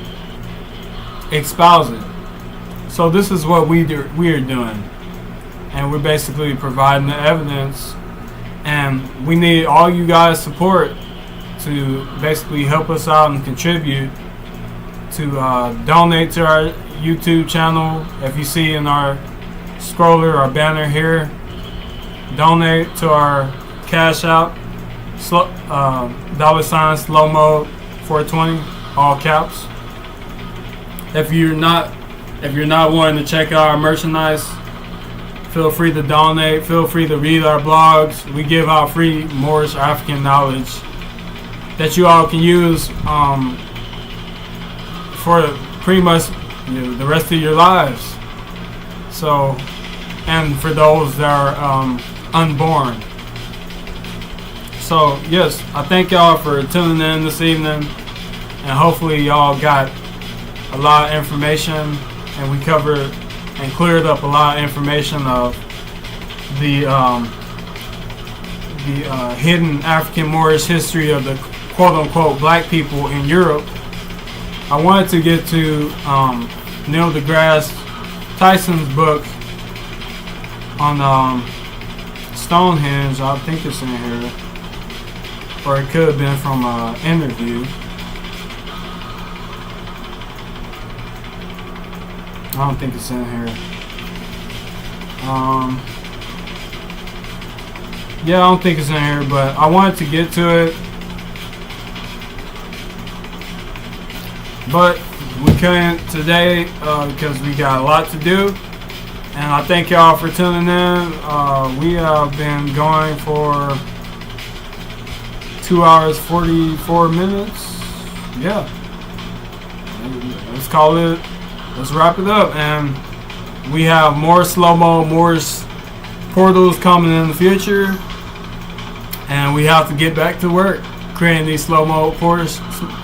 espouse it. So this is what we are doing, and we're basically providing the evidence, and we need all you guys' support to basically help us out and contribute to donate to our YouTube channel. If you see in our scroller or banner here, donate to our Cash App, $ SLOWMOED 420, all caps. If you're not wanting to check out our merchandise, feel free to donate. Feel free to read our blogs. We give out free Moorish African knowledge that you all can use for pretty much the rest of your lives. So, and for those that are unborn. So yes, I thank y'all for tuning in this evening, and hopefully y'all got a lot of information, and we covered and cleared up a lot of information of the hidden African Moorish history of the quote-unquote black people in Europe. I wanted to get to Neil deGrasse Tyson's book on Stonehenge. I think it's in here, or it could have been from an interview. I don't think it's in here. Yeah, I don't think it's in here, but I wanted to get to it. But we couldn't today because we got a lot to do. And I thank y'all for tuning in. We have been going for 2 hours 44 minutes. Yeah. Let's call it. Let's wrap it up. And we have more slow-mo Moorish portals coming in the future. And we have to get back to work creating these slow-mo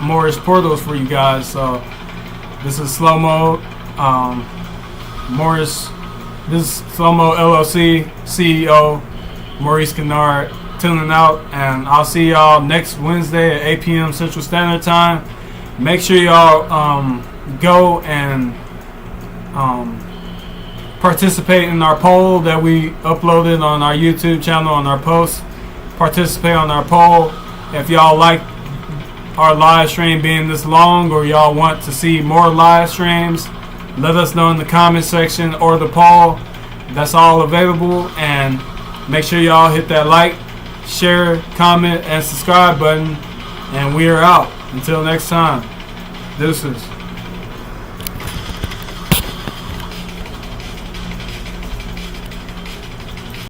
Moorish portals for you guys. So this is slow-mo Moorish. This is slow-mo LLC CEO Maurice Kennard tuning out, and I'll see y'all next Wednesday at 8 p.m. Central Standard Time. Make sure y'all go and participate in our poll that we uploaded on our YouTube channel on our post. Participate on our poll. If y'all like our live stream being this long, or y'all want to see more live streams, let us know in the comment section or the poll. That's all available. And make sure y'all hit that like, share, comment, and subscribe button. And we are out. Until next time. Deuces.